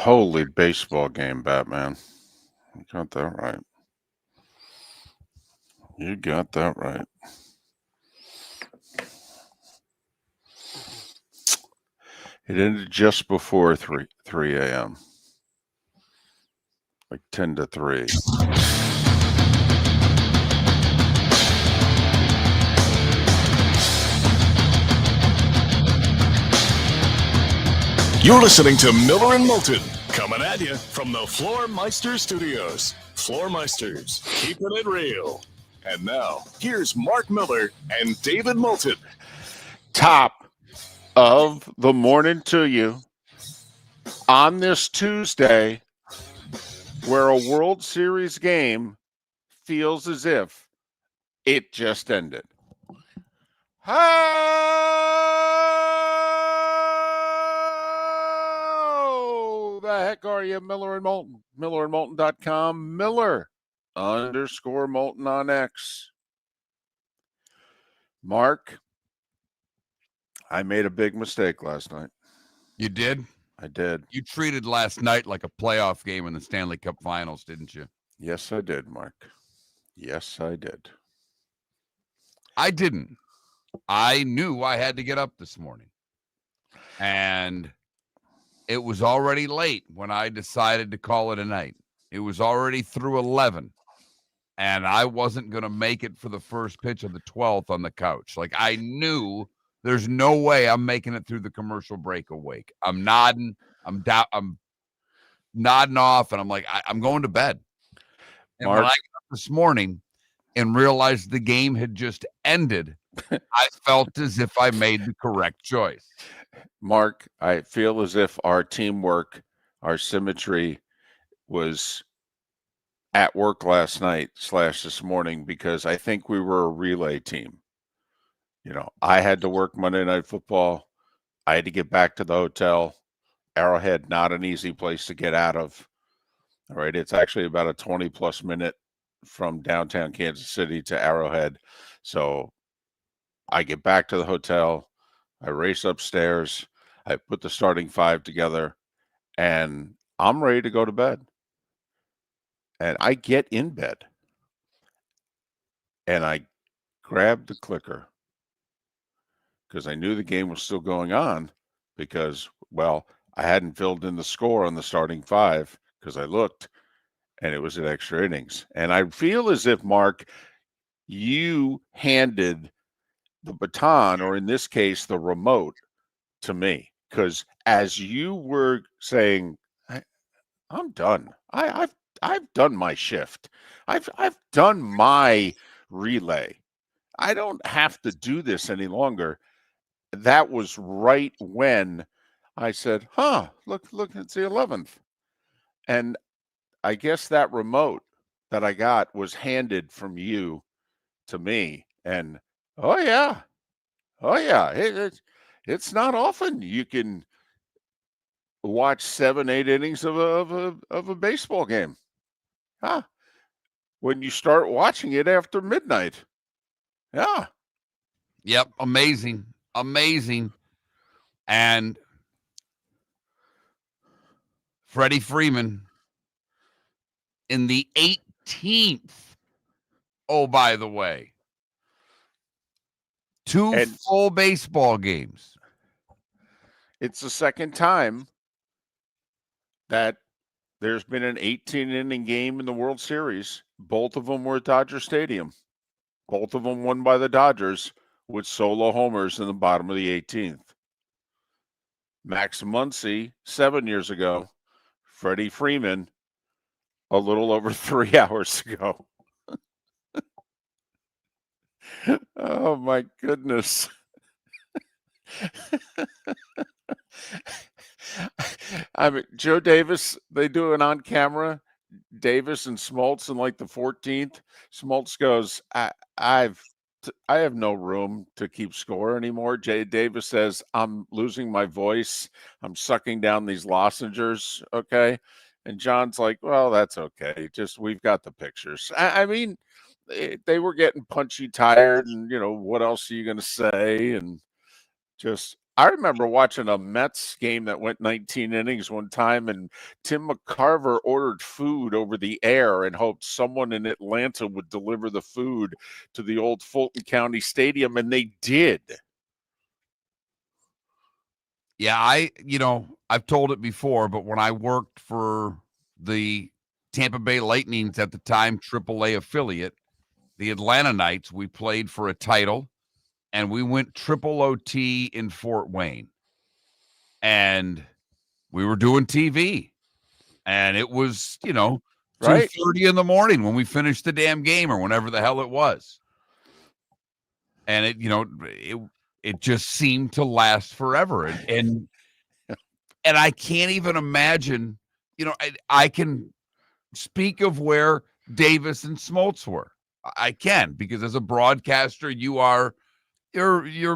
Holy baseball game, Batman. You got that right. You got that right. It ended just before 3 a.m. Like 10 to 3. You're listening to Miller and Moulton, coming at you from the Floormeister Studios. Floormeisters, keeping it real. And now, here's Mark Miller and David Moulton. Top of the morning to you on this Tuesday, where a World Series game feels as if it just ended. How the heck are you, Miller and Moulton? MillerandMoulton.com. Miller_Moulton on X. Mark, I made a big mistake last night. You did? I did. You treated last night like a playoff game in the Stanley Cup Finals, didn't you? Yes, I did, Mark. Yes, I did. I didn't. I knew I had to get up this morning. And it was already late when I decided to call it a night. It was already through 11. And I wasn't going to make it for the first pitch of the 12th on the couch. Like, I knew there's no way I'm making it through the commercial break awake. I'm nodding. I'm nodding off, and I'm like, I'm going to bed. And Mark, when I got up this morning and realized the game had just ended, I felt as if I made the correct choice. Mark, I feel as if our teamwork, our symmetry was at work last night / this morning, because I think we were a relay team. You know, I had to work Monday Night Football. I had to get back to the hotel. Arrowhead, not an easy place to get out of. All right. It's actually about a 20+ minute from downtown Kansas City to Arrowhead. So I get back to the hotel. I race upstairs. I put the starting five together, and I'm ready to go to bed. And I get in bed, and I grabbed the clicker because I knew the game was still going on, because, well, I hadn't filled in the score on the starting five because I looked, and it was at extra innings. And I feel as if, Mark, you handed the baton, or in this case, the remote, to me, because as you were saying, I'm done. I've done my shift. I've done my relay. I don't have to do this any longer. That was right when I said, look, it's the 11th. And I guess that remote that I got was handed from you to me. And oh yeah, it's not often you can watch 7-8 innings of a baseball game. When you start watching it after midnight. Yeah. Yep. Amazing. And Freddie Freeman in the 18th. Oh, by the way, 2 full baseball games. It's the second time that there's been an 18-inning game in the World Series. Both of them were at Dodger Stadium. Both of them won by the Dodgers with solo homers in the bottom of the 18th. Max Muncy 7 years ago. Freddie Freeman a little over 3 hours ago. Oh, my goodness. I mean, Joe Davis, they do it on camera. Davis and Smoltz in like the 14th. Smoltz goes, I have no room to keep score anymore. Jay Davis says, I'm losing my voice. I'm sucking down these lozenges. Okay. And John's like, well, that's okay. Just, we've got the pictures. I mean, they were getting punchy tired, and, you know, what else are you going to say? And just, I remember watching a Mets game that went 19 innings one time, and Tim McCarver ordered food over the air and hoped someone in Atlanta would deliver the food to the old Fulton County Stadium, and they did. Yeah, I've told it before, but when I worked for the Tampa Bay Lightnings at the time, AAA affiliate, the Atlanta Knights, we played for a title, and we went triple OT in Fort Wayne. And we were doing TV. And it was, Right. 2:30 in the morning when we finished the damn game or whenever the hell it was. And it just seemed to last forever. And I can't even imagine, I can speak of where Davis and Smoltz were. I can, because as a broadcaster, you're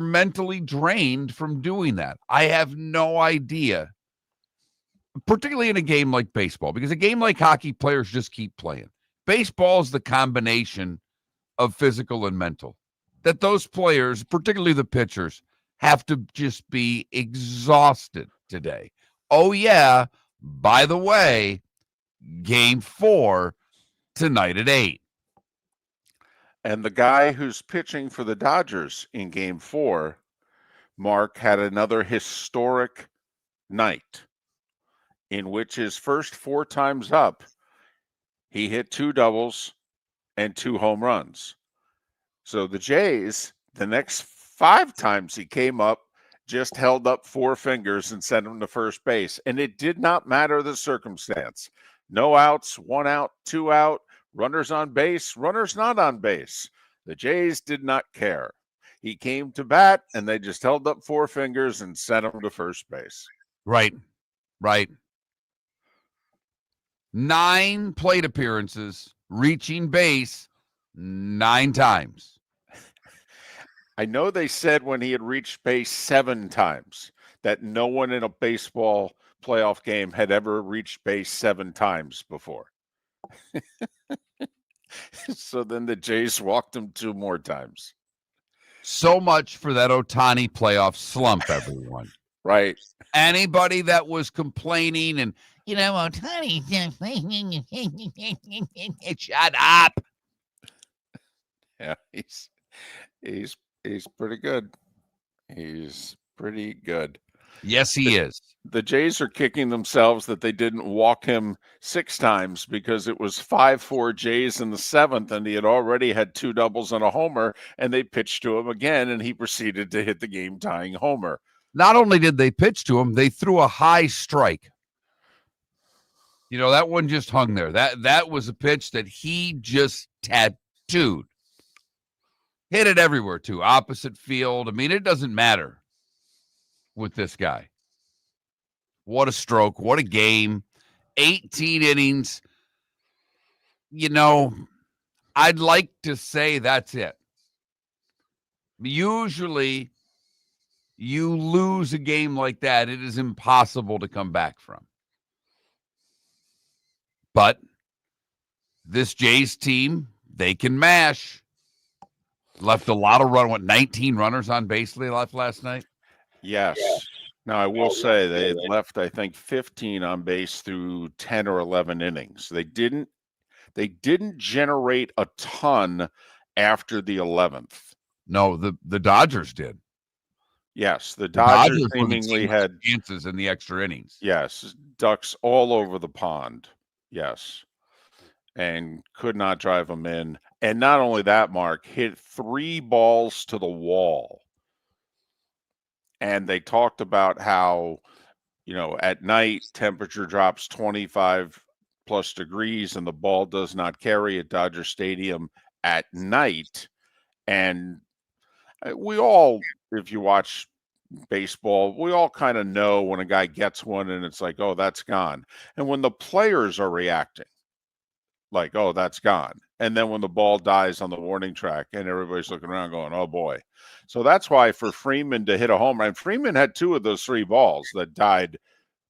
mentally drained from doing that. I have no idea, particularly in a game like baseball, because a game like hockey, players just keep playing. Baseball is the combination of physical and mental, that those players, particularly the pitchers, have to just be exhausted today. Oh, yeah, by the way, game 4 tonight at 8. And the guy who's pitching for the Dodgers in game 4, Mark, had another historic night in which his first 4 times up, he hit 2 doubles and 2 home runs. So the Jays, the next 5 times he came up, just held up 4 fingers and sent him to first base. And it did not matter the circumstance. No outs, 1 out, 2 out, runners on base, runners not on base. The Jays did not care. He came to bat, and they just held up 4 fingers and sent him to first base. Right. 9 plate appearances, reaching base 9 times. I know they said when he had reached base 7 times that no one in a baseball playoff game had ever reached base 7 times before. So then the Jays walked him 2 more times. So much for that Ohtani playoff slump, everyone. Right. Anybody that was complaining and, Ohtani, shut up. Yeah, he's pretty good. He's pretty good. Yes, he is. The Jays are kicking themselves that they didn't walk him 6 times, because it was 5-4 Jays in the 7th, and he had already had 2 doubles and a homer, and they pitched to him again, and he proceeded to hit the game-tying homer. Not only did they pitch to him, they threw a high strike. That one just hung there. That was a pitch that he just tattooed. Hit it everywhere, too. Opposite field. I mean, it doesn't matter with this guy. What a stroke. What a game. 18 innings. I'd like to say that's it. Usually, you lose a game like that, it is impossible to come back from. But this Jays team, they can mash. Left a lot of 19 runners on base they left last night? Yes. Now, I will say they left, I think, 15 on base through 10 or 11 innings. They didn't generate a ton after the 11th. No, the Dodgers did. Yes, the Dodgers seemingly had chances in the extra innings. Yes, ducks all over the pond. Yes, and could not drive them in. And not only that, Mark, hit 3 balls to the wall. And they talked about how, at night temperature drops 25 plus degrees and the ball does not carry at Dodger Stadium at night. And we all, if you watch baseball, we all kind of know when a guy gets one and it's like, oh, that's gone. And when the players are reacting, like, oh, that's gone. And then when the ball dies on the warning track and everybody's looking around going, oh, boy. So that's why for Freeman to hit a home run, Freeman had 2 of those 3 balls that died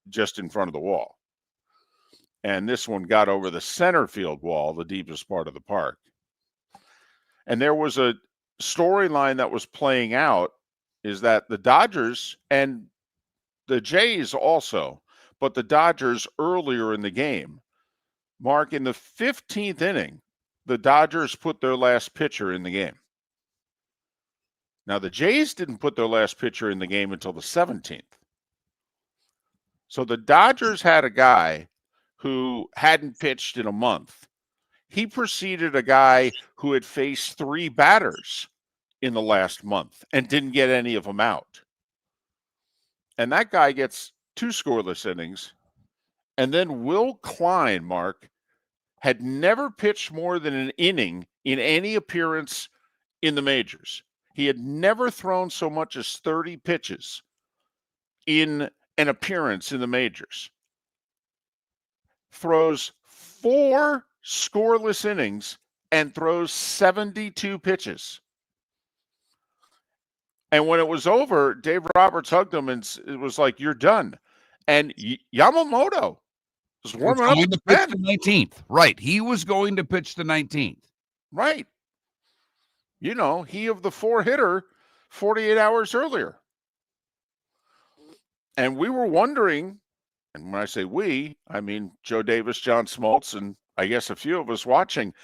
just in front of the wall. And this one got over the center field wall, the deepest part of the park. And there was a storyline that was playing out is that the Dodgers and the Jays also, but the Dodgers earlier in the game, Mark, in the 15th inning, the Dodgers put their last pitcher in the game. Now, the Jays didn't put their last pitcher in the game until the 17th. So the Dodgers had a guy who hadn't pitched in a month. He preceded a guy who had faced 3 batters in the last month and didn't get any of them out. And that guy gets 2 scoreless innings. And then Will Klein, Mark, had never pitched more than an inning in any appearance in the majors. He had never thrown so much as 30 pitches in an appearance in the majors. Throws 4 scoreless innings and throws 72 pitches. And when it was over, Dave Roberts hugged him and it was like, "You're done." And Yamamoto was warming up to pitch the 19th. Right. He was going to pitch the 19th. Right. You know, he of the 4-hitter 48 hours earlier. And we were wondering, and when I say we, I mean Joe Davis, John Smoltz, and I guess a few of us watching,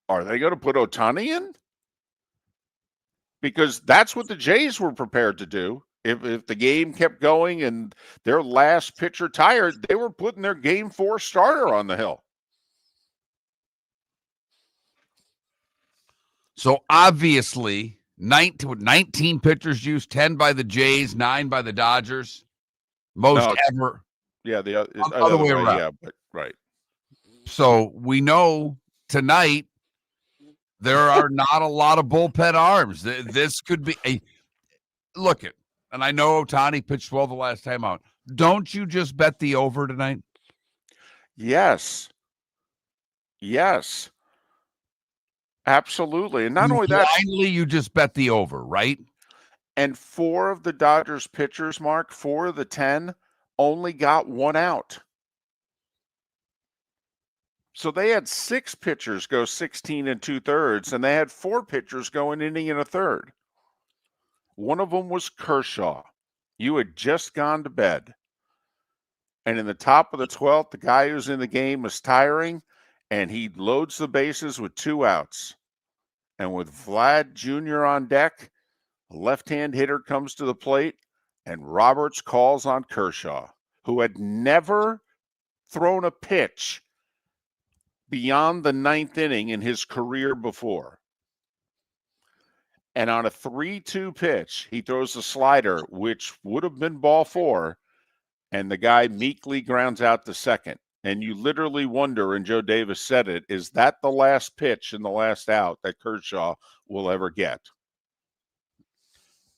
are they going to put Ohtani in? Because that's what the Jays were prepared to do. If the game kept going and their last pitcher tired, they were putting their game 4 starter on the hill. So obviously, 19 pitchers used, 10 by the Jays, 9 by the Dodgers. Most ever. Yeah, the other way around. Yeah, but right. So we know tonight there are not a lot of bullpen arms. This could be a look at, and I know Ohtani pitched well the last time out. Don't you just bet the over tonight? Yes. Yes. Absolutely. And not only that, blindly you just bet the over, right? And 4 of the Dodgers pitchers, Mark, 4 of the 10 only got 1 out. So they had 6 pitchers go 16 2/3, and they had 4 pitchers go an inning and a third. One of them was Kershaw. You had just gone to bed. And in the top of the 12th, the guy who's in the game was tiring, and he loads the bases with 2 outs. And with Vlad Jr. on deck, a left-hand hitter comes to the plate, and Roberts calls on Kershaw, who had never thrown a pitch beyond the 9th inning in his career before. And on a 3-2 pitch, he throws a slider, which would have been ball 4, and the guy meekly grounds out to second. And you literally wonder, and Joe Davis said it, is that the last pitch and the last out that Kershaw will ever get?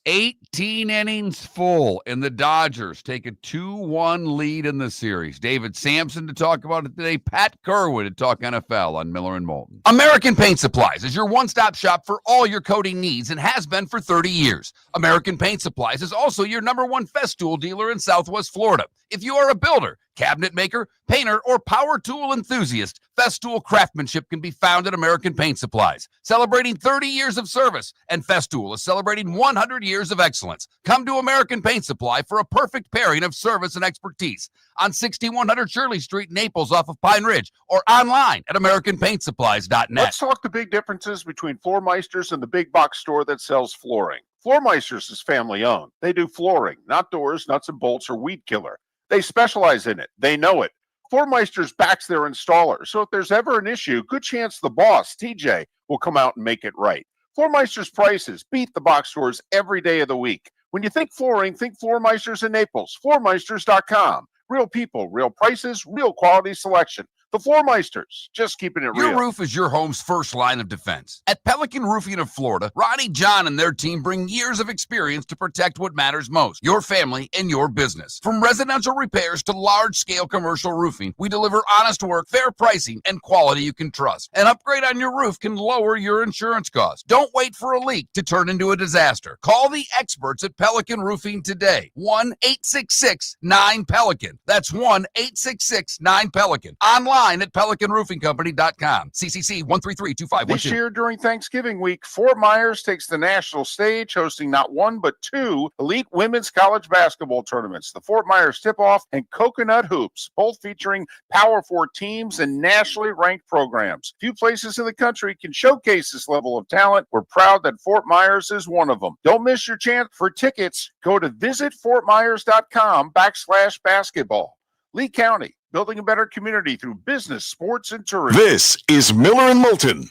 18 innings full, and the Dodgers take a 2-1 lead in the series. David Samson to talk about it today. Pat Kirwan to talk NFL on Miller and Moulton. American Paint Supplies is your one-stop shop for all your coating needs and has been for 30 years. American Paint Supplies is also your #1 Festool dealer in Southwest Florida. If you are a builder, cabinet maker, painter, or power tool enthusiast, Festool craftsmanship can be found at American Paint Supplies. Celebrating 30 years of service, and Festool is celebrating 100 years of excellence. Come to American Paint Supply for a perfect pairing of service and expertise on 6100 Shirley Street, Naples, off of Pine Ridge, or online at AmericanPaintSupplies.net. Let's talk the big differences between Floor Meisters and the big box store that sells flooring. Floor Meisters is family owned. They do flooring, not doors, nuts and bolts, or weed killer. They specialize in it. They know it. Floor Meisters backs their installer. So if there's ever an issue, good chance the boss, TJ, will come out and make it right. Floor Meisters prices beat the box stores every day of the week. When you think flooring, think Floor Meisters in Naples. FloorMeisters.com. Real people, real prices, real quality selection. The Floor Meisters, just keeping it real. Your roof is your home's first line of defense. At Pelican Roofing of Florida, Ronnie John and their team bring years of experience to protect what matters most, your family and your business. From residential repairs to large-scale commercial roofing, we deliver honest work, fair pricing, and quality you can trust. An upgrade on your roof can lower your insurance costs. Don't wait for a leak to turn into a disaster. Call the experts at Pelican Roofing today. 1-866-9-PELICAN. That's 1-866-9-PELICAN. Online online at PelicanRoofingCompany.com. CCC 1332512. This year during Thanksgiving week, Fort Myers takes the national stage, hosting not one but two elite women's college basketball tournaments. The Fort Myers Tip-Off and Coconut Hoops, both featuring Power 4 teams and nationally ranked programs. Few places in the country can showcase this level of talent. We're proud that Fort Myers is one of them. Don't miss your chance. For tickets, go to visitfortmyers.com/basketball. Lee County, building a better community through business, sports, and tourism. This is Miller and Moulton.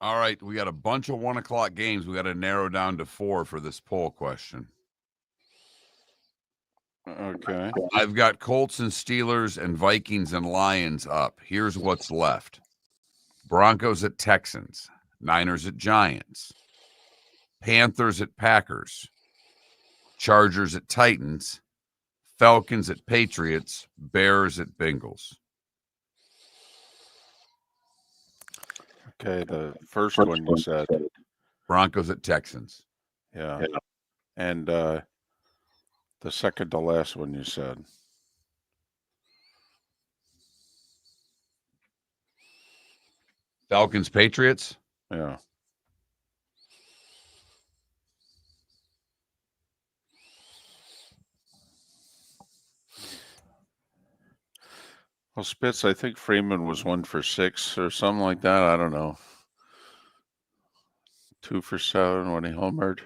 All right, we got a bunch of 1 o'clock games. We got to narrow down to 4 for this poll question. Okay. I've got Colts and Steelers and Vikings and Lions up. Here's what's left. Broncos at Texans, Niners at Giants, Panthers at Packers, Chargers at Titans, Falcons at Patriots, Bears at Bengals. Okay, the first one you said. Broncos at Texans. Yeah. And the second to last one you said. Falcons, Patriots. Yeah. Well, Spitz, I think Freeman was 1 for 6 or something like that. I don't know. 2 for 7 when he homered.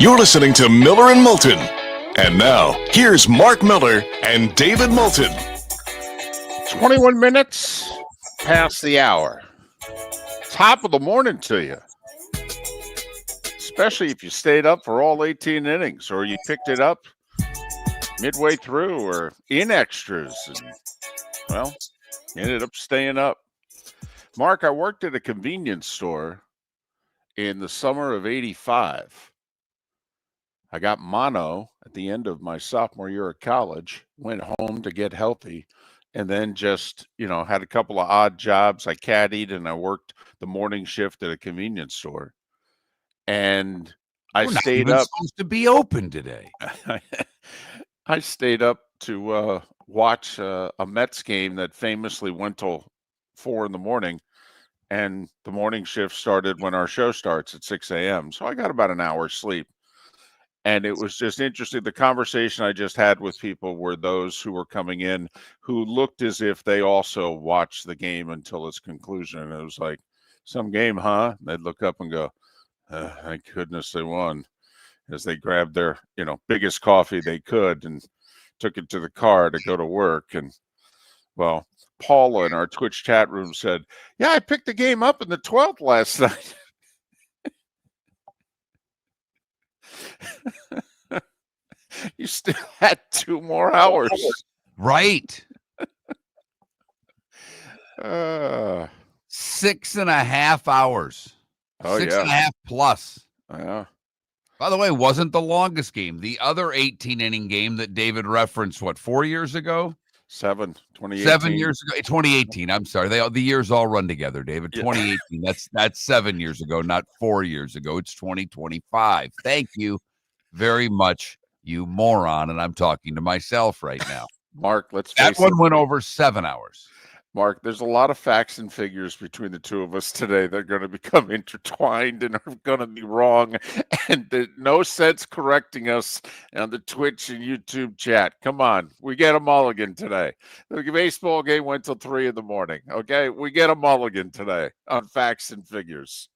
You're listening to Miller and Moulton. And now, here's Mark Miller and David Moulton. 21 minutes past the hour. Top of the morning to you. Especially if you stayed up for all 18 innings or you picked it up midway through or in extras and, well, ended up staying up. Mark, I worked at a convenience store in the summer of 85. I got mono at the end of my sophomore year of college, went home to get healthy, and then just, had a couple of odd jobs. I caddied and I worked the morning shift at a convenience store. And I We're not stayed even up. supposed to be open today. I stayed up to watch a Mets game that famously went till 4 a.m. And the morning shift started when our show starts at 6 a.m. So I got about an hour's sleep. And it was just interesting. The conversation I just had with people were those who were coming in who looked as if they also watched the game until its conclusion. And it was like, some game, huh? And they'd look up and go, thank goodness they won, as they grabbed their, biggest coffee they could and took it to the car to go to work. And, well, Paula in our Twitch chat room said, yeah, I picked the game up in the 12th last night. You still had 2 more hours. Right. 6.5 hours. Oh, 6.5 plus. Yeah. By the way, wasn't the longest game. The other 18-inning game that David referenced, 4 years ago? 2018. 7 years ago. 2018. I'm sorry. The years all run together, David. Yeah. 2018. That's 7 years ago, not 4 years ago. It's 2025. Thank you very much, you moron. And I'm talking to myself right now. Mark, let's face that one went over 7 hours. Mark, there's a lot of facts and figures between the two of us today that are going to become intertwined and are going to be wrong. And there's no sense correcting us on the Twitch and YouTube chat. Come on. We get a mulligan today. The baseball game went till 3 a.m. Okay. We get a mulligan today on facts and figures.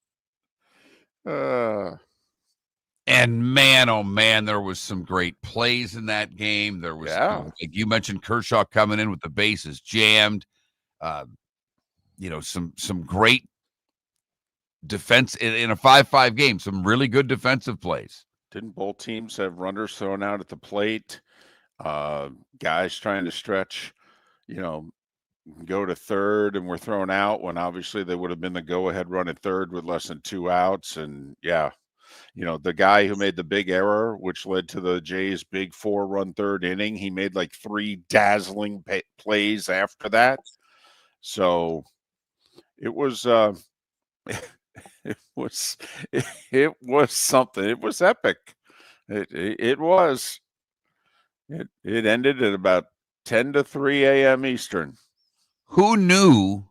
And man, oh man, there was some great plays in that game. There was, like you mentioned, Kershaw coming in with the bases jammed. Some great defense in a 5-5 game. Some really good defensive plays. Didn't both teams have runners thrown out at the plate? Guys trying to stretch, go to third and were thrown out when obviously they would have been the go-ahead run at third with less than 2 outs. And the guy who made the big error, which led to the Jays' big 4-run third inning, he made like 3 dazzling plays after that. So it was it was something. It was epic. It was. It ended at about 10 to 3 a.m. Eastern. Who knew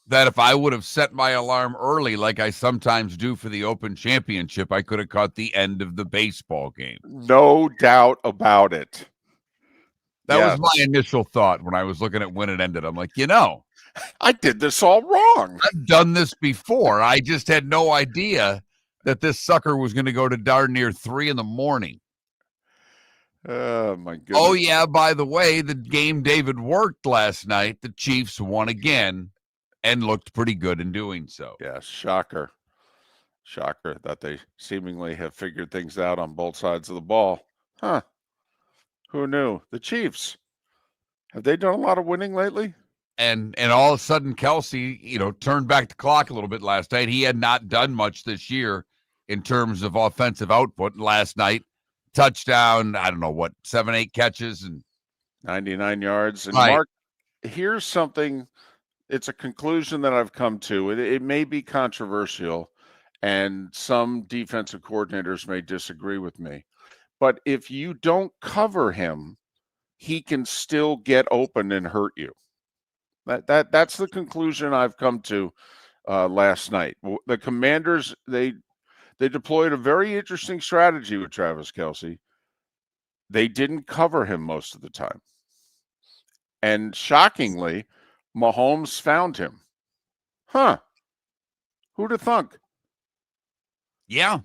that if I would have set my alarm early, like I sometimes do for the Open Championship, I could have caught the end of the baseball game? No doubt about it. That was my initial thought when I was looking at when it ended. I'm like, I did this all wrong. I've done this before. I just had no idea that this sucker was going to go to darn near 3 a.m. Oh, my goodness. Oh, yeah, by the way, the game David worked last night, the Chiefs won again and looked pretty good in doing so. Yes, shocker. Shocker that they seemingly have figured things out on both sides of the ball. Huh. Who knew? The Chiefs. Have they done a lot of winning lately? And all of a sudden, Kelsey, turned back the clock a little bit last night. He had not done much this year in terms of offensive output. Last night, touchdown, 7, 8 catches and 99 yards. And right. Mark, here's something. It's a conclusion that I've come to. It may be controversial, and some defensive coordinators may disagree with me. But if you don't cover him, he can still get open and hurt you. That's the conclusion I've come to last night. The Commanders, they deployed a very interesting strategy with Travis Kelce. They didn't cover him most of the time. And shockingly, Mahomes found him. Huh. Who'd have thunk? Yeah.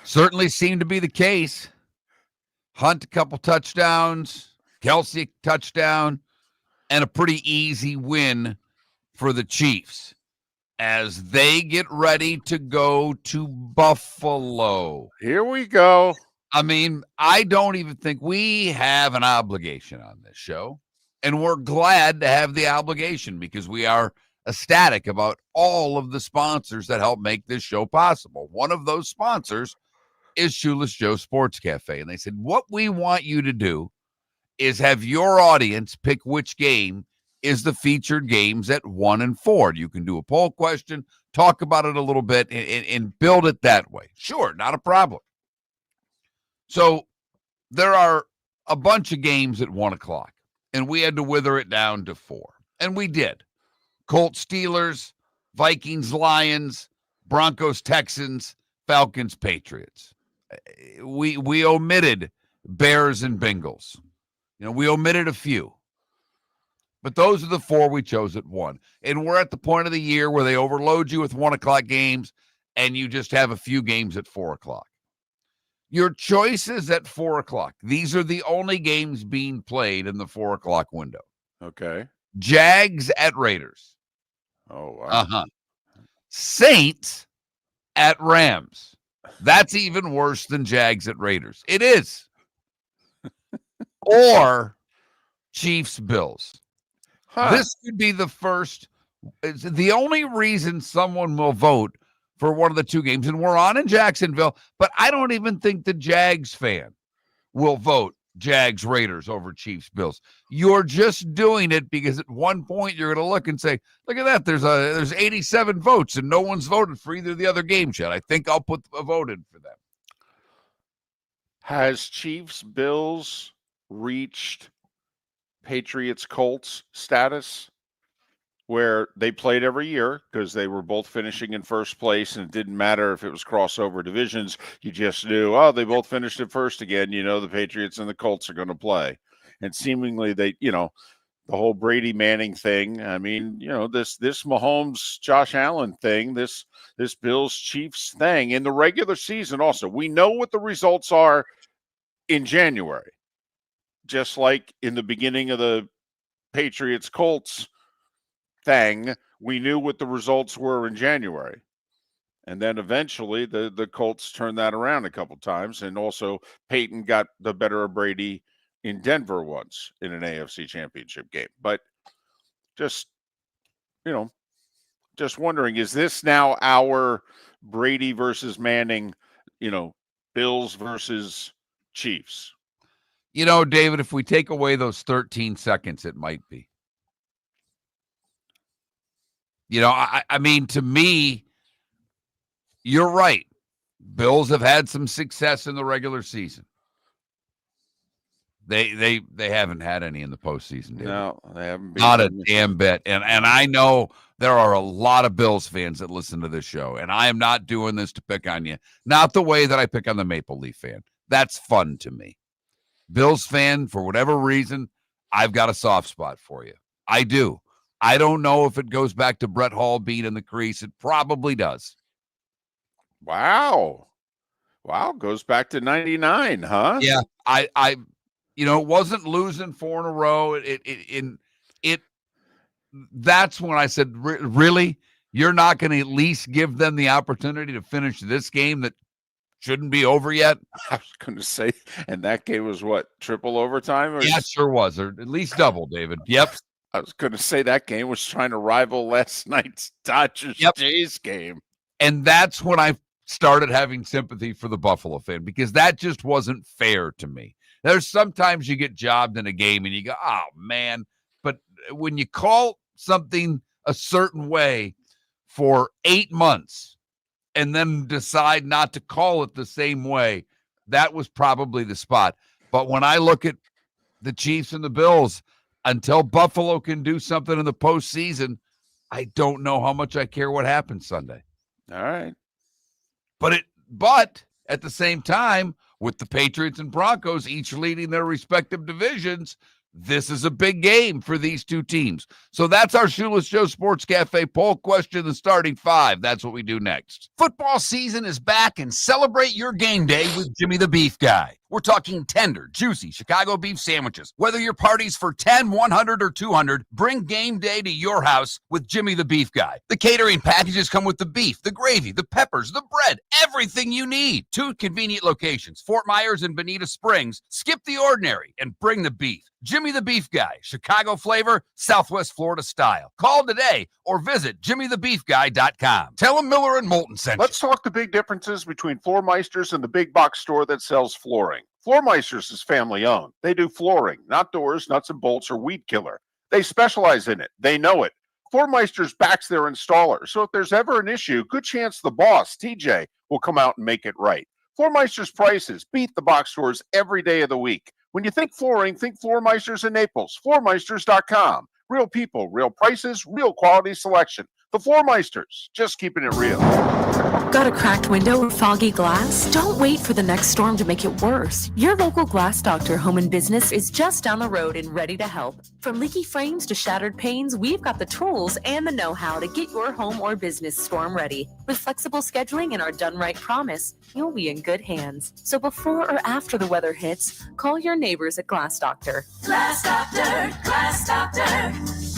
Certainly seemed to be the case. Hunt a couple touchdowns, Kelsey a touchdown, and a pretty easy win for the Chiefs as they get ready to go to Buffalo. Here we go. I mean, I don't even think we have an obligation on this show, and we're glad to have the obligation because we are ecstatic about all of the sponsors that help make this show possible. One of those sponsors is Shoeless Joe Sports Cafe, and they said, what we want you to do is have your audience pick which game is the featured games at 1 and 4. You can do a poll question, talk about it a little bit, and build it that way. Sure, not a problem. So there are a bunch of games at 1 o'clock, and we had to wither it down to 4. And we did. Colts, Steelers, Vikings, Lions, Broncos, Texans, Falcons, Patriots. We omitted Bears and Bengals. We omitted a few. But those are the 4 we chose at 1. And we're at the point of the year where they overload you with 1 o'clock games, and you just have a few games at 4 o'clock. Your choices at 4 o'clock. These are the only games being played in the 4 o'clock window. Okay. Jags at Raiders. Oh, wow. Saints at Rams. That's even worse than Jags at Raiders. It is. Or Chiefs Bills. Huh. This could be the first. It's the only reason someone will vote for one of the 2 games, and we're on in Jacksonville, but I don't even think the Jags fan will vote Jags Raiders over Chiefs Bills. You're just doing it because at one point you're going to look and say, look at that, there's 87 votes and no one's voted for either of the other games yet. I think I'll put a vote in for them. Has Chiefs Bills reached Patriots Colts status where they played every year because they were both finishing in first place, and it didn't matter if it was crossover divisions. You just knew, they both finished at first again. The Patriots and the Colts are going to play. And seemingly they, the whole Brady Manning thing. I mean, this Mahomes, Josh Allen thing, this Bills Chiefs thing in the regular season also. We know what the results are in January, just like in the beginning of the Patriots Colts thing, we knew what the results were in January. And then eventually the Colts turned that around a couple times. And also Peyton got the better of Brady in Denver once in an AFC championship game. But just wondering, is this now our Brady versus Manning, Bills versus Chiefs? David, if we take away those 13 seconds, it might be. I mean, to me, you're right. Bills have had some success in the regular season. They haven't had any in the postseason, David. No, they haven't been. Not a damn bit. And I know there are a lot of Bills fans that listen to this show, and I am not doing this to pick on you. Not the way that I pick on the Maple Leaf fan. That's fun to me. Bills fan, for whatever reason, I've got a soft spot for you. I do. I don't know if it goes back to Brett Hall being in the crease. It probably does. Wow. Goes back to 99, huh? Yeah. I wasn't losing 4 in a row. That's when I said, really? You're not going to at least give them the opportunity to finish this game that shouldn't be over yet? I was going to say, and that game was what, triple overtime? Yeah, it sure was, or at least double, David. Yep. I was going to say that game was trying to rival last night's Dodgers-Jays game. And that's when I started having sympathy for the Buffalo fan, because that just wasn't fair to me. There's sometimes you get jobbed in a game and you go, oh, man. But when you call something a certain way for 8 months and then decide not to call it the same way, that was probably the spot. But when I look at the Chiefs and the Bills, until Buffalo can do something in the postseason, I don't know how much I care what happens Sunday. All right. But at the same time, with the Patriots and Broncos each leading their respective divisions, This is a big game for these two teams. So that's our Shoeless Joe Sports Cafe poll question, the starting five. That's what we do next. Football season is back, and celebrate your game day with Jimmy the Beef Guy. We're talking tender, juicy Chicago beef sandwiches. Whether your party's for 10, 100, or 200, bring game day to your house with Jimmy the Beef Guy. The catering packages come with the beef, the gravy, the peppers, the bread, everything you need. 2 convenient locations, Fort Myers and Bonita Springs. Skip the ordinary and bring the beef. Jimmy the Beef Guy, Chicago flavor, Southwest Florida style. Call today or visit jimmythebeefguy.com. Tell him Miller and Moulton sent you. Let's talk the big differences between Floor Meisters and the big box store that sells flooring. Floor Meisters is family owned. They do flooring, not doors, nuts and bolts, or weed killer. They specialize in it. They know it. Floor Meisters backs their installer, so if there's ever an issue, good chance the boss, TJ, will come out and make it right. Floor Meisters prices beat the box stores every day of the week. When you think flooring, think Floor Meisters in Naples. Floormeisters.com. Real people, real prices, real quality selection. The Floor Meisters, just keeping it real. Got a cracked window or foggy glass? Don't wait for the next storm to make it worse. Your local Glass Doctor Home and Business is just down the road and ready to help. From leaky frames to shattered panes, we've got the tools and the know-how to get your home or business storm ready. With flexible scheduling and our done right promise, you'll be in good hands. So before or after the weather hits, call your neighbors at Glass Doctor. Glass Doctor, Glass Doctor.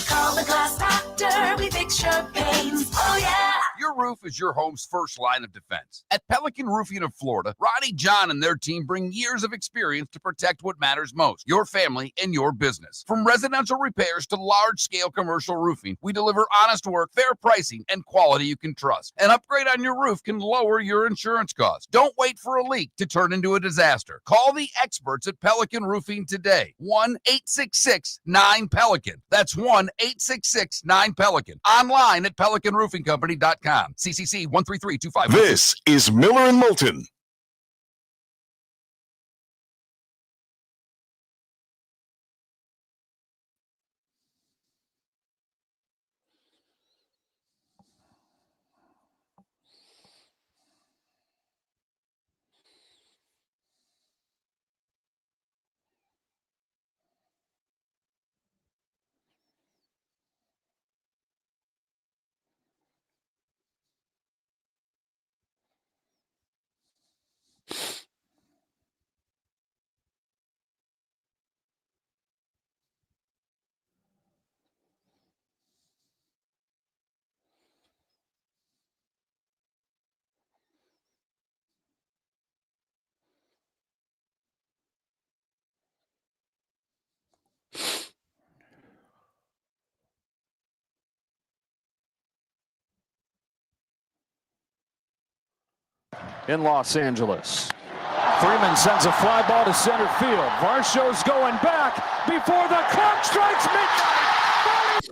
Call the Glass Doctor, we fix your pains. Oh yeah! Your roof is your home's first line of defense. At Pelican Roofing of Florida, Ronnie John and their team bring years of experience to protect what matters most, your family and your business. From residential repairs to large-scale commercial roofing, we deliver honest work, fair pricing, and quality you can trust. An upgrade on your roof can lower your insurance costs. Don't wait for a leak to turn into a disaster. Call the experts at Pelican Roofing today. 1-866-9-PELICAN. That's 1-866-9-PELICAN. Online at pelicanroofingcompany.com. CCC 13325. This is Miller and Moulton. In Los Angeles. Freeman sends a fly ball to center field. Varsho's going back before the clock strikes midnight.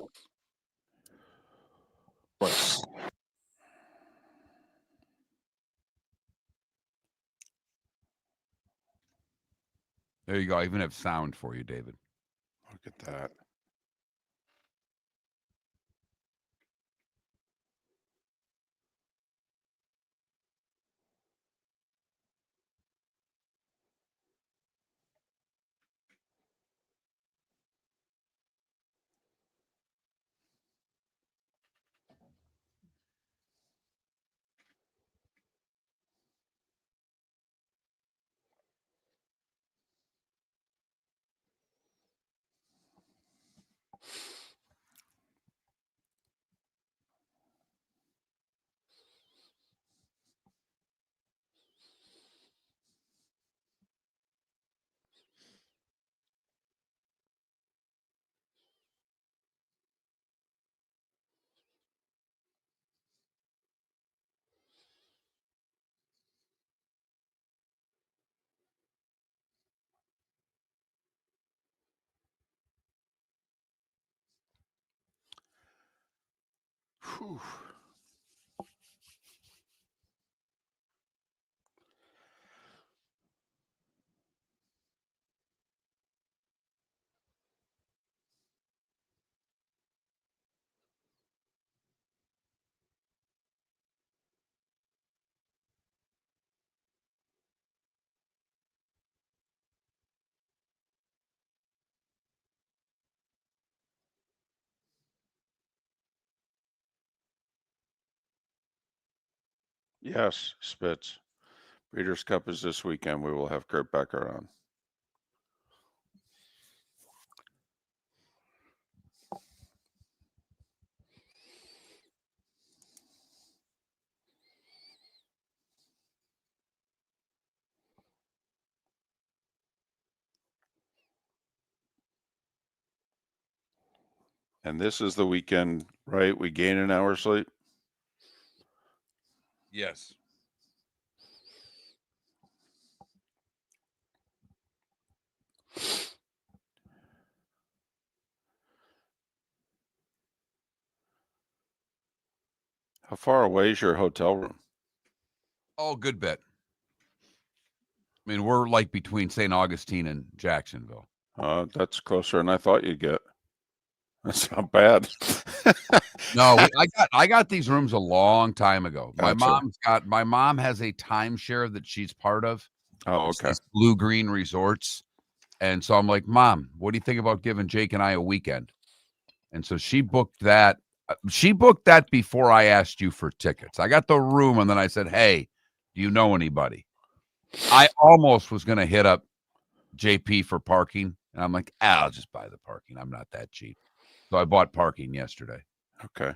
There you go. I even have sound for you, David. Look at that. Whew. Yes, Spitz. Breeders' Cup is this weekend. We will have Kurt Becker on. And this is the weekend, right? We gain an hour sleep. Yes. How far away is your hotel room? Oh, good bit. I mean, we're like between St. Augustine and Jacksonville. That's closer than I thought you'd get. That's not bad. No, I got these rooms a long time ago. Gotcha. My mom has a timeshare that she's part of. Oh, It's okay. these Blue Green Resorts. And so I'm like, Mom, what do you think about giving Jake and I a weekend? And so she booked that. She booked that before I asked you for tickets. I got the room, and then I said, hey, do you know anybody? I almost was going to hit up JP for parking. And I'm like, I'll just buy the parking. I'm not that cheap. So I bought parking yesterday. Okay.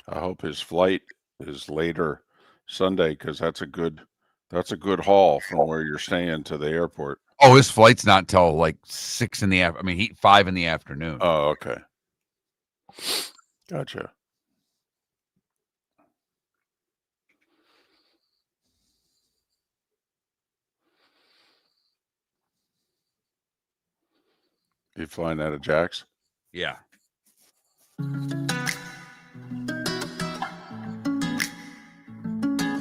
I hope his flight is later Sunday because that's a good haul from where you're staying to the airport. Oh, his flight's not till like 6 in the afternoon. I mean, 5 in the afternoon. Oh, okay. Gotcha. You flying out of Jack's? Yeah.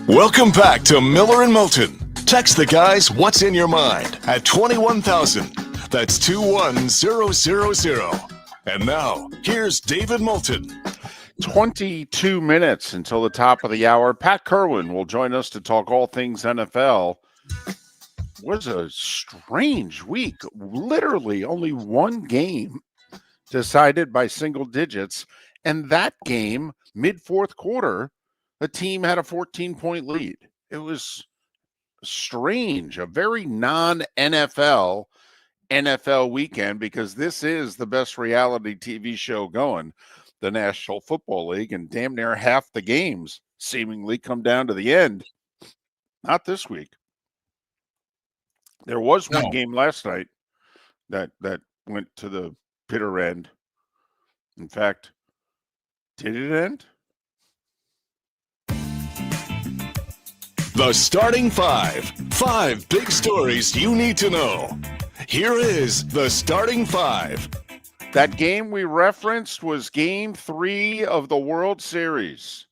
Welcome back to Miller and Moulton. Text the guys what's in your mind at 21,000. That's 21000. And now, here's David Moulton. 22 minutes until the top of the hour. Pat Kirwan will join us to talk all things NFL. Was a strange week. Literally only one game decided by single digits. And that game, mid-fourth quarter, the team had a 14-point lead. It was strange, a very non-NFL weekend, because this is the best reality TV show going, the National Football League, and damn near half the games seemingly come down to the end. Not this week. There was one game last night that went to the bitter end. In fact, did it end? The starting five. 5 big stories you need to know. Here is the starting five. That game we referenced was game 3 of the World Series.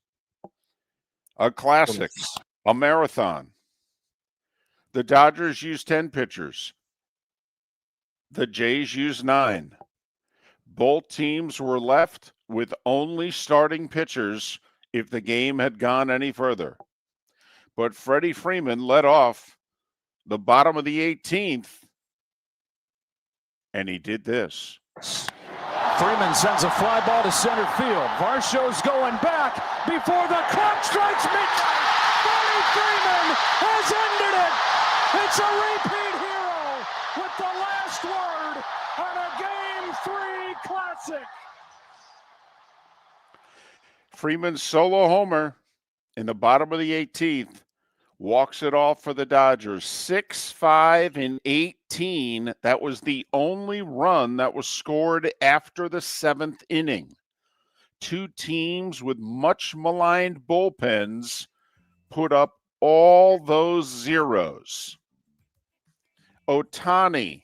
A classic, a marathon. The Dodgers used 10 pitchers. The Jays used 9. Both teams were left with only starting pitchers if the game had gone any further. But Freddie Freeman led off the bottom of the 18th, and he did this. Freeman sends a fly ball to center field. Varsho's going back before the clock strikes midnight. Freddie Freeman has ended it. It's a repeat hero with the last word on a Game 3 classic. Freeman's solo homer in the bottom of the 18th walks it off for the Dodgers. 6-5-18. That was the only run that was scored after the 7th inning. Two teams with much maligned bullpens put up all those zeros. Ohtani,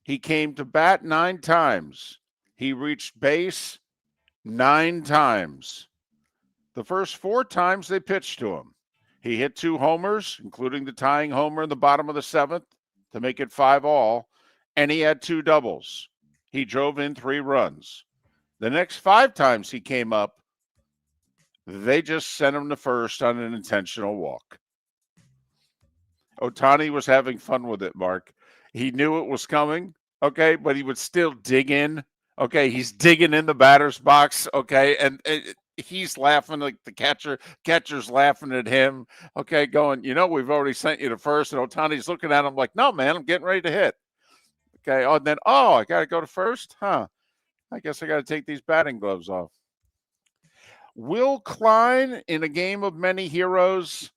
he came to bat 9 times. He reached base 9 times. The first 4 times they pitched to him. He hit 2 homers, including the tying homer in the bottom of the 7th to make it 5-all, and he had 2 doubles. He drove in 3 runs. The next 5 times he came up, they just sent him to first on an intentional walk. Ohtani was having fun with it, Mark. He knew it was coming, okay, but he would still dig in Okay, he's digging in the batter's box. Okay, and he's laughing like the catcher's laughing at him. Okay, going, we've already sent you to first, and Ohtani's looking at him like, no, man, I'm getting ready to hit. Okay, and then I got to go to first, huh? I guess I got to take these batting gloves off. Will Klein, in a game of many heroes,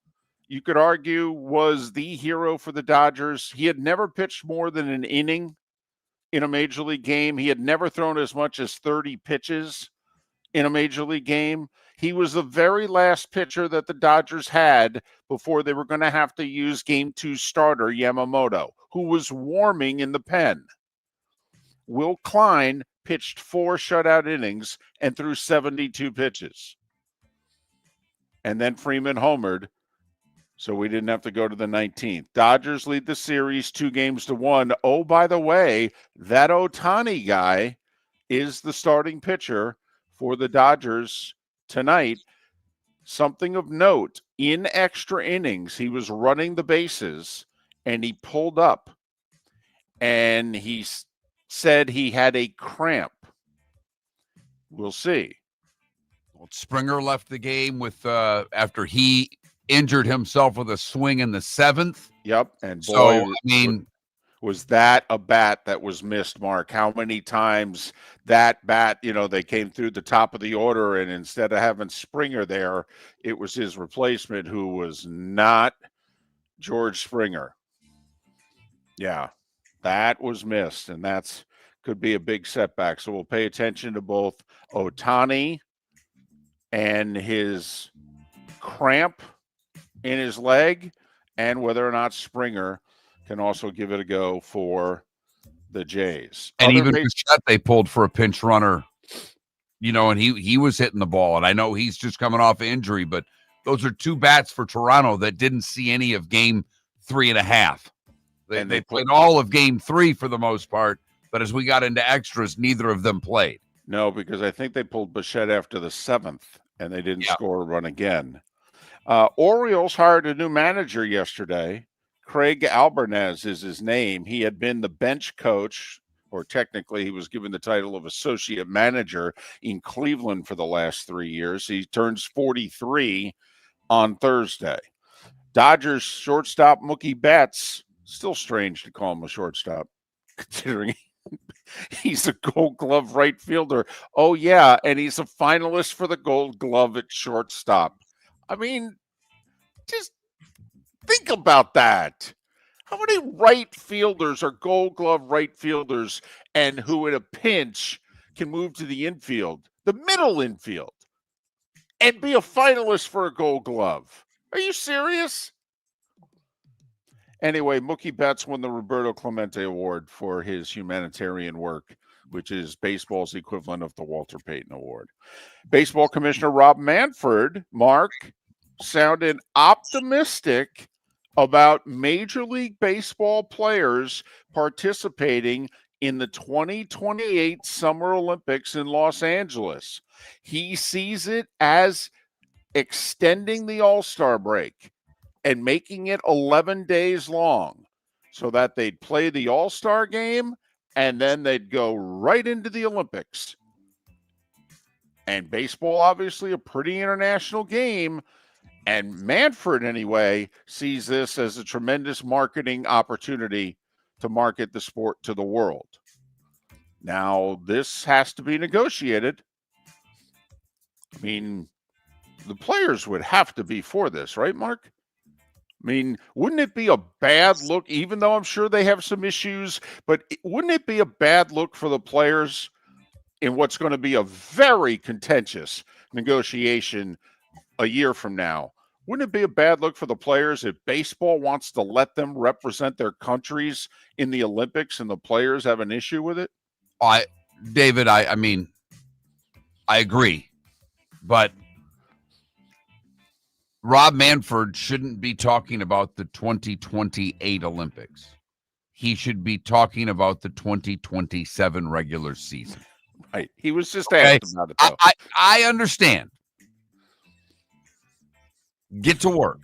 you could argue was the hero for the Dodgers. He had never pitched more than an inning in a major league game. He had never thrown as much as 30 pitches in a major league game. He was the very last pitcher that the Dodgers had before they were going to have to use Game 2 starter Yamamoto, who was warming in the pen. Will Klein pitched 4 shutout innings and threw 72 pitches. And then Freeman homered, so we didn't have to go to the 19th. Dodgers lead the series 2-1. Oh, by the way, that Ohtani guy is the starting pitcher for the Dodgers tonight. Something of note, in extra innings, he was running the bases, and he pulled up, and he said he had a cramp. We'll see. Well, Springer left the game with after he injured himself with a swing in the 7th. Yep, and So, boy, was that a bat that was missed, Mark? How many times that bat, they came through the top of the order, and instead of having Springer there, it was his replacement, who was not George Springer. Yeah, that was missed, and that's could be a big setback. So we'll pay attention to both Ohtani and his cramp in his leg, and whether or not Springer can also give it a go for the Jays. And even Bichette, they pulled for a pinch runner, and he was hitting the ball. And I know he's just coming off injury, but those are 2 bats for Toronto that didn't see any of game 3.5. They played all of game 3 for the most part, but as we got into extras, neither of them played. No, because I think they pulled Bichette after the 7th, and they didn't score a run again. Orioles hired a new manager yesterday. Craig Albernaz is his name. He had been the bench coach, or technically he was given the title of associate manager in Cleveland for the last 3 years. He turns 43 on Thursday. Dodgers shortstop Mookie Betts, still strange to call him a shortstop, considering he's a Gold Glove right fielder. Oh, yeah, and he's a finalist for the Gold Glove at shortstop. I mean, just think about that. How many right fielders are Gold Glove right fielders and who in a pinch can move to the infield, the middle infield, and be a finalist for a Gold Glove? Are you serious? Anyway, Mookie Betts won the Roberto Clemente Award for his humanitarian work, which is baseball's equivalent of the Walter Payton Award. Baseball Commissioner Rob Manfred, Mark, sounded optimistic about Major League Baseball players participating in the 2028 Summer Olympics in Los Angeles. He sees it as extending the All-Star break and making it 11 days long so that they'd play the All-Star game and then they'd go right into the Olympics. And baseball, obviously, a pretty international game. And Manfred, anyway, sees this as a tremendous marketing opportunity to market the sport to the world. Now, this has to be negotiated. I mean, the players would have to be for this, right, Mark? I mean, wouldn't it be a bad look, even though I'm sure they have some issues, but wouldn't it be a bad look for the players in what's going to be a very contentious negotiation a year from now? Wouldn't it be a bad look for the players if baseball wants to let them represent their countries in the Olympics and the players have an issue with it? David, I mean, I agree, but Rob Manfred shouldn't be talking about the 2028 Olympics. He should be talking about the 2027 regular season. Right. He was just asked about it, though. I understand. Get to work.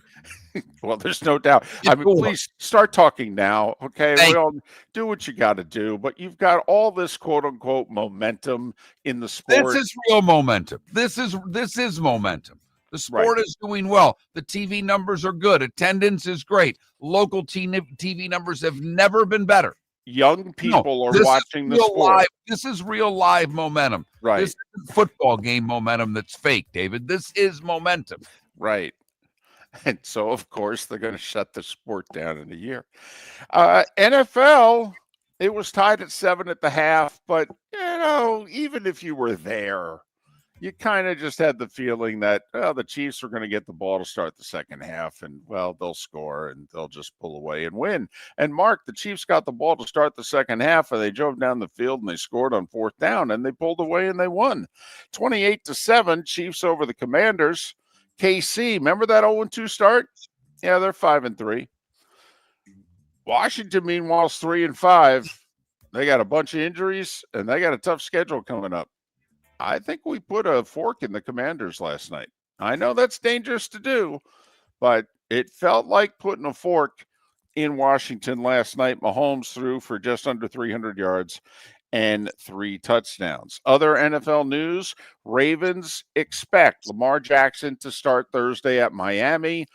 Well, there's no doubt. I mean, please start talking now, okay? Thank We all do what you got to do, but you've got all this quote unquote momentum in the sport. This is real momentum. This is momentum. The sport is doing well. The TV numbers are good. Attendance is great. Local TV numbers have never been better. Young people are watching the sport. This is real live momentum. Right. This isn't football game momentum that's fake, David. This is momentum. Right. And so, of course, they're going to shut the sport down in a year. NFL, it was tied at 7 at the half, but, even if you were there, you kind of just had the feeling that, the Chiefs are going to get the ball to start the second half, and, they'll score, and they'll just pull away and win. And, Mark, the Chiefs got the ball to start the second half, and they drove down the field, and they scored on 4th down, and they pulled away, and they won. 28-7, Chiefs over the Commanders. KC, remember that 0-2 start? Yeah, they're 5-3. Washington, meanwhile, is 3-5. They got a bunch of injuries, and they got a tough schedule coming up. I think we put a fork in the Commanders last night. I know that's dangerous to do, but it felt like putting a fork in Washington last night. Mahomes threw for just under 300 yards and 3 touchdowns. Other NFL news, Ravens expect Lamar Jackson to start Thursday at Miami.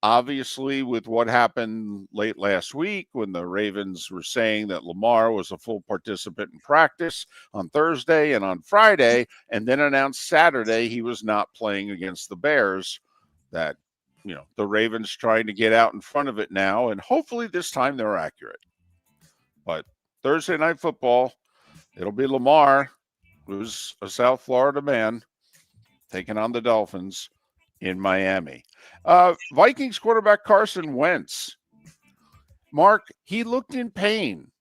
Obviously, with what happened late last week when the Ravens were saying that Lamar was a full participant in practice on Thursday and on Friday, and then announced Saturday he was not playing against the Bears, that, the Ravens trying to get out in front of it now, and hopefully this time they're accurate. But Thursday Night Football, it'll be Lamar, who's a South Florida man, taking on the Dolphins in Miami. Vikings quarterback Carson Wentz. Mark, he looked in pain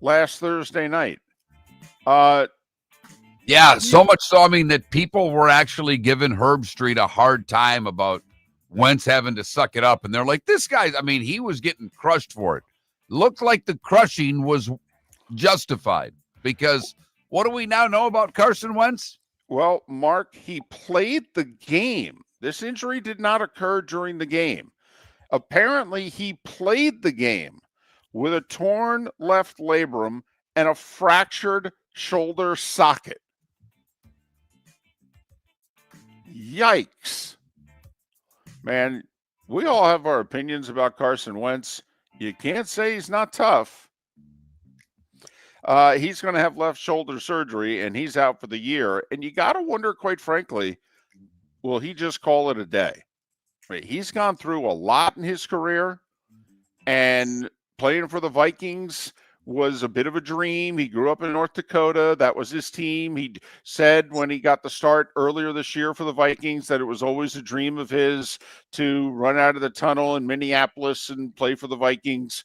last Thursday night. Yeah, so much so, that people were actually giving Herb Street a hard time about Wentz having to suck it up. And they're like, this guy's, he was getting crushed for it. Looked like the crushing was justified, because what do we now know about Carson Wentz? Well, Mark, he played the game. This injury did not occur during the game. Apparently, he played the game with a torn left labrum and a fractured shoulder socket. Yikes. Man, we all have our opinions about Carson Wentz. You can't say he's not tough. He's going to have left shoulder surgery, and he's out for the year. And you got to wonder, quite frankly, will he just call it a day? He's gone through a lot in his career, and playing for the Vikings was a bit of a dream. He grew up in North Dakota. That was his team. He said when he got the start earlier this year for the Vikings that it was always a dream of his to run out of the tunnel in Minneapolis and play for the Vikings.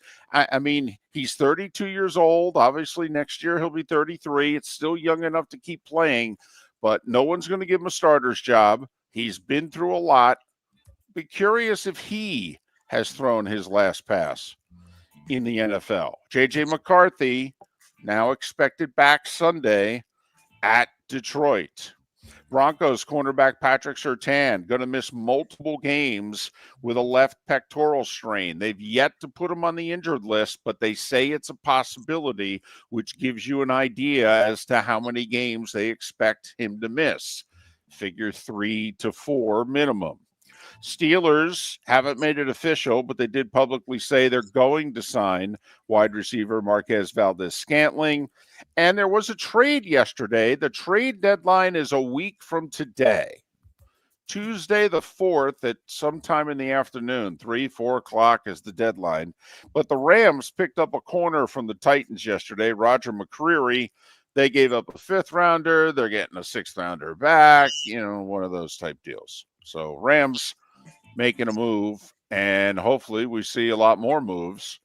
He's 32 years old. Obviously, next year he'll be 33. It's still young enough to keep playing, but no one's going to give him a starter's job. He's been through a lot. Be curious if he has thrown his last pass in the NFL. J.J. McCarthy now expected back Sunday at Detroit. Broncos cornerback Patrick Surtain going to miss multiple games with a left pectoral strain. They've yet to put him on the injured list, but they say it's a possibility, which gives you an idea as to how many games they expect him to miss. Figure 3 to 4 minimum. Steelers haven't made it official, but they did publicly say they're going to sign wide receiver Marquez Valdez-Scantling. And there was a trade yesterday. The trade deadline is a week from today. Tuesday the 4th at sometime in the afternoon, 4 o'clock is the deadline. But the Rams picked up a corner from the Titans yesterday, Roger McCreary. They gave up a 5th rounder. They're getting a 6th rounder back, one of those type deals. So Rams making a move, and hopefully we see a lot more moves.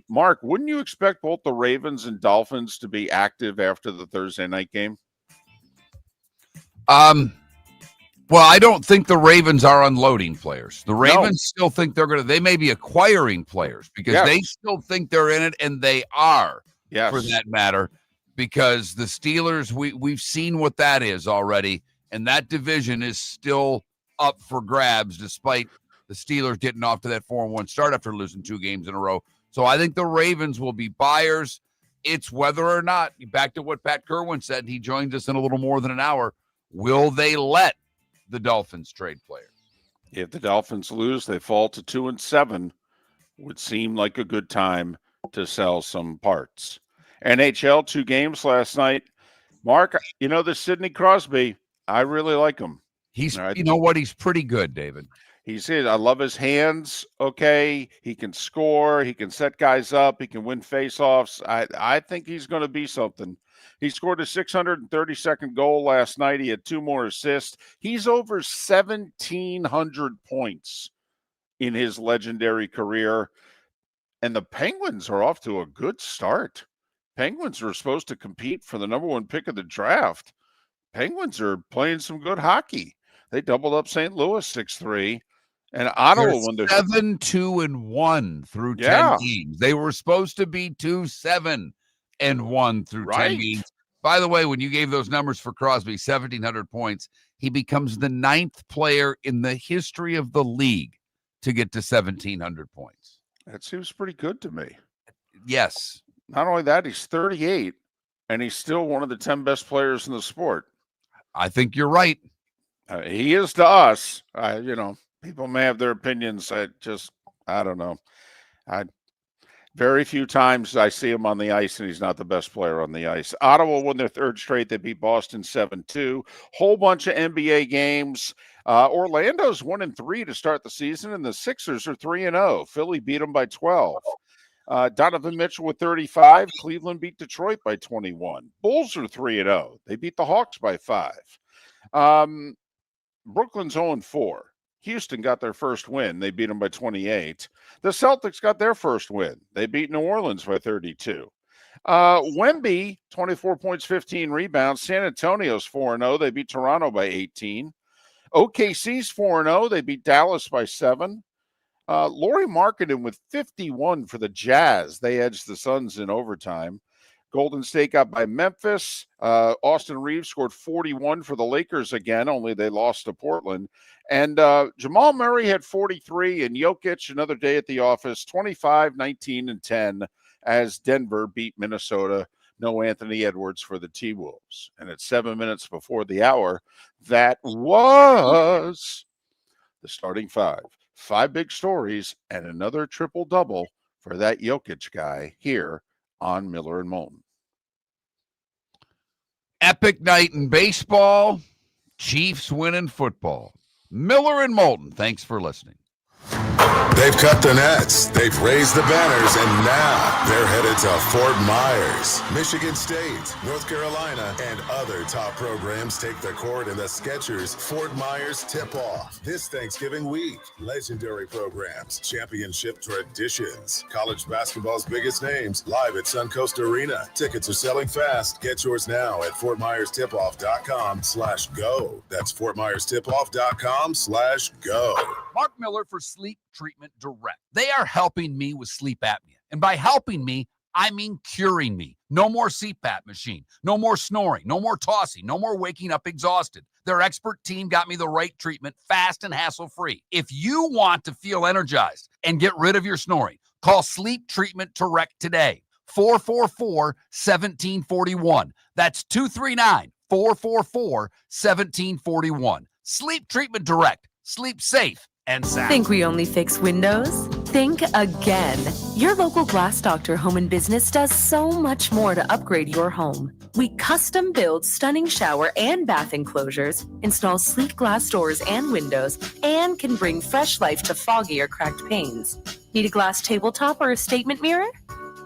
Mark, wouldn't you expect both the Ravens and Dolphins to be active after the Thursday night game? Well, I don't think the Ravens are unloading players. The Ravens still think they may be acquiring players because they still think they're in it, and they are, for that matter, because the Steelers, we've seen what that is already, and that division is still up for grabs despite the Steelers getting off to that 4-1 start after losing 2 games in a row. So I think the Ravens will be buyers. It's whether or not, back to what Pat Kirwan said, he joins us in a little more than an hour, will they let the Dolphins trade players? If the Dolphins lose, they fall to 2-7. Would seem like a good time to sell some parts. NHL, 2 games last night. Mark, you know, the Sidney Crosby, I really like him. He's, Right. you know what? He's pretty good, David. I love his hands. Okay. He can score. He can set guys up. He can win faceoffs. I think he's going to be something. He scored a 632nd goal last night. He had 2 more assists. He's over 1,700 points in his legendary career. And the Penguins are off to a good start. Penguins are supposed to compete for the number 1 pick of the draft. Penguins are playing some good hockey. They doubled up St. Louis 6-3. And Ottawa won their 7-2-1 through 10 games. They were supposed to be 2-7-1 through 10 games. By the way, when you gave those numbers for Crosby, 1,700 points, he becomes the 9th player in the history of the league to get to 1,700 points. That seems pretty good to me. Yes. Not only that, he's 38, and he's still one of the 10 best players in the sport. I think you're right. He is to us. People may have their opinions. I don't know. Very few times I see him on the ice, and he's not the best player on the ice. Ottawa won their 3rd straight. They beat Boston 7-2. Whole bunch of NBA games. Orlando's 1-3 to start the season, and the Sixers are 3-0. Philly beat them by 12. Donovan Mitchell with 35. Cleveland beat Detroit by 21. Bulls are 3-0. They beat the Hawks by 5. Brooklyn's 0-4. Houston got their first win. They beat them by 28. The Celtics got their first win. They beat New Orleans by 32. Wemby, 24 points, 15 rebounds. San Antonio's 4-0. They beat Toronto by 18. OKC's 4-0. They beat Dallas by 7. Lauri Markkanen with 51 for the Jazz. They edged the Suns in overtime. Golden State got by Memphis. Austin Reeves scored 41 for the Lakers again, only they lost to Portland. And Jamal Murray had 43, and Jokic, another day at the office, 25, 19, and 10 as Denver beat Minnesota. No Anthony Edwards for the T-Wolves. And at 7 minutes before the hour, that was the starting 5. 5 big stories and another triple-double for that Jokic guy here on Miller and Moulton. Epic night in baseball. Chiefs winning football. Miller and Moulton, thanks for listening. They've cut the nets, they've raised the banners, and now they're headed to Fort Myers. Michigan State, North Carolina, and other top programs take the court in the Skechers Fort Myers Tip-Off. This Thanksgiving week, legendary programs, championship traditions, college basketball's biggest names, live at Suncoast Arena. Tickets are selling fast. Get yours now at FortMyersTipoff.com/go. That's FortMyersTipoff.com/go. Mark Miller for Sleep Treatment Direct. They are helping me with sleep apnea. And by helping me, I mean curing me. No more CPAP machine. No more snoring. No more tossing. No more waking up exhausted. Their expert team got me the right treatment, fast and hassle-free. If you want to feel energized and get rid of your snoring, call Sleep Treatment Direct today. 444-1741. That's 239-444-1741. Sleep Treatment Direct. Sleep safe and sound. Think we only fix windows? Think again. Your local Glass Doctor Home and Business does so much more to upgrade your home. We custom build stunning shower and bath enclosures, install sleek glass doors and windows, and can bring fresh life to foggy or cracked panes. Need a glass tabletop or a statement mirror?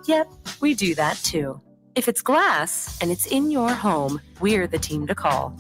Yep, we do that too. If it's glass and it's in your home, we're the team to call.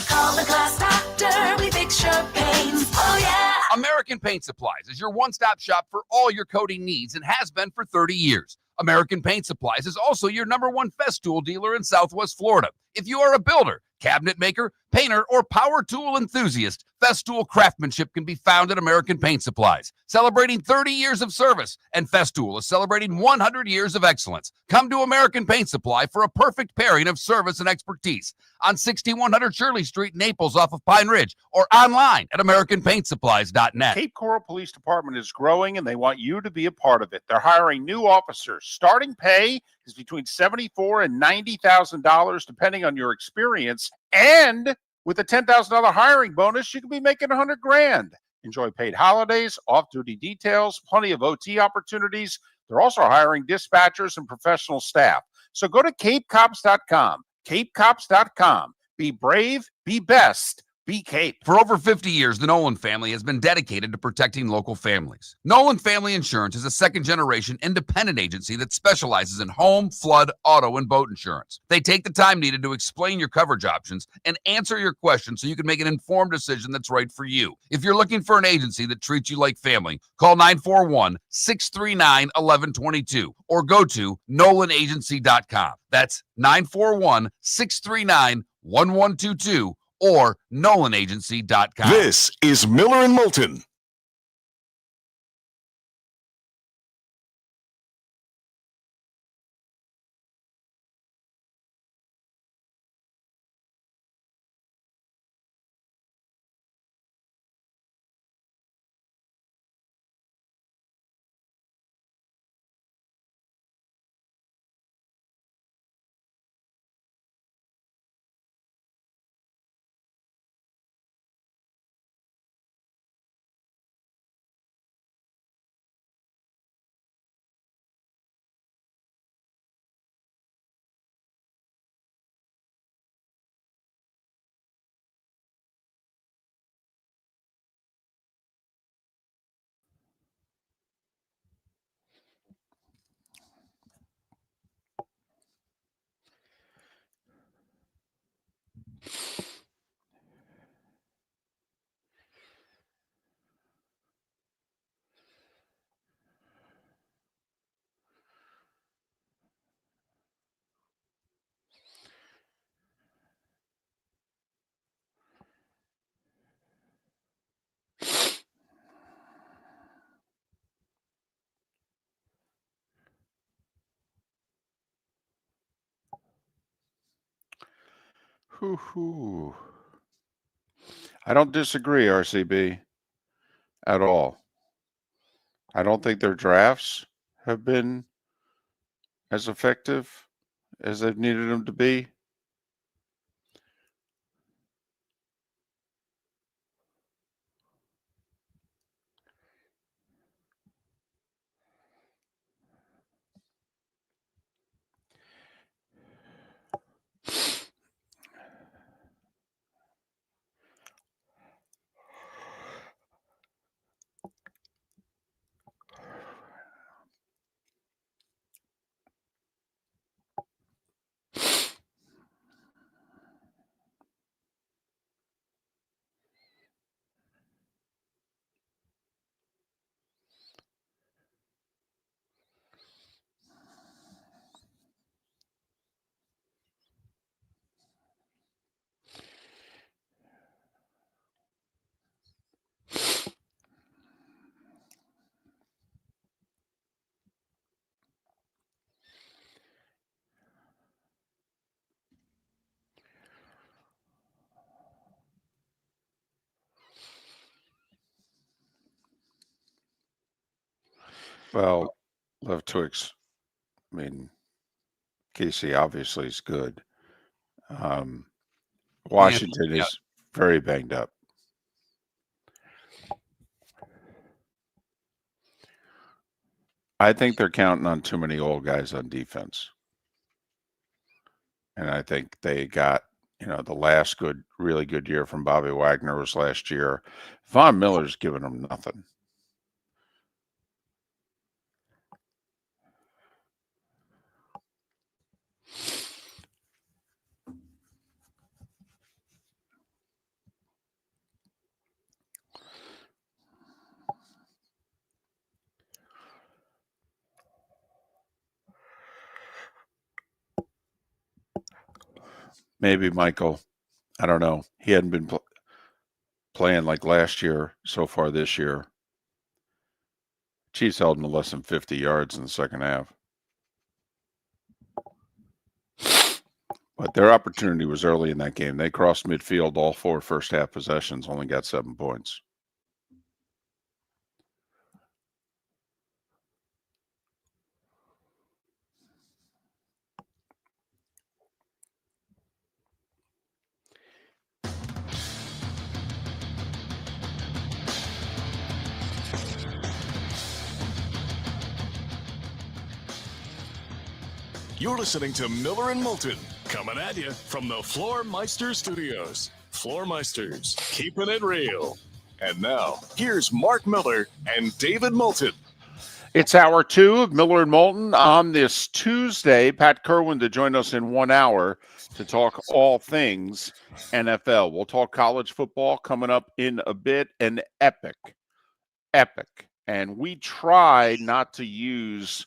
Call the Glass Doctor, we fix your pains. Oh, yeah. American Paint Supplies is your one-stop shop for all your coating needs and has been for 30 years. American Paint Supplies is also your #1 Festool dealer in Southwest Florida. If you are a builder, cabinet maker, painter, or power tool enthusiast, Festool craftsmanship can be found at American Paint Supplies, celebrating 30 years of service, and Festool is celebrating 100 years of excellence. Come to American Paint Supply for a perfect pairing of service and expertise on 6100 Shirley Street, Naples, off of Pine Ridge, or online at AmericanPaintSupplies.net. Cape Coral Police Department is growing, and they want you to be a part of it. They're hiring new officers. Starting pay is between $74,000 and $90,000, depending on your experience. And with a $10,000 hiring bonus, you can be making $100,000. Enjoy paid holidays, off-duty details, plenty of OT opportunities. They're also hiring dispatchers and professional staff. So go to CapeCops.com. CapeCops.com. Be brave, be best, be Cape. For over 50 years, the Nolan family has been dedicated to protecting local families. Nolan Family Insurance is a second-generation independent agency that specializes in home, flood, auto, and boat insurance. They take the time needed to explain your coverage options and answer your questions so you can make an informed decision that's right for you. If you're looking for an agency that treats you like family, call 941-639-1122 or go to NolanAgency.com. That's 941-639-1122 or NolanAgency.com. This is Miller and Moulton. Hoo-hoo. I don't disagree, RCB, at all. I don't think their drafts have been as effective as they've needed them to be. Well, love Twix. I mean, Casey obviously is good. Washington Yeah. is very banged up. I think they're counting on too many old guys on defense. And I think they got, the last really good year from Bobby Wagner was last year. Von Miller's giving them nothing. Maybe Michael. I don't know. He hadn't been playing like last year so far this year. Chiefs held him to less than 50 yards in the second half. But their opportunity was early in that game. They crossed midfield all 4 first half possessions, only got 7 points. You're listening to Miller and Moulton, coming at you from the Floormeister Studios. Floormeisters, keeping it real. And now, here's Mark Miller and David Moulton. It's hour 2 of Miller and Moulton on this Tuesday. Pat Kirwan to join us in 1 hour to talk all things NFL. We'll talk college football coming up in a bit. An epic. And we try not to use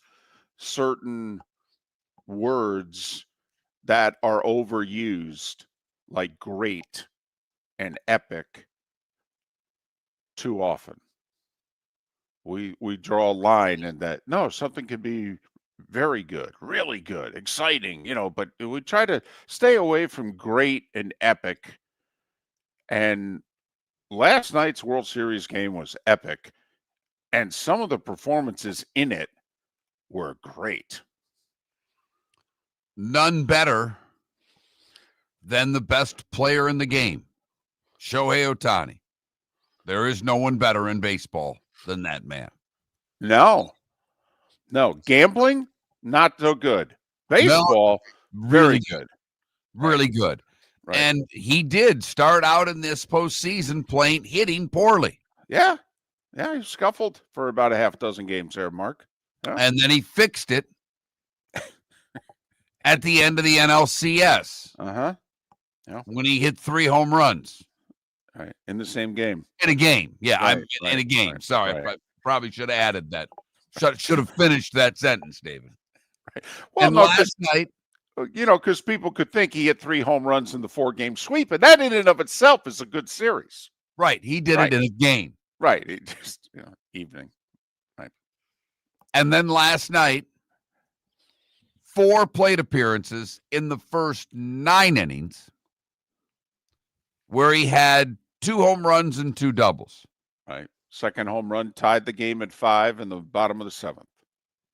certain words that are overused, like great and epic, too often. We draw a line in that, no, something can be very good, really good, exciting, but we try to stay away from great and epic. And last night's World Series game was epic, and some of the performances in it were great. None better than the best player in the game, Shohei Ohtani. There is no one better in baseball than that man. No. Gambling, not so good. Baseball, very good. Really good. Right. And he did start out in this postseason hitting poorly. Yeah, he scuffled for about a half dozen games there, Mark. Yeah. And then he fixed it at the end of the NLCS. Yeah. When he hit 3 home runs. Right. In the same game. In a game. Yeah, right, in a game. Right, Sorry, right. I probably should have added that. Should have finished that sentence, David. Right. Well, and last night, because people could think he hit 3 home runs in the 4-game sweep, and that in and of itself is a good series. Right. He did it in a game. Right. It just evening. Right. And then last night, 4 plate appearances in the first 9 innings, where he had 2 home runs and 2 doubles. Right. Second home run tied the game at 5 in the bottom of the 7th.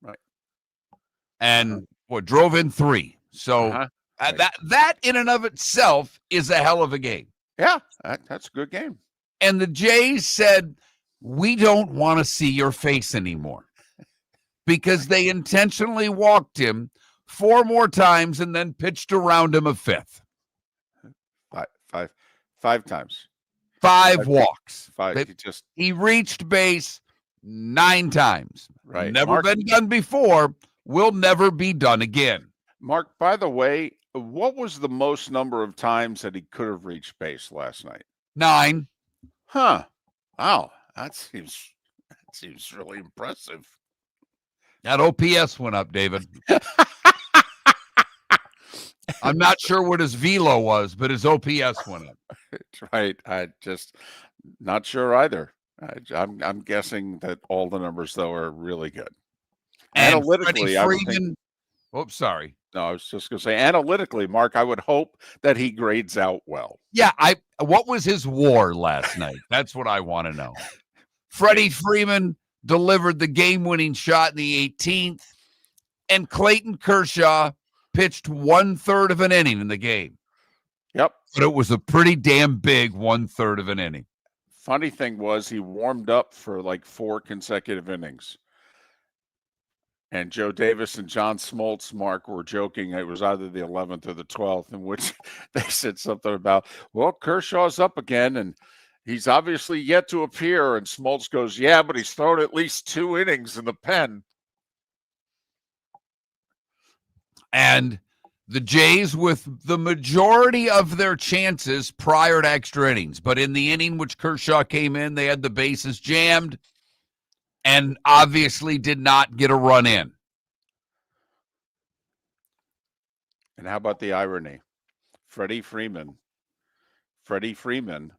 Right. And drove in 3. So Right. that in and of itself is a hell of a game. Yeah, that's a good game. And the Jays said, we don't want to see your face anymore, because they intentionally walked him 4 more times and then pitched around him a 5th. 5 times. 5 walks. 5. He reached base 9 times. Right. Never Mark, been done before. Will never be done again. Mark, by the way, what was the most number of times that he could have reached base last night? 9. Huh. Wow. That seems really impressive. That OPS went up, David. I'm not sure what his velo was, but his OPS went up. Right. I just not sure either. I'm guessing that all the numbers, though, are really good. And Analytically, I would think. Oops, sorry. No, I was just going to say, analytically, Mark, I would hope that he grades out well. Yeah, what was his WAR last night? That's what I want to know. Freddie Freeman delivered the game-winning shot in the 18th, and Clayton Kershaw pitched 1/3 of an inning in the game. Yep. But it was a pretty damn big 1/3 of an inning. Funny thing was, he warmed up for like 4 consecutive innings. And Joe Davis and John Smoltz, Mark, were joking. It was either the 11th or the 12th, in which they said something about, well, Kershaw's up again, and he's obviously yet to appear. And Smoltz goes, yeah, but he's thrown at least 2 innings in the pen. And the Jays with the majority of their chances prior to extra innings. But in the inning which Kershaw came in, they had the bases jammed and obviously did not get a run in. And how about the irony? Freddie Freeman,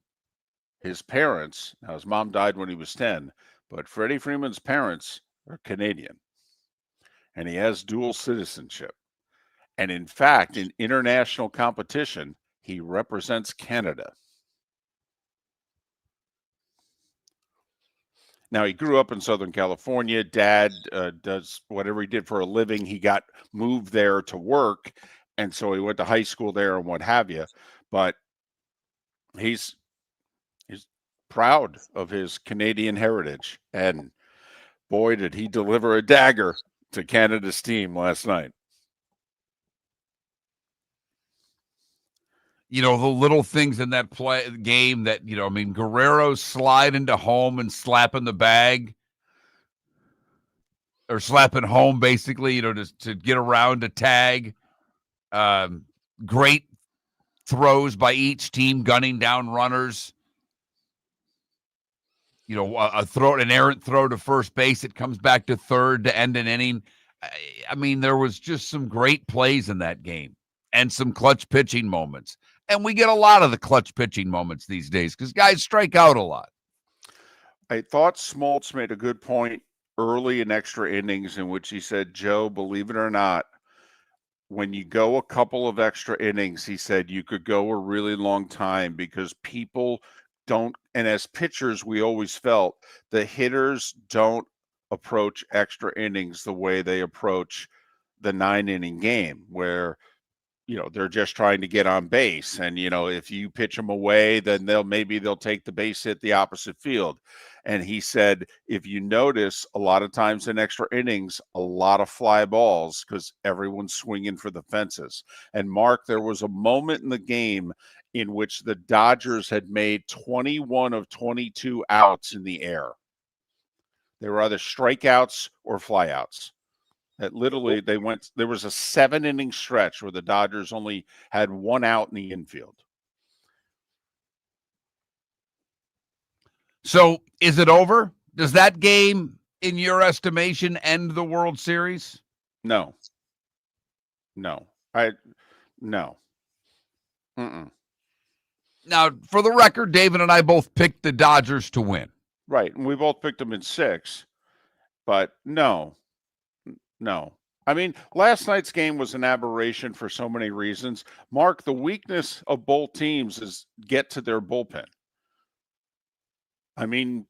his parents, now his mom died when he was 10, but Freddie Freeman's parents are Canadian, and he has dual citizenship. And in fact, in international competition, he represents Canada. Now, he grew up in Southern California. Dad does whatever he did for a living. He got moved there to work, and so he went to high school there and what have you. But he's proud of his Canadian heritage. And boy, did he deliver a dagger to Canada's team last night. The little things in that game that, Guerrero slide into home and slapping the bag or slapping home, basically, to get around a tag. Great throws by each team, gunning down runners. An errant throw to first base. It comes back to third to end an inning. I mean, there was just some great plays in that game and some clutch pitching moments. And we get a lot of the clutch pitching moments these days because guys strike out a lot. I thought Smoltz made a good point early in extra innings in which he said, Joe, believe it or not, when you go a couple of extra innings, he said you could go a really long time because people don't, and as pitchers, we always felt the hitters don't approach extra innings the way they approach the 9-inning game where they're just trying to get on base. And, if you pitch them away, then they'll take the base hit the opposite field. And he said, if you notice, a lot of times in extra innings, a lot of fly balls because everyone's swinging for the fences. And Mark, there was a moment in the game in which the Dodgers had made 21 of 22 outs in the air. They were either strikeouts or flyouts. That literally there was a 7-inning stretch where the Dodgers only had one out in the infield. So is it over? Does that game, in your estimation, end the World Series? No. No. Mm-mm. Now, for the record, David and I both picked the Dodgers to win. Right. And we both picked them in 6. But no. I mean, last night's game was an aberration for so many reasons. Mark, the weakness of both teams is get to their bullpen. I mean,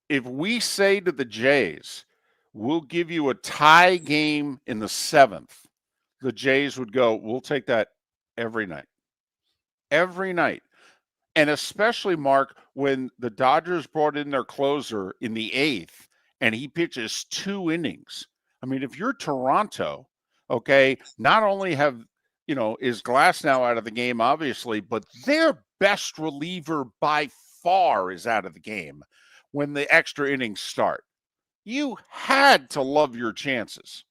if we say to the Jays, we'll give you a tie game in the 7th, the Jays would go, we'll take that every night. Every night. And especially, Mark, when the Dodgers brought in their closer in the 8th and he pitches 2 innings. I mean, if you're Toronto, okay, not only is Glass now out of the game, obviously, but their best reliever by far is out of the game when the extra innings start. You had to love your chances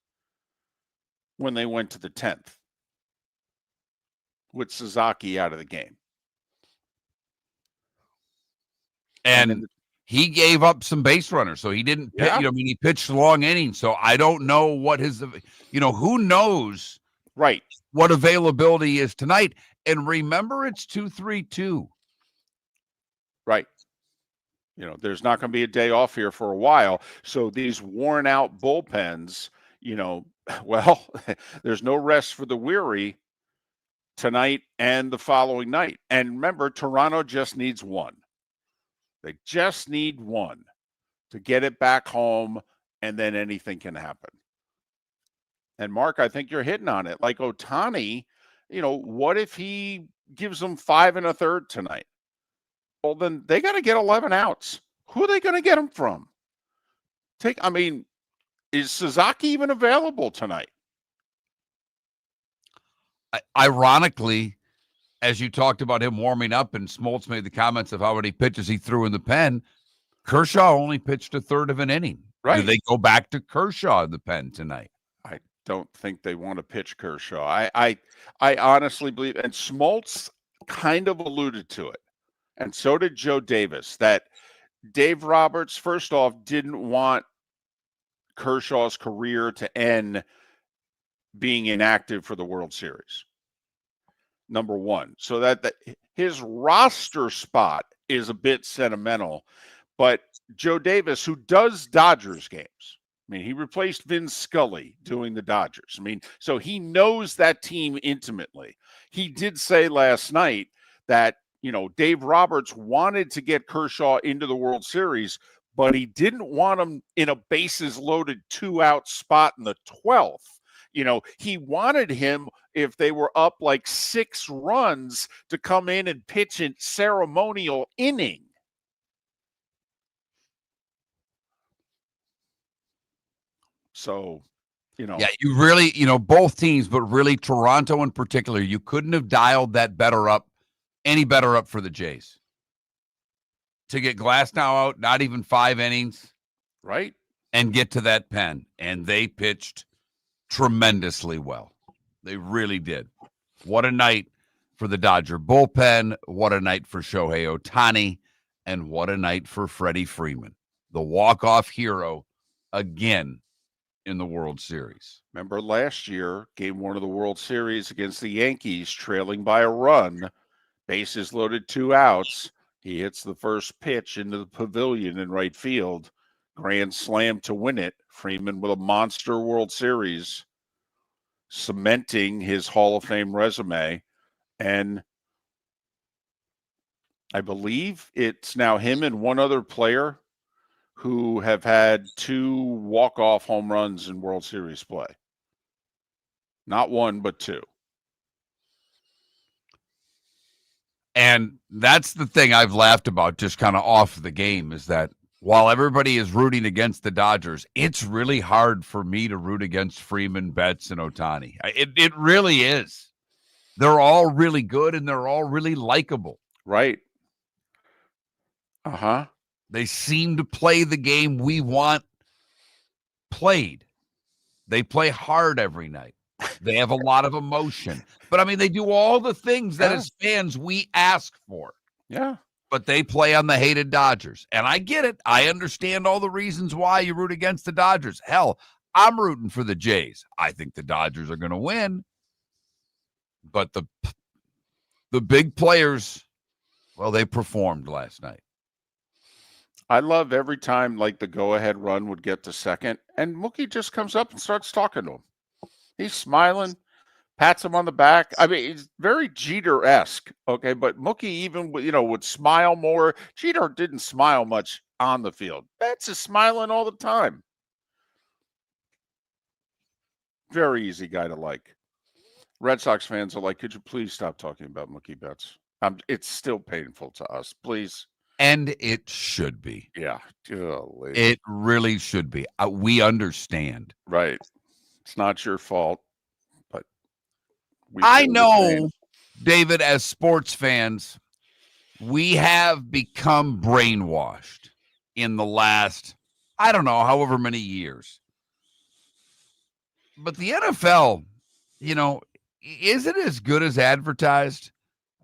when they went to the 10th with Sasaki out of the game. And he gave up some base runners, so he didn't pitch, he pitched long innings. So I don't know what who knows right what availability is tonight. And remember, it's 2-3-2. Right. There's not going to be a day off here for a while. So these worn out bullpens, well, there's no rest for the weary tonight and the following night. And remember, Toronto just needs one. They just need one to get it back home, and then anything can happen. And Mark, I think you're hitting on it. Like Ohtani, what if he gives them 5 1/3 tonight? Well, then they got to get 11 outs. Who are they going to get them from? Is Sasaki even available tonight? Ironically, as you talked about him warming up and Smoltz made the comments of how many pitches he threw in the pen, Kershaw only pitched a third of an inning. Right. Do they go back to Kershaw in the pen tonight? I don't think they want to pitch Kershaw. I honestly believe, and Smoltz kind of alluded to it, and so did Joe Davis, that Dave Roberts, first off, didn't want Kershaw's career to end being inactive for the World Series. number one. So that his roster spot is a bit sentimental. But Joe Davis, who does Dodgers games, I mean, he replaced Vin Scully doing the Dodgers. I mean, so he knows that team intimately. He did say last night that, Dave Roberts wanted to get Kershaw into the World Series, but he didn't want him in a bases loaded 2-out spot in the 12th. He wanted him, if they were up like 6 runs, to come in and pitch a ceremonial inning. So, Yeah, you really, both teams, but really Toronto in particular, you couldn't have dialed that any better up for the Jays. To get Glasnow out, not even 5 innings. Right. And get to that pen. And they pitched tremendously well. They really did. What a night for the Dodger bullpen. What a night for Shohei Ohtani. And what a night for Freddie Freeman, the walk-off hero again in the World Series. Remember last year, game 1 of the World Series against the Yankees, trailing by a run, bases loaded, 2 outs. He hits the first pitch into the pavilion in right field, grand slam to win it. Freeman with a monster World Series, cementing his Hall of Fame resume. And I believe it's now him and one other player who have had 2 walk-off home runs in World Series play. Not 1, but 2. And that's the thing I've laughed about just kind of off the game, is that while everybody is rooting against the Dodgers, it's really hard for me to root against Freeman, Betts, and Ohtani. It really is. They're all really good, and they're all really likable. Right. Uh-huh. They seem to play the game we want played. They play hard every night. They have a lot of emotion. But, I mean, they do all the things that as fans we ask for. Yeah. But they play on the hated Dodgers. And I get it. I understand all the reasons why you root against the Dodgers. Hell, I'm rooting for the Jays. I think the Dodgers are going to win. But the big players, well, they performed last night. I love every time, like, the go-ahead run would get to second, and Mookie just comes up and starts talking to him. He's smiling, pats him on the back. I mean, it's very Jeter-esque, okay? But Mookie even, would smile more. Jeter didn't smile much on the field. Betts is smiling all the time. Very easy guy to like. Red Sox fans are like, could you please stop talking about Mookie Betts? It's still painful to us. Please. And it should be. Yeah. Golly. It really should be. We understand. Right. It's not your fault, but I know, David, as sports fans, we have become brainwashed in the last, I don't know, however many years. But the NFL, is it as good as advertised?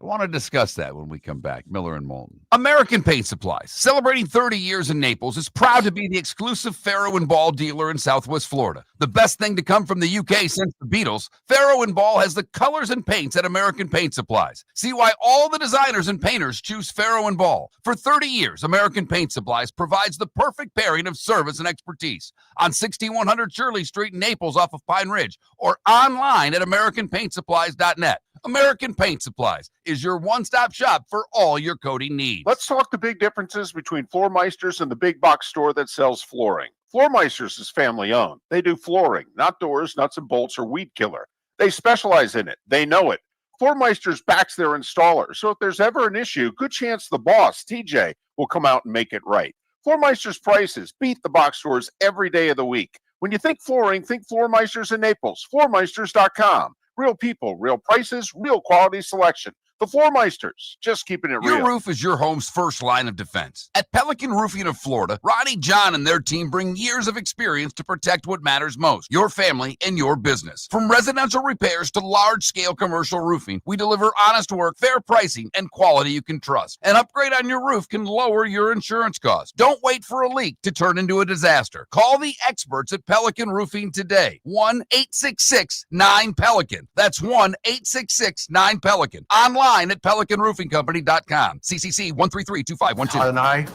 I want to discuss that when we come back. Miller and Moulton. American Paint Supplies, celebrating 30 years in Naples, is proud to be the exclusive Farrow & Ball dealer in Southwest Florida. The best thing to come from the UK since the Beatles, Farrow & Ball has the colors and paints at American Paint Supplies. See why all the designers and painters choose Farrow & Ball. For 30 years, American Paint Supplies provides the perfect pairing of service and expertise on 6100 Shirley Street in Naples off of Pine Ridge, or online at AmericanPaintSupplies.net. American Paint Supplies is your one-stop shop for all your coating needs. Let's talk the big differences between Floor Meisters and the big box store that sells flooring. Floor Meisters is family-owned. They do flooring, not doors, nuts and bolts, or weed killer. They specialize in it. They know it. Floor Meisters backs their installer, so if there's ever an issue, good chance the boss, TJ, will come out and make it right. Floor Meisters prices beat the box stores every day of the week. When you think flooring, think Floor Meisters in Naples. FloorMeisters.com. Real people, real prices, real quality selection. The Floor Meisters, just keeping it Your real. roof is your home's first line of defense. At Pelican Roofing of Florida, Ronnie John and their team bring years of experience to protect what matters most, your family and your business. From residential repairs to large-scale commercial roofing, we deliver honest work, fair pricing, and quality you can trust. An upgrade on your roof can lower your insurance costs. Don't wait for a leak to turn into a disaster. Call the experts at Pelican Roofing today. 1-866-9-PELICAN. That's 1-866-9-PELICAN. Online at PelicanRoofingCompany.com. CCC 1332512. Todd and I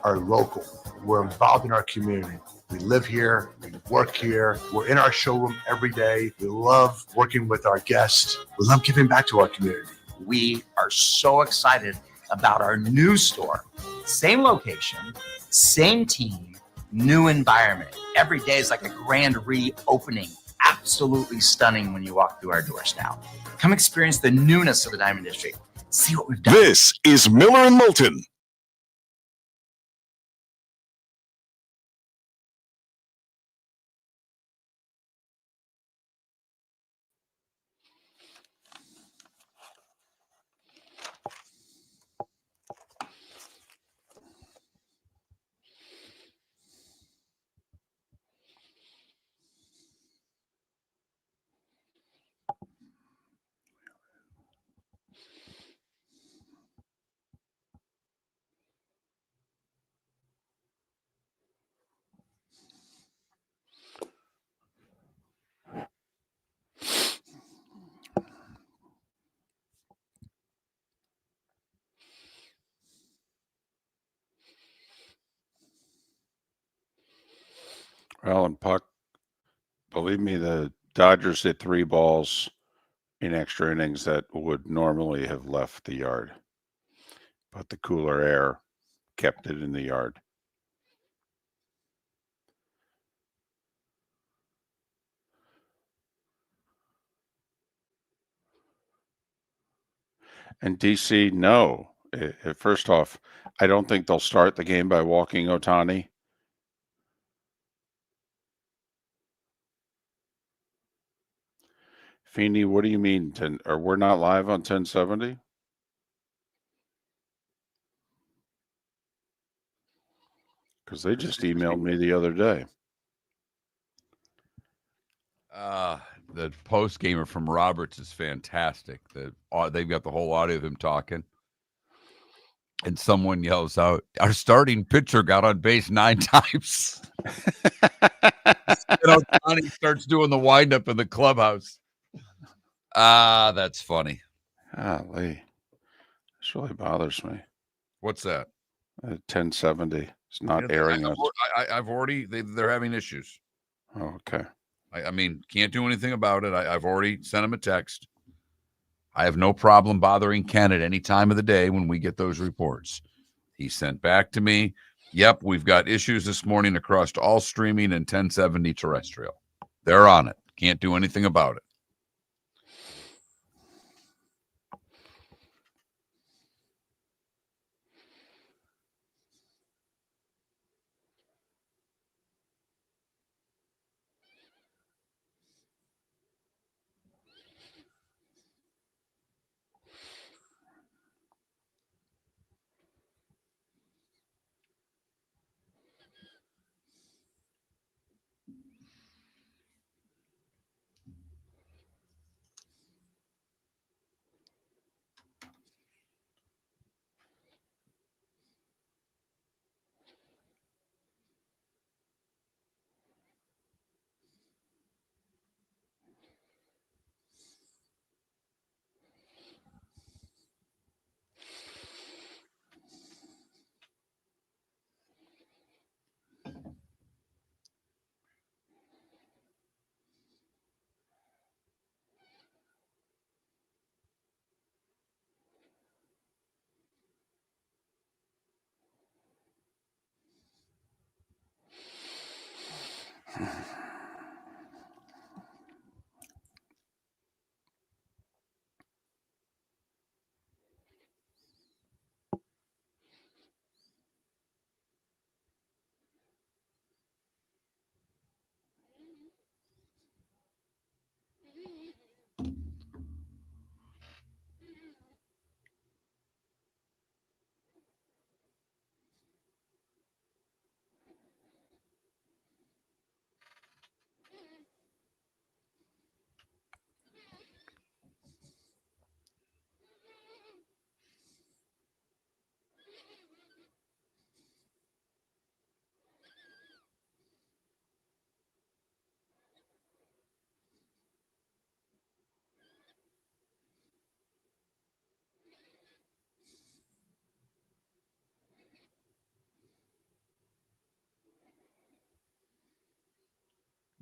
are local. We're involved in our community. We live here, we work here, we're in our showroom every day. We love working with our guests. We love giving back to our community. We are so excited about our new store. Same location, same team, new environment. Every day is like a grand reopening. Absolutely stunning when you walk through our doors now. Come experience the newness of the Diamond District. See what we've done. This is Miller and Moulton. Well, and Puck, believe me, the Dodgers hit 3 balls in extra innings that would normally have left the yard, but the cooler air kept it in the yard. And DC, no. First off, I don't think they'll start the game by walking Ohtani. Feeney, what do you mean? Or we're not live on 1070? Because they just emailed me the other day. The post gamer from Roberts is fantastic. They've got the whole audio of him talking. And someone yells out, "Our starting pitcher got on base 9 times." Johnny starts doing the windup in the clubhouse. That's funny. Golly. This really bothers me. What's that? 1070. It's not airing us. I've already, they're having issues. Oh, okay. I mean, can't do anything about it. I've already sent him a text. I have no problem bothering Ken at any time of the day when we get those reports. He sent back to me, yep, we've got issues this morning across all streaming and 1070 terrestrial. They're on it. Can't do anything about it.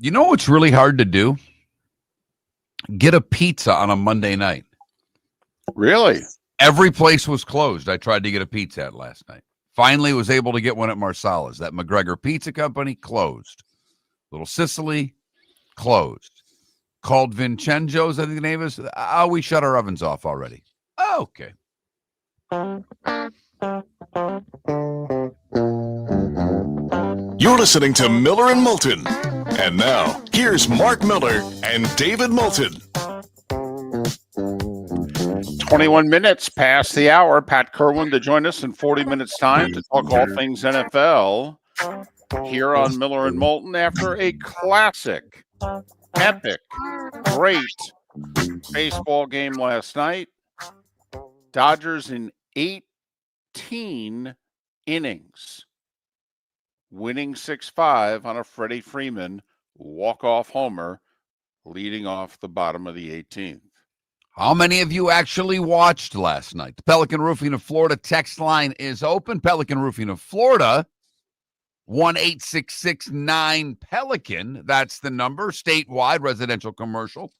You know what's really hard to do? Get a pizza on a Monday night. Really? Every place was closed. I tried to get a pizza at last night. Finally was able to get one at Marsala's. That McGregor Pizza Company closed. Little Sicily closed. Called Vincenzo's, I think the name is. Oh, we shut our ovens off already. Oh, okay. You're listening to Miller and Moulton. And now, here's Mark Miller and David Moulton. 21 minutes past the hour. Pat Kirwan to join us in 40 minutes time to talk all things NFL here on Miller and Moulton after a classic, epic, great baseball game last night. Dodgers in 18 innings, winning 6-5 on a Freddie Freeman walk-off homer, leading off the bottom of the 18th. How many of you actually watched last night? The Pelican Roofing of Florida text line is open. Pelican Roofing of Florida, 1-866-9-PELICAN. That's the number, statewide, residential, commercial.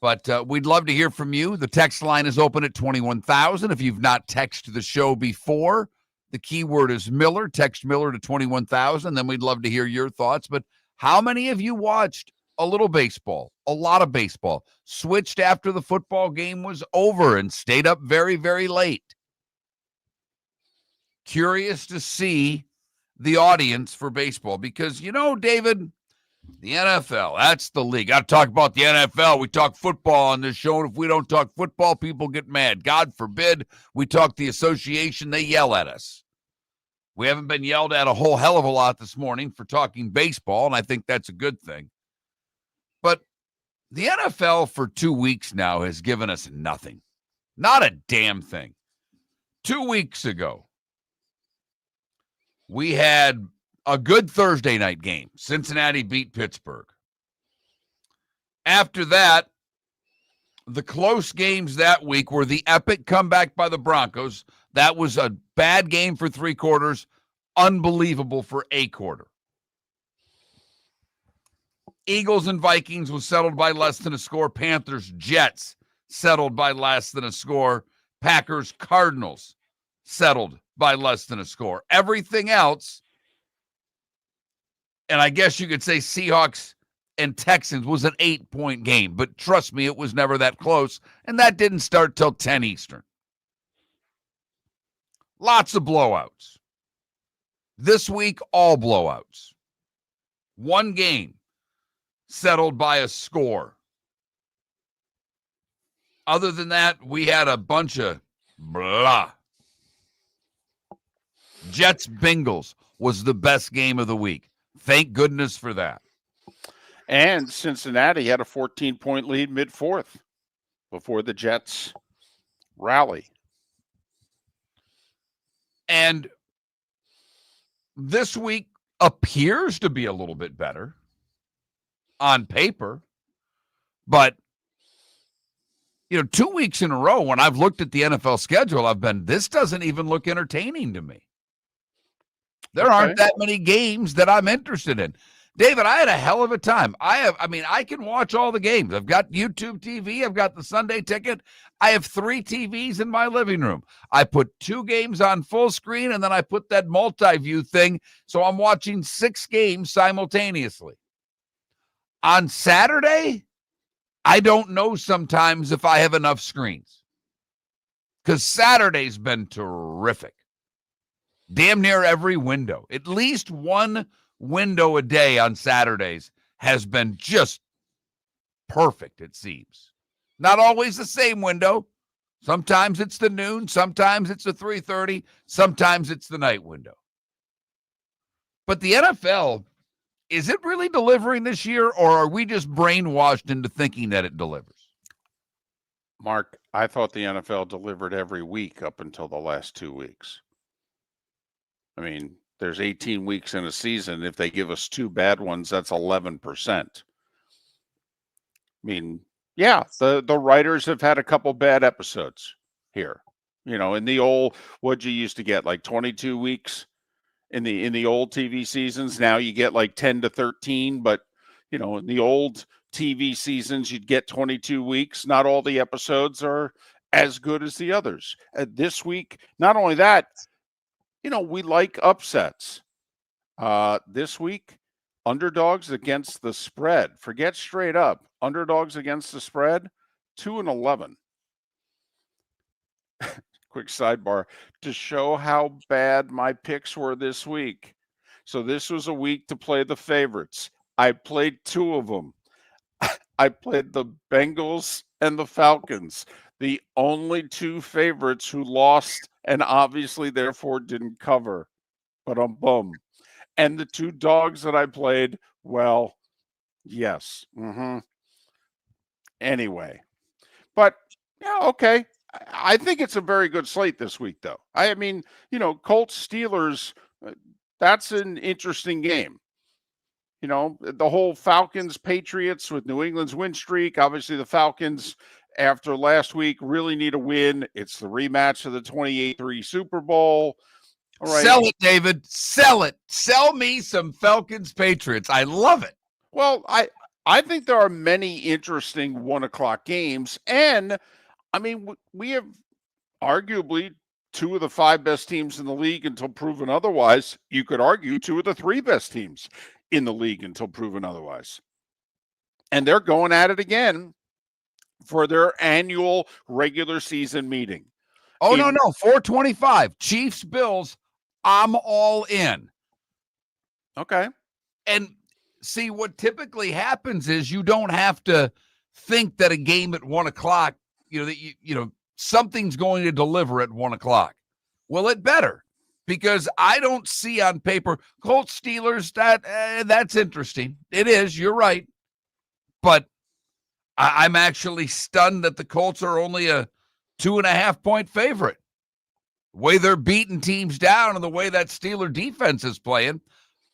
But we'd love to hear from you. The text line is open at 21,000. If you've not texted the show before, the keyword is Miller. Text Miller to 21,000. Then we'd love to hear your thoughts. But how many of you watched a little baseball, a lot of baseball, switched after the football game was over and stayed up very, very late? Curious to see the audience for baseball because, you know, David, the NFL, that's the league. Got to talk about the NFL. We talk football on this show, and if we don't talk football, people get mad. God forbid we talk the association, they yell at us. We haven't been yelled at a whole hell of a lot this morning for talking baseball, and I think that's a good thing. But the NFL for 2 weeks now has given us nothing. Not a damn thing. 2 weeks ago, we had a good Thursday night game. Cincinnati beat Pittsburgh. After that, the close games that week were the epic comeback by the Broncos. That was a bad game for 3 quarters, unbelievable for a quarter. Eagles and Vikings was settled by less than a score. Panthers, Jets settled by less than a score. Packers, Cardinals settled by less than a score. Everything else, and I guess you could say Seahawks and Texans was an 8-point game, but trust me, it was never that close, and that didn't start till 10 Eastern. Lots of blowouts. This week, all blowouts. One game settled by a score. Other than that, we had a bunch of blah. Jets Bengals was the best game of the week. Thank goodness for that. And Cincinnati had a 14-point lead mid-fourth before the Jets rally. And this week appears to be a little bit better on paper. But, 2 weeks in a row, when I've looked at the NFL schedule, this doesn't even look entertaining to me. There aren't that many games that I'm interested in. David, I had a hell of a time. I can watch all the games. I've got YouTube TV. I've got the Sunday ticket. I have 3 TVs in my living room. I put 2 games on full screen, and then I put that multi-view thing, so I'm watching 6 games simultaneously. On Saturday, I don't know sometimes if I have enough screens because Saturday's been terrific. Damn near every window, at least one window a day on Saturdays has been just perfect, it seems. Not always the same window. Sometimes it's the noon, sometimes it's the 3:30, sometimes it's the night window. But the NFL, is it really delivering this year, or are we just brainwashed into thinking that it delivers? Mark, I thought the NFL delivered every week up until the last 2 weeks. I mean, there's 18 weeks in a season. If they give us 2 bad ones, that's 11%. I mean, yeah, the writers have had a couple bad episodes here. In the old, what'd you used to get, like 22 weeks in the old TV seasons? Now you get like 10 to 13, but in the old TV seasons, you'd get 22 weeks. Not all the episodes are as good as the others. This week, not only that, we like upsets. This week, underdogs against the spread. Forget straight up. Underdogs against the spread, 2-11. Quick sidebar to show how bad my picks were this week. So this was a week to play the favorites. I played two of them. I played the Bengals and the Falcons, the only two favorites who lost and obviously therefore didn't cover. But bum. And the two dogs that I played, well, yes. Anyway, but yeah, okay. I think it's a very good slate this week, though. I mean, Colts Steelers, that's an interesting game. The whole Falcons Patriots with New England's win streak. Obviously, the Falcons, after last week, really need a win. It's the rematch of the 28-3 Super Bowl. All right. Sell it, David. Sell it. Sell me some Falcons Patriots. I love it. Well, I think there are many interesting 1:00 games. And, I mean, we have arguably two of the five best teams in the league until proven otherwise. You could argue two of the three best teams in the league until proven otherwise. And they're going at it again for their annual regular season meeting. Oh, no. 425. Chiefs, Bills. I'm all in. Okay. And see, what typically happens is you don't have to think that a game at 1:00, that something's going to deliver at 1:00. Well, it better, because I don't see on paper Colts Steelers. That's interesting. It is. You're right. But I'm actually stunned that the Colts are only a 2.5-point favorite. The way they're beating teams down and the way that Steeler defense is playing,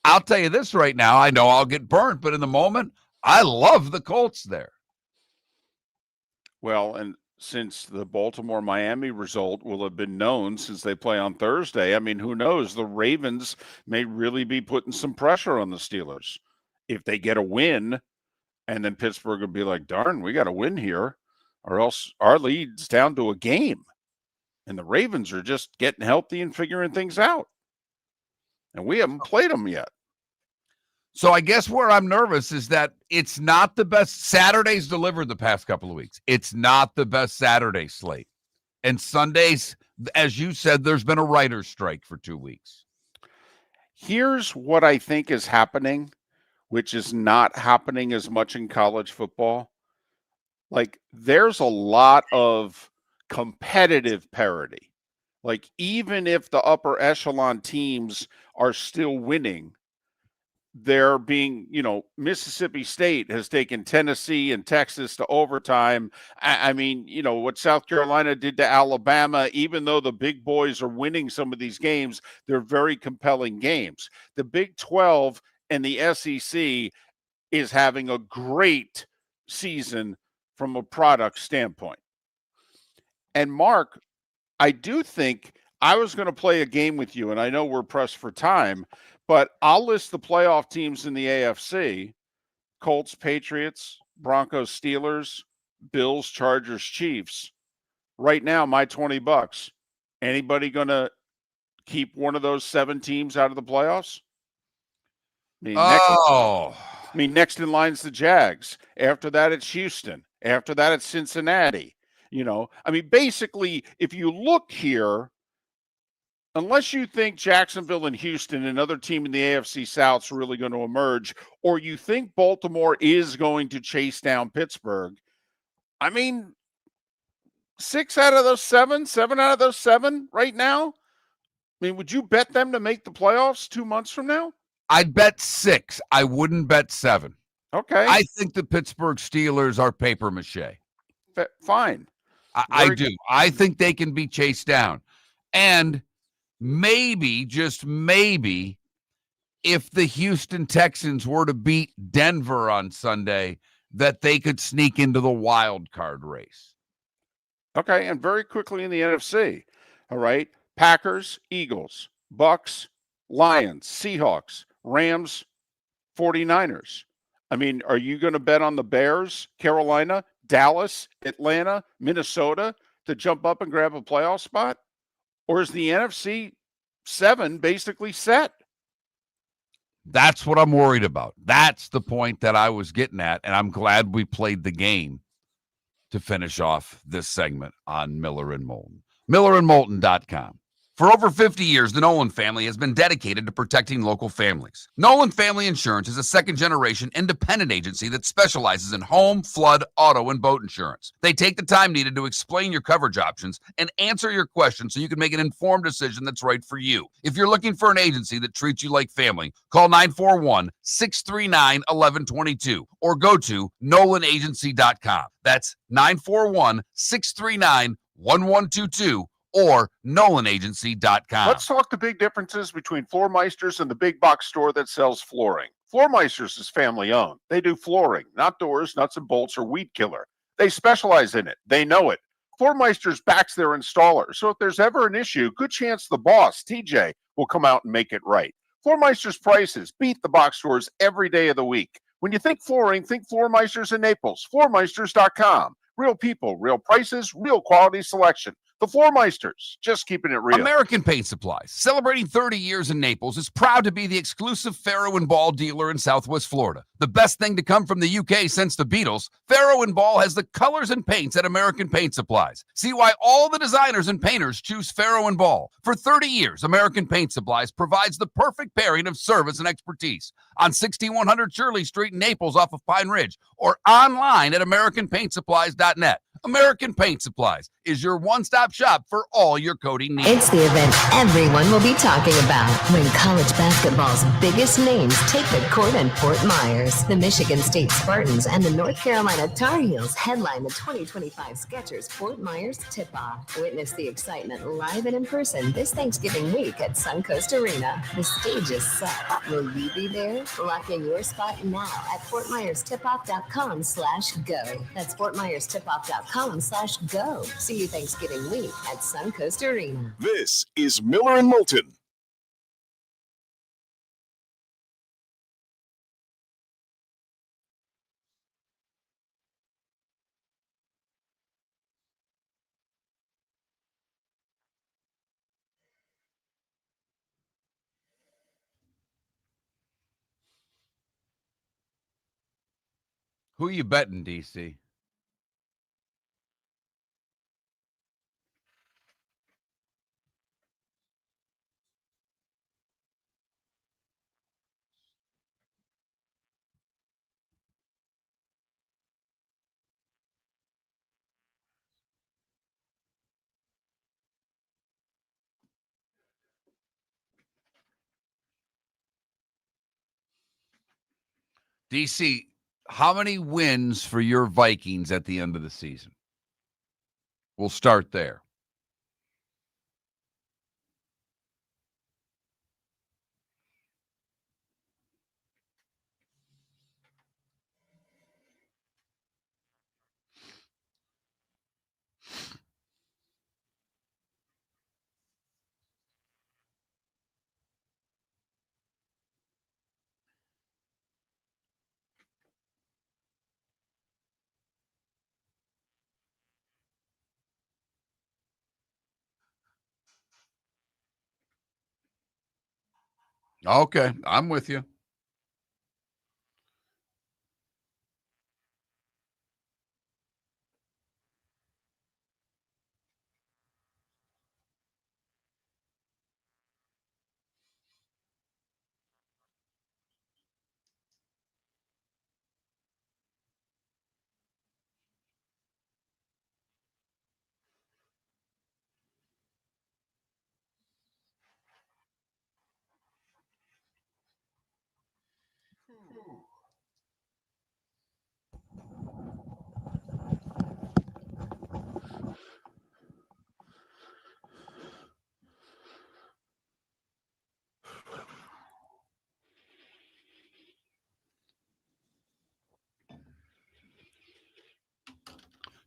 I'll tell you this right now. I know I'll get burnt, but in the moment, I love the Colts there. Well, and since the Baltimore-Miami result will have been known since they play on Thursday, I mean, who knows? The Ravens may really be putting some pressure on the Steelers. If they get a win, and then Pittsburgh will be like, darn, we got a win here, or else our lead's down to a game. And the Ravens are just getting healthy and figuring things out. And we haven't played them yet. So I guess where I'm nervous is that it's not the best. Saturday's delivered the past couple of weeks. It's not the best Saturday slate. And Sundays, as you said, there's been a writer's strike for 2 weeks. Here's what I think is happening, which is not happening as much in college football. Like, there's a lot of competitive parity. Like, even if the upper echelon teams are still winning, they're being, Mississippi State has taken Tennessee and Texas to overtime. I mean, what South Carolina did to Alabama, even though the big boys are winning some of these games, they're very compelling games. The Big 12 and the SEC is having a great season from a product standpoint. And Mark, I do think I was going to play a game with you, and I know we're pressed for time, but I'll list the playoff teams in the AFC: Colts, Patriots, Broncos, Steelers, Bills, Chargers, Chiefs. Right now, my $20. Anybody going to keep one of those 7 teams out of the playoffs? Next in line's the Jags. After that, it's Houston. After that, it's Cincinnati. Basically, if you look here, unless you think Jacksonville and Houston, another team in the AFC South, is really going to emerge, or you think Baltimore is going to chase down Pittsburgh, 6 out of those 7, 7 out of those 7 right now, would you bet them to make the playoffs 2 months from now? I'd bet 6. I wouldn't bet 7. Okay. I think the Pittsburgh Steelers are paper mache. Fine. I do. I think they can be chased down. And maybe, just maybe, if the Houston Texans were to beat Denver on Sunday, that they could sneak into the wild card race. Okay, and very quickly in the NFC, all right, Packers, Eagles, Bucks, Lions, Seahawks, Rams, 49ers. I mean, are you going to bet on the Bears, Carolina, Dallas, Atlanta, Minnesota to jump up and grab a playoff spot? Or is the NFC 7 basically set? That's what I'm worried about. That's the point that I was getting at, and I'm glad we played the game to finish off this segment on Miller and Moulton. MillerandMoulton.com. For over 50 years, the Nolan family has been dedicated to protecting local families. Nolan Family Insurance is a second-generation independent agency that specializes in home, flood, auto, and boat insurance. They take the time needed to explain your coverage options and answer your questions so you can make an informed decision that's right for you. If you're looking for an agency that treats you like family, call 941-639-1122 or go to NolanAgency.com. That's 941-639-1122 or NolanAgency.com. Let's talk the big differences between Floor Meisters and the big box store that sells flooring. Floor Meisters is family owned. They do flooring, not doors, nuts and bolts, or weed killer. They specialize in it. They know it. Floor Meisters backs their installer, so if there's ever an issue, good chance the boss, TJ, will come out and make it right. Floor Meisters prices beat the box stores every day of the week. When you think flooring, think Floor Meisters in Naples. FloorMeisters.com. Real people, real prices, real quality selection. The Floor Meisters, just keeping it real. American Paint Supplies, celebrating 30 years in Naples, is proud to be the exclusive Farrow & Ball dealer in Southwest Florida. The best thing to come from the UK since the Beatles, Farrow & Ball has the colors and paints at American Paint Supplies. See why all the designers and painters choose Farrow & Ball. For 30 years, American Paint Supplies provides the perfect pairing of service and expertise on 6100 Shirley Street in Naples off of Pine Ridge or online at AmericanPaintSupplies.net. American Paint Supplies is your one-stop shop for all your coating needs. It's the event everyone will be talking about when college basketball's biggest names take the court in Fort Myers. The Michigan State Spartans and the North Carolina Tar Heels headline the 2025 Skechers Fort Myers Tip-Off. Witness the excitement live and in person this Thanksgiving week at Suncoast Arena. The stage is set. Will you be there? Lock in your spot now at FortMyersTipoff.com/go. That's FortMyersTipoff.com/go. See you Thanksgiving week at Suncoast Arena. This is Miller and Moulton. Who you betting, DC? DC, how many wins for your Vikings at the end of the season? We'll start there. Okay, I'm with you.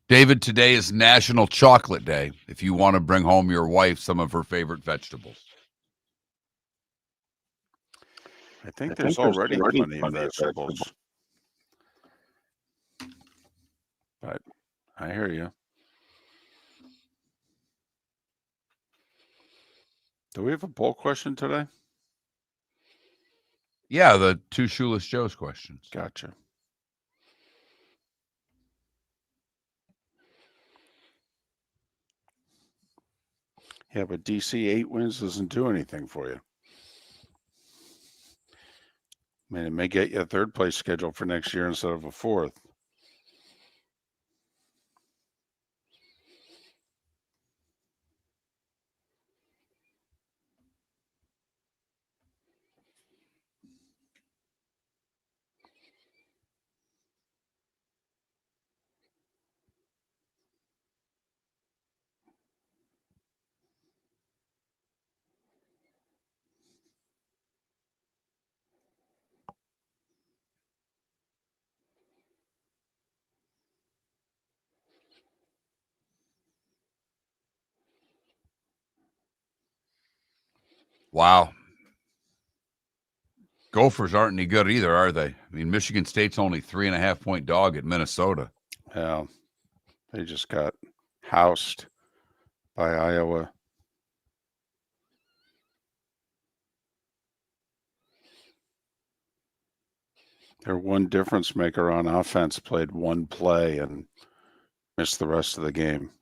David, today is National Chocolate Day if you want to bring home your wife some of her favorite vegetables. I think there's already plenty of vegetables. I hear you. Do we have a poll question today? Yeah, the two Shoeless Joe's questions. Gotcha. Yeah, but DC 8 wins doesn't do anything for you. I mean, it may get you a third place schedule for next year instead of a fourth. Wow. Gophers aren't any good either, are they? I mean, Michigan State's only 3.5-point dog at Minnesota. Yeah, they just got housed by Iowa. Their one difference maker on offense played one play and missed the rest of the game.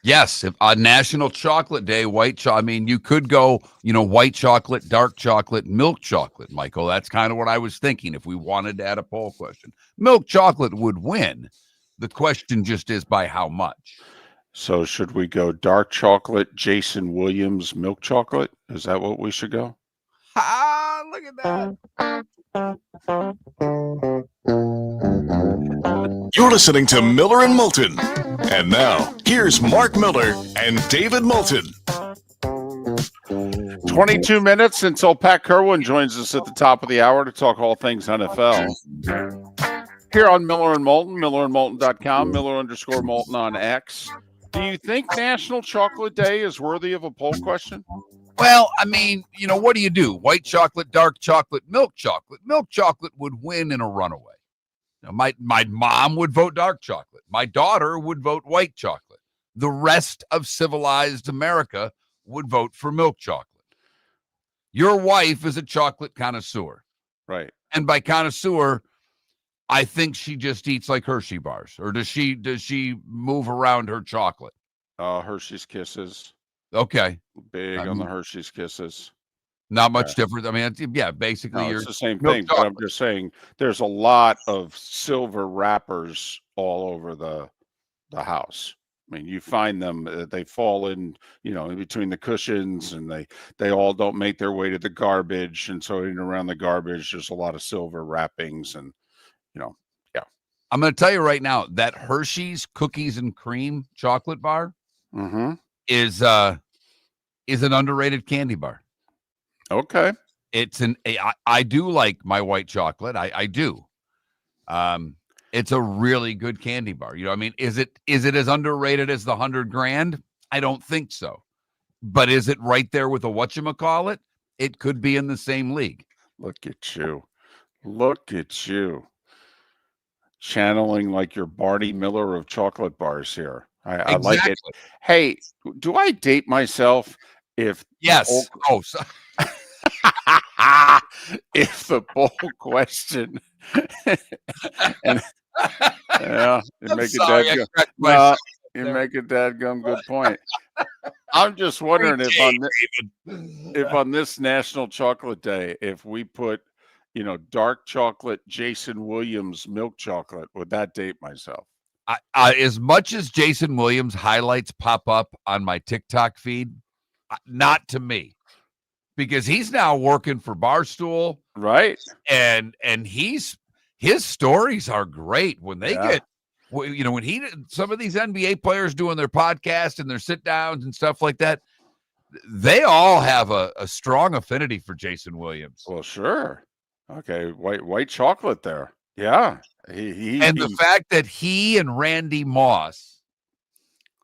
Yes, if on National Chocolate Day, white chocolate. I mean, you could go, white chocolate, dark chocolate, milk chocolate, Michael. That's kind of what I was thinking if we wanted to add a poll question. Milk chocolate would win. The question just is by how much. So should we go dark chocolate, Jason Williams, milk chocolate? Is that what we should go? Ah, look at that. You're listening to Miller and Moulton. And now, here's Mark Miller and David Moulton. 22 minutes until Pat Kirwan joins us at the top of the hour to talk all things NFL. Here on Miller and Moulton, millerandmoulton.com, Miller_Moulton on X. Do you think National Chocolate Day is worthy of a poll question? Well, I mean, what do you do? White chocolate, dark chocolate, milk chocolate. Milk chocolate would win in a runaway. Now, my mom would vote dark chocolate. My daughter would vote white chocolate. The rest of civilized America would vote for milk chocolate. Your wife is a chocolate connoisseur. Right. And by connoisseur, I think she just eats like Hershey bars. Or does she move around her chocolate? Hershey's Kisses. Okay. Big on the Hershey's Kisses. Not much different. I mean, basically it's the same thing, but I'm just saying there's a lot of silver wrappers all over the house. I mean, you find them, they fall in between the cushions, and they all don't make their way to the garbage. And so in and around the garbage, there's a lot of silver wrappings and, yeah. I'm going to tell you right now that Hershey's Cookies and Cream chocolate bar is an underrated candy bar. Okay. I do like my white chocolate. I do. It's a really good candy bar. I mean, is it as underrated as the $100,000? I don't think so. But is it right there with a whatchamacallit? It could be in the same league. Look at you. Channeling like your Barney Miller of chocolate bars here. I like it. Hey, do I date myself if yes. If the poll question and you make a dadgum good point. I'm just wondering if on this National Chocolate Day, if we put dark chocolate Jason Williams milk chocolate, would that date myself? As much as Jason Williams highlights pop up on my TikTok feed, not to me. Because he's now working for Barstool, right? And his stories are great when they get, when some of these NBA players doing their podcast and their sit downs and stuff like that. they all have a strong affinity for Jason Williams. Well, sure. Okay, white chocolate there. Yeah. And the fact that he and Randy Moss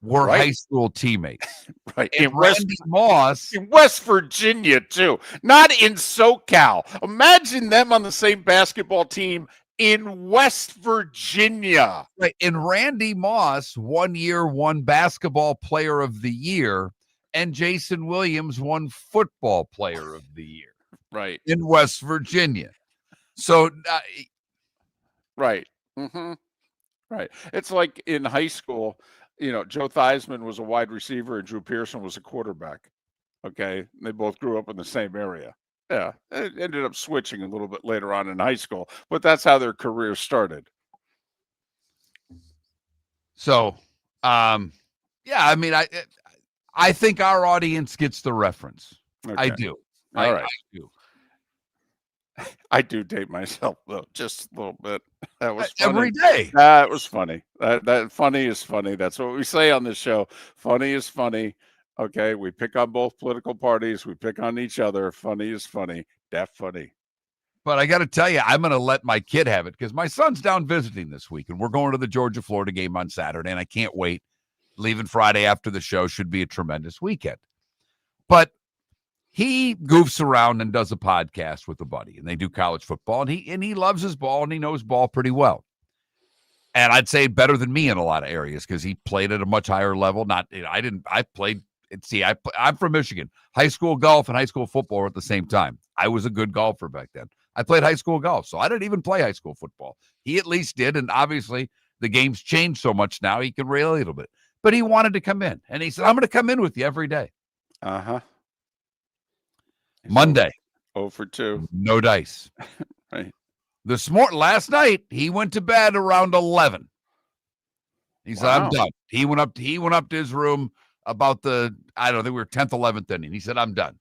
were Right. high school teammates. Right. And Randy Moss in West Virginia, too. Not in SoCal. Imagine them on the same basketball team in West Virginia. Right. And Randy Moss 1 year won basketball player of the year, and Jason Williams won football player of the year. Right. In West Virginia. So right. Mm-hmm. Right. It's like in high school, Joe Theismann was a wide receiver and Drew Pearson was a quarterback. Okay. They both grew up in the same area. Yeah. It ended up switching a little bit later on in high school, but that's how their careers started. So, yeah, I mean, I think our audience gets the reference. Okay. I do. All right. I do. I do date myself though, just a little bit. That was funny. Every day. That was funny. That funny is funny. That's what we say on this show. Funny is funny. Okay, we pick on both political parties. We pick on each other. Funny is funny. That funny. But I got to tell you, I'm going to let my kid have it because my son's down visiting this week, and we're going to the Georgia-Florida game on Saturday, and I can't wait. Leaving Friday after the show should be a tremendous weekend. But he goofs around and does a podcast with a buddy, and they do college football, and he loves his ball, and he knows ball pretty well. And I'd say better than me in a lot of areas because he played at a much higher level. I'm from Michigan. High school golf and high school football were at the same time. I was a good golfer back then. I played high school golf, so I didn't even play high school football. He at least did, and obviously the game's changed so much now he can relate a little bit. But he wanted to come in, and he said, I'm going to come in with you every day. Uh-huh. Monday. 0 for 2. No dice. Right. Last night, he went to bed around 11. He said, Wow. I'm done. He went up to his room about I don't think we were 10th, 11th inning. He said, I'm done.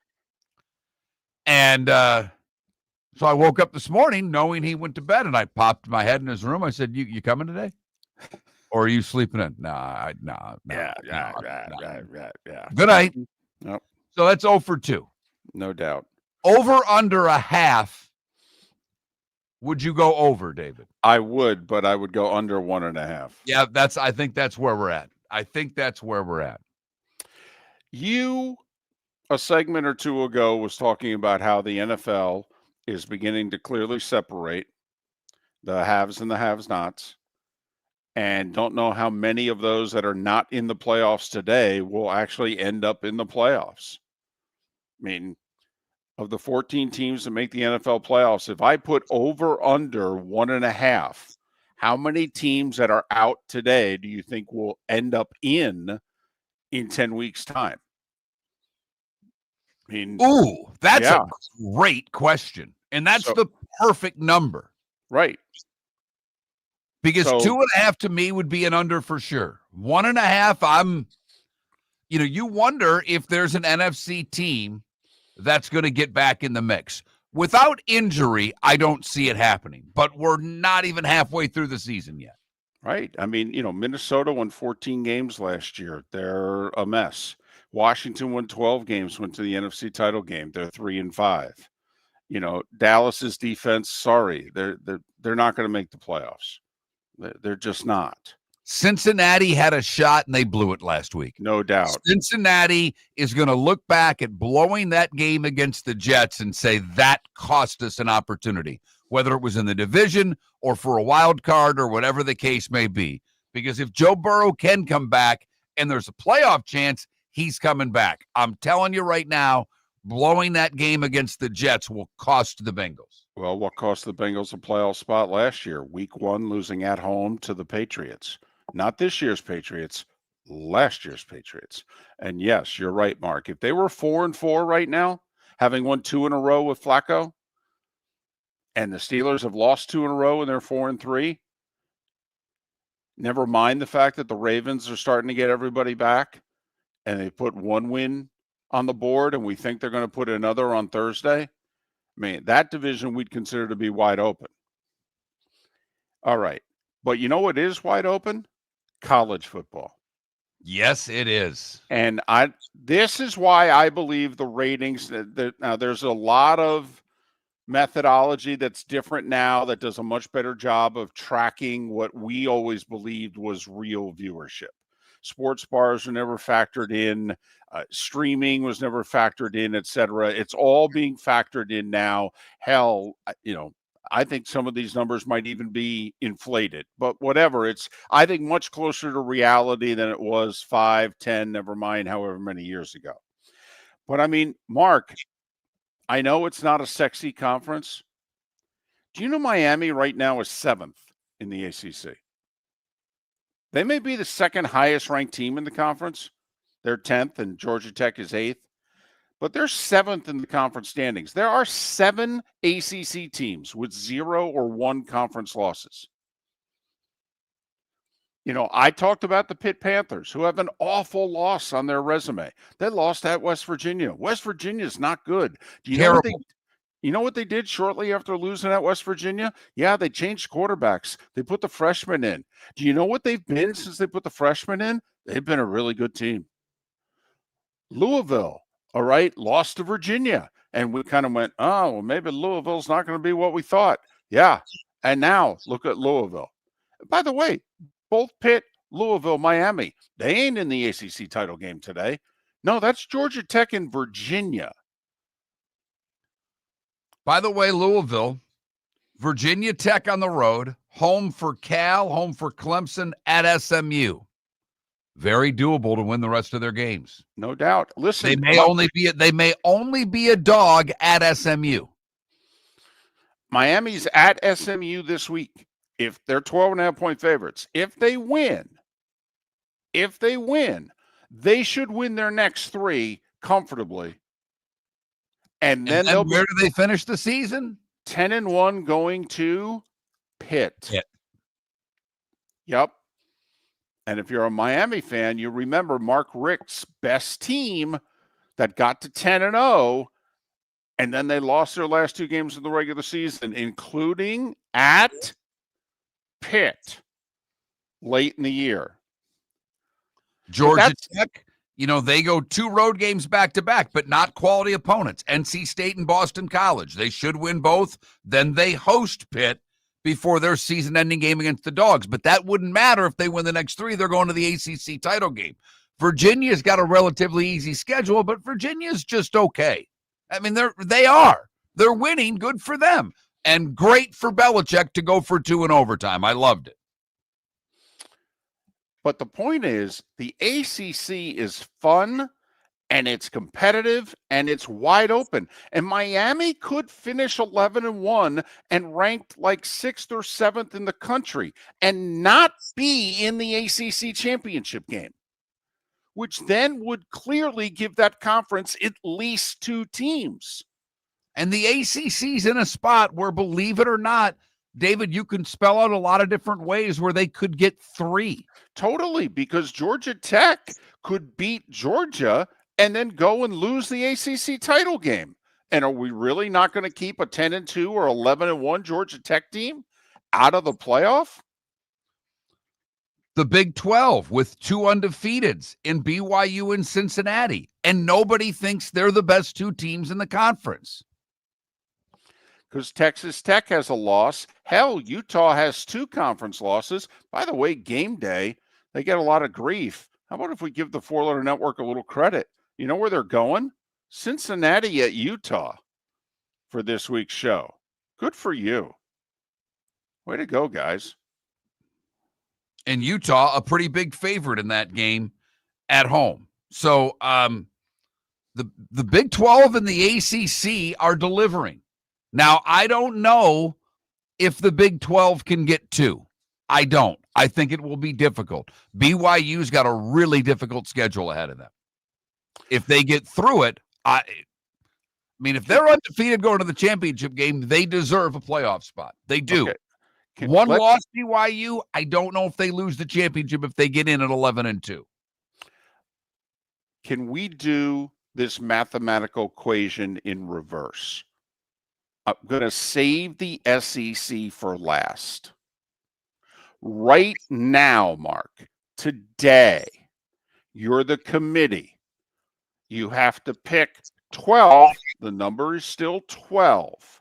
And so I woke up this morning knowing he went to bed, and I popped my head in his room. I said, you coming today? Or are you sleeping in? Nah. Yeah. Good night. Nope. So that's 0 for 2. No doubt. Over under a half. Would you go over, David? I would, but I would go under 1.5. Yeah, I think that's where we're at. You, a segment or two ago, was talking about how the NFL is beginning to clearly separate the haves and the have-nots, and don't know how many of those that are not in the playoffs today will actually end up in the playoffs. I mean, of the 14 teams that make the NFL playoffs, if I put over under 1.5, how many teams that are out today do you think will end up in 10 weeks' time? I mean, ooh, that's a great question. And that's the perfect number. Right. Because 2.5 to me would be an under for sure. 1.5, you wonder if there's an NFC team that's going to get back in the mix. Without injury, I don't see it happening. But we're not even halfway through the season yet. Right. I mean, Minnesota won 14 games last year. They're a mess. Washington won 12 games, went to the NFC title game. They're 3-5. Dallas's defense, sorry, they're not going to make the playoffs. They're just not. Cincinnati had a shot and they blew it last week. No doubt. Cincinnati is going to look back at blowing that game against the Jets and say that cost us an opportunity, whether it was in the division or for a wild card or whatever the case may be. Because if Joe Burrow can come back and there's a playoff chance, he's coming back. I'm telling you right now, blowing that game against the Jets will cost the Bengals. Well, what cost the Bengals a playoff spot last year? Week 1, losing at home to the Patriots. Not this year's Patriots, last year's Patriots. And yes, you're right, Mark. If they were 4-4 right now, having won 2 in a row with Flacco, and the Steelers have lost 2 in a row and they're 4-3, never mind the fact that the Ravens are starting to get everybody back and they put 1 win on the board and we think they're going to put another on Thursday. I mean, that division we'd consider to be wide open. All right. But you know what is wide open? College football. Yes, it is. And this is why I believe the ratings, now there's a lot of methodology that's different now that does a much better job of tracking what we always believed was real viewership. Sports bars are never factored in, streaming was never factored in, etc. It's all being factored in now. Hell, I think some of these numbers might even be inflated, but whatever. It's, I think, much closer to reality than it was 5, 10, never mind however many years ago. But I mean, Mark, I know it's not a sexy conference. Do you know Miami right now is 7th in the ACC? They may be the second highest ranked team in the conference. They're 10th and Georgia Tech is 8th. But they're 7th in the conference standings. There are 7 ACC teams with 0 or 1 conference losses. I talked about the Pitt Panthers, who have an awful loss on their resume. They lost at West Virginia. West Virginia is not good. Do you know what they did shortly after losing at West Virginia? Yeah, they changed quarterbacks. They put the freshmen in. Do you know what they've been since they put the freshmen in? They've been a really good team. Louisville, all right, lost to Virginia. And we kind of went, oh, well, maybe Louisville's not going to be what we thought. Yeah. And now look at Louisville. By the way, both Pitt, Louisville, Miami, they ain't in the ACC title game today. No, that's Georgia Tech and Virginia. By the way, Louisville, Virginia Tech on the road, home for Cal, home for Clemson, at SMU. Very doable to win the rest of their games. No doubt. Listen, they may only be a dog at SMU. Miami's at SMU this week. If they're 12.5-point favorites, if they win, they should win their next 3 comfortably. And then where do they finish the season? 10-1 going to Pitt. Yep. And if you're a Miami fan, you remember Mark Richt's best team that got to 10-0, and then they lost their last 2 games of the regular season, including at Pitt late in the year. Georgia Tech, they go 2 road games back to back, but not quality opponents. NC State and Boston College. They should win both. Then they host Pitt before their season-ending game against the Dogs. But that wouldn't matter if they win the next 3. They're going to the ACC title game. Virginia's got a relatively easy schedule, but Virginia's just okay. I mean, they're winning. Good for them. And great for Belichick to go for 2 in overtime. I loved it. But the point is, the ACC is fun, and it's competitive, and it's wide open. And Miami could finish 11-1 and ranked like 6th or 7th in the country and not be in the ACC championship game, which then would clearly give that conference at least 2 teams. And the ACC's in a spot where, believe it or not, David, you can spell out a lot of different ways where they could get 3. Totally, because Georgia Tech could beat Georgia and then go and lose the ACC title game. And are we really not going to keep a 10-2 or 11-1 Georgia Tech team out of the playoff? The Big 12 with 2 undefeateds in BYU and Cincinnati, and nobody thinks they're the best 2 teams in the conference. Because Texas Tech has a loss. Hell, Utah has 2 conference losses. By the way, game day, they get a lot of grief. How about if we give the 4-letter network a little credit? You know where they're going? Cincinnati at Utah for this week's show. Good for you. Way to go, guys. And Utah, a pretty big favorite in that game at home. So the Big 12 and the ACC are delivering. Now, I don't know if the Big 12 can get 2. I don't. I think it will be difficult. BYU's got a really difficult schedule ahead of them. If they get through it, I mean, if they're undefeated going to the championship game, they deserve a playoff spot. They do. Okay. One loss BYU, I don't know if they lose the championship if they get in at 11-2. Can we do this mathematical equation in reverse? I'm going to save the SEC for last. Right now, Mark, today, You're the committee. You have to pick 12. The number is still 12.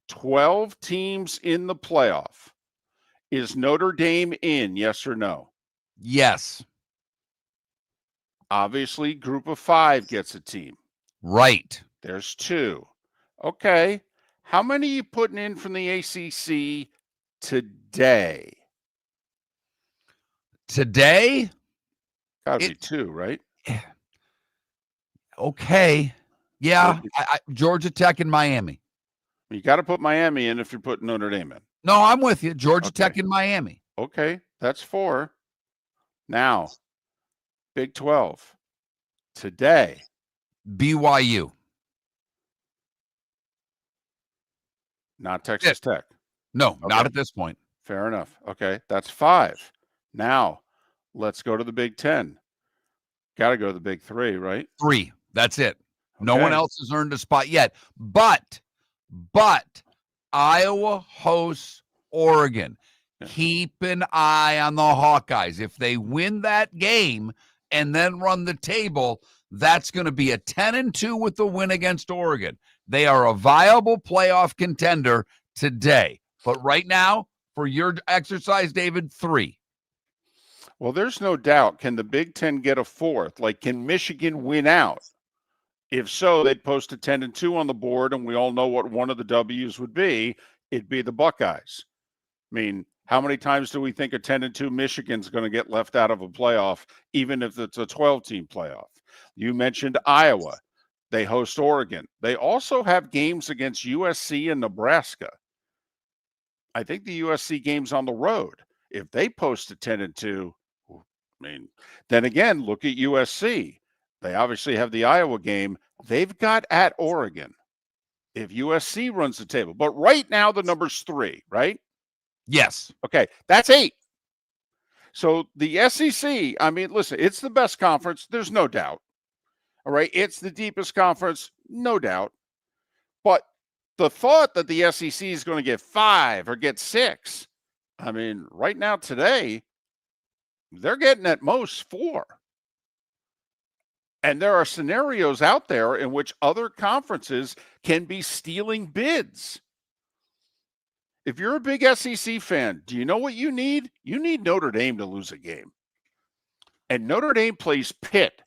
12 teams in the playoff. Is Notre Dame in, yes or no? Yes. Obviously, group of 5 gets a team. Right. There's 2. Okay. How many are you putting in from the ACC today? Today? Got to be 2, right? Okay. Yeah. Georgia Tech and Miami. You got to put Miami in if you're putting Notre Dame in. No, I'm with you. Georgia Tech and Miami. Okay. That's 4. Now, Big 12. Today. BYU. Not Texas Tech. No, not at this point. Fair enough. Okay. That's 5. Now, let's go to the Big 10. Got to go to the Big 3, right? 3. That's it. No one else has earned a spot yet. But Iowa hosts Oregon. Yeah. Keep an eye on the Hawkeyes. If they win that game and then run the table, that's going to be a 10-2 with the win against Oregon. They are a viable playoff contender today. But right now, for your exercise, David, 3. Well, there's no doubt. Can the Big 10 get a 4th? Like, can Michigan win out? If so, they'd post a 10-2 on the board, and we all know what one of the W's would be. It'd be the Buckeyes. I mean, how many times do we think a 10-2 Michigan's going to get left out of a playoff, even if it's a 12-team playoff? You mentioned Iowa. They host Oregon. They also have games against USC and Nebraska. I think the USC game's on the road. If they post a 10-2, I mean, then again, look at USC. They obviously have the Iowa game. They've got at Oregon if USC runs the table. But right now, the number's 3, right? Yes. Okay, that's 8. So the SEC, I mean, listen, it's the best conference. There's no doubt. All right, it's the deepest conference, no doubt. But the thought that the SEC is going to get 5 or get 6, I mean, right now today, they're getting at most 4. And there are scenarios out there in which other conferences can be stealing bids. If you're a big SEC fan, do you know what you need? You need Notre Dame to lose a game. And Notre Dame plays Pitt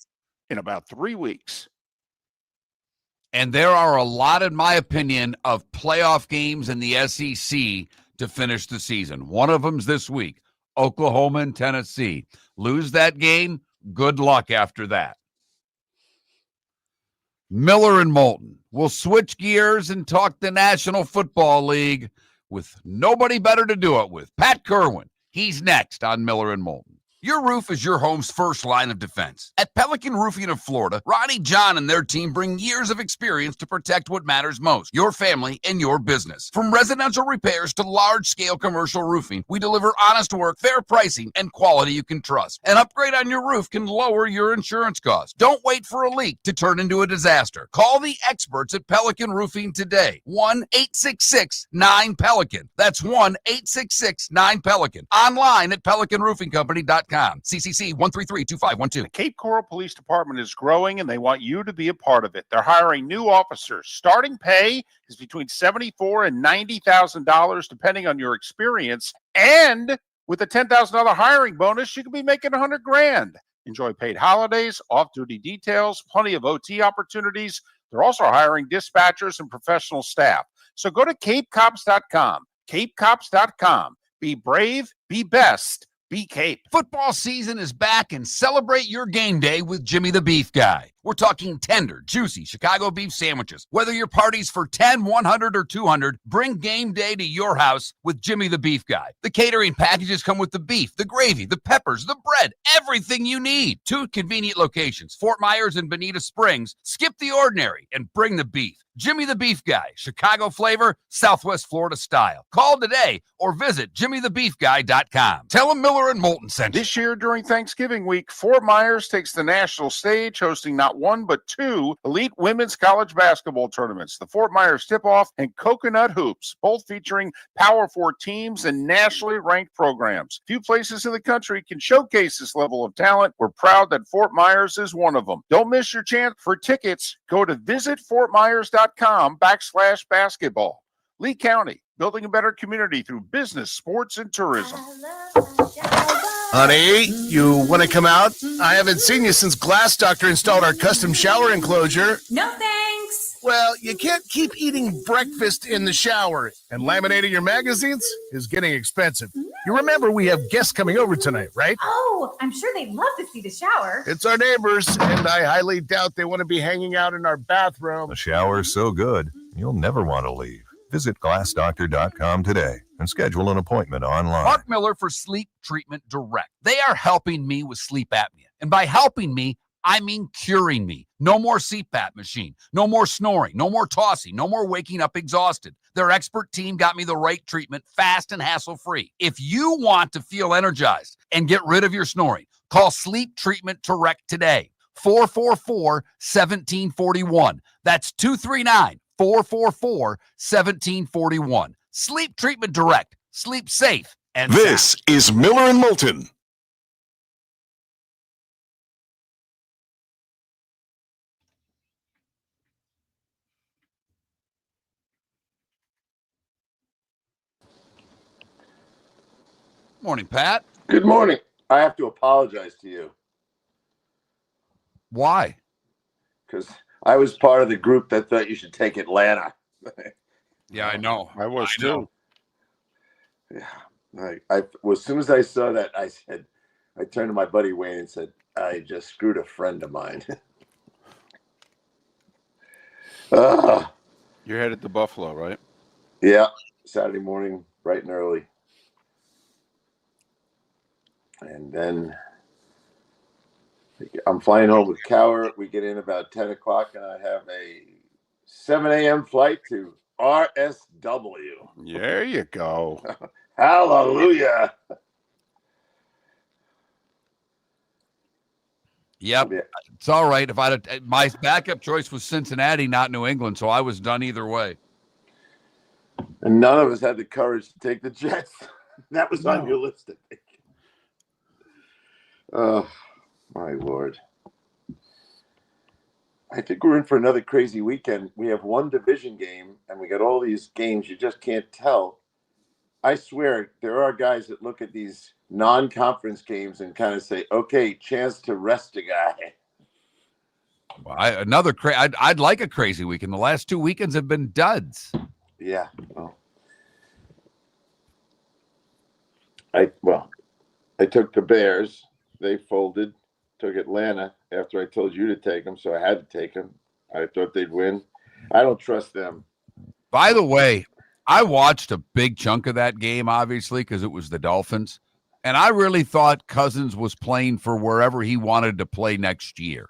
in about 3 weeks. And there are a lot, in my opinion, of playoff games in the SEC to finish the season. One of them's this week, Oklahoma and Tennessee. Lose that game, good luck after that. Miller and Moulton. We'll switch gears and talk the National Football League with nobody better to do it with. Pat Kirwan. He's next on Miller and Moulton. Your roof is your home's first line of defense. At Pelican Roofing of Florida, Ronnie John and their team bring years of experience to protect what matters most, your family and your business. From residential repairs to large-scale commercial roofing, we deliver honest work, fair pricing, and quality you can trust. An upgrade on your roof can lower your insurance costs. Don't wait for a leak to turn into a disaster. Call the experts at Pelican Roofing today. 1-866-9-PELICAN. That's 1-866-9-PELICAN. Online at pelicanroofingcompany.com. CCC 1332512. The Cape Coral Police Department is growing, and they want you to be a part of it. They're hiring new officers. Starting pay is between $74,000 and $90,000, depending on your experience. And with a $10,000 hiring bonus, you can be making $100,000. Enjoy paid holidays, off-duty details, plenty of OT opportunities. They're also hiring dispatchers and professional staff. So go to CapeCops.com. CapeCops.com. Be brave, be best. Be Cape. Football season is back, and celebrate your game day with Jimmy the Beef Guy. We're talking tender, juicy Chicago beef sandwiches. Whether your party's for 10, 100, or 200, bring game day to your house with Jimmy the Beef Guy. The catering packages come with the beef, the gravy, the peppers, the bread, everything you need. 2 convenient locations, Fort Myers and Bonita Springs. Skip the ordinary and bring the beef. Jimmy the Beef Guy, Chicago flavor, Southwest Florida style. Call today or visit jimmythebeefguy.com. Tell him Miller and Moulton sent you. This year during Thanksgiving week, Fort Myers takes the national stage, hosting not not one, but two elite women's college basketball tournaments, the Fort Myers Tip-Off and Coconut Hoops, both featuring Power 4 teams and nationally ranked programs. Few places in the country can showcase this level of talent. We're proud that Fort Myers is one of them. Don't miss your chance. For tickets, go to visitfortmyers.com/basketball. Lee County, building a better community through business, sports, and tourism. Honey, you want to come out? I haven't seen you since Glass Doctor installed our custom shower enclosure. No thanks. Well, you can't keep eating breakfast in the shower, and laminating your magazines is getting expensive. You remember we have guests coming over tonight, right? Oh, I'm sure they'd love to see the shower. It's our neighbors, and I highly doubt they want to be hanging out in our bathroom. The shower's so good, you'll never want to leave. Visit glassdoctor.com today and schedule an appointment online. Mark Miller for Sleep Treatment Direct. They are helping me with sleep apnea. And by helping me, I mean curing me. No more CPAP machine. No more snoring. No more tossing. No more waking up exhausted. Their expert team got me the right treatment, fast and hassle-free. If you want to feel energized and get rid of your snoring, call Sleep Treatment Direct today. 444-1741. That's 239-444-1741. Sleep Treatment Direct. Sleep safe and This is Miller and Moulton. Morning, Pat. Good morning. I have to apologize to you. Why? Because I was part of the group that thought you should take Atlanta. Yeah, I know. I was too. Yeah. As soon as I saw that, I turned to my buddy Wayne and said, I just screwed a friend of mine. You're headed to Buffalo, right? Yeah. Saturday morning, bright and early. And then I'm flying home with Cower. We get in about 10 o'clock, and I have a 7 a.m. flight to RSW. There you go. Hallelujah. Yep. It's all right. If my backup choice was Cincinnati, not New England, so I was done either way. And none of us had the courage to take the Jets. That was on your list, I think. Oh, my Lord. I think we're in for another crazy weekend. We have one division game, and we got all these games you just can't tell. I swear, there are guys that look at these non-conference games and kind of say, okay, chance to rest a guy. Well, I'd like a crazy weekend. The last 2 weekends have been duds. Yeah. Well, I took the Bears. They folded. Took Atlanta after I told you to take them, so I had to take them. I thought they'd win. I don't trust them. By the way, I watched a big chunk of that game, obviously, because it was the Dolphins, and I really thought Cousins was playing for wherever he wanted to play next year.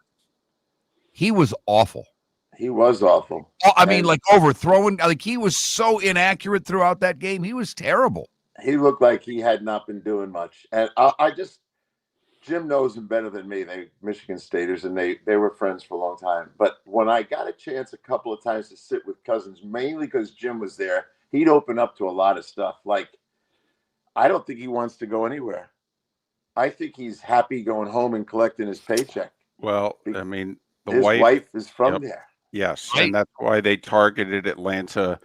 He was awful. He was awful. I mean, like overthrowing. Like he was so inaccurate throughout that game. He was terrible. He looked like he had not been doing much. And Jim knows him better than me. They Michigan Staters, and they were friends for a long time. But when I got a chance a couple of times to sit with Cousins, mainly because Jim was there, he'd open up to a lot of stuff. Like, I don't think he wants to go anywhere. I think he's happy going home and collecting his paycheck. Well, I mean, his wife is from there. Yes, and that's why they targeted Atlanta.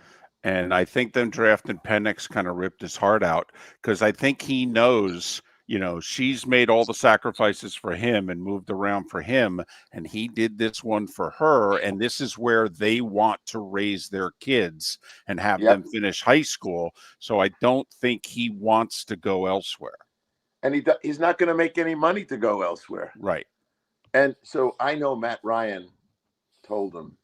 And I think them drafting Penix kind of ripped his heart out because I think he knows, she's made all the sacrifices for him and moved around for him. And he did this one for her. And this is where they want to raise their kids and have them finish high school. So I don't think he wants to go elsewhere. And he's not going to make any money to go elsewhere. Right. And so I know Matt Ryan told him,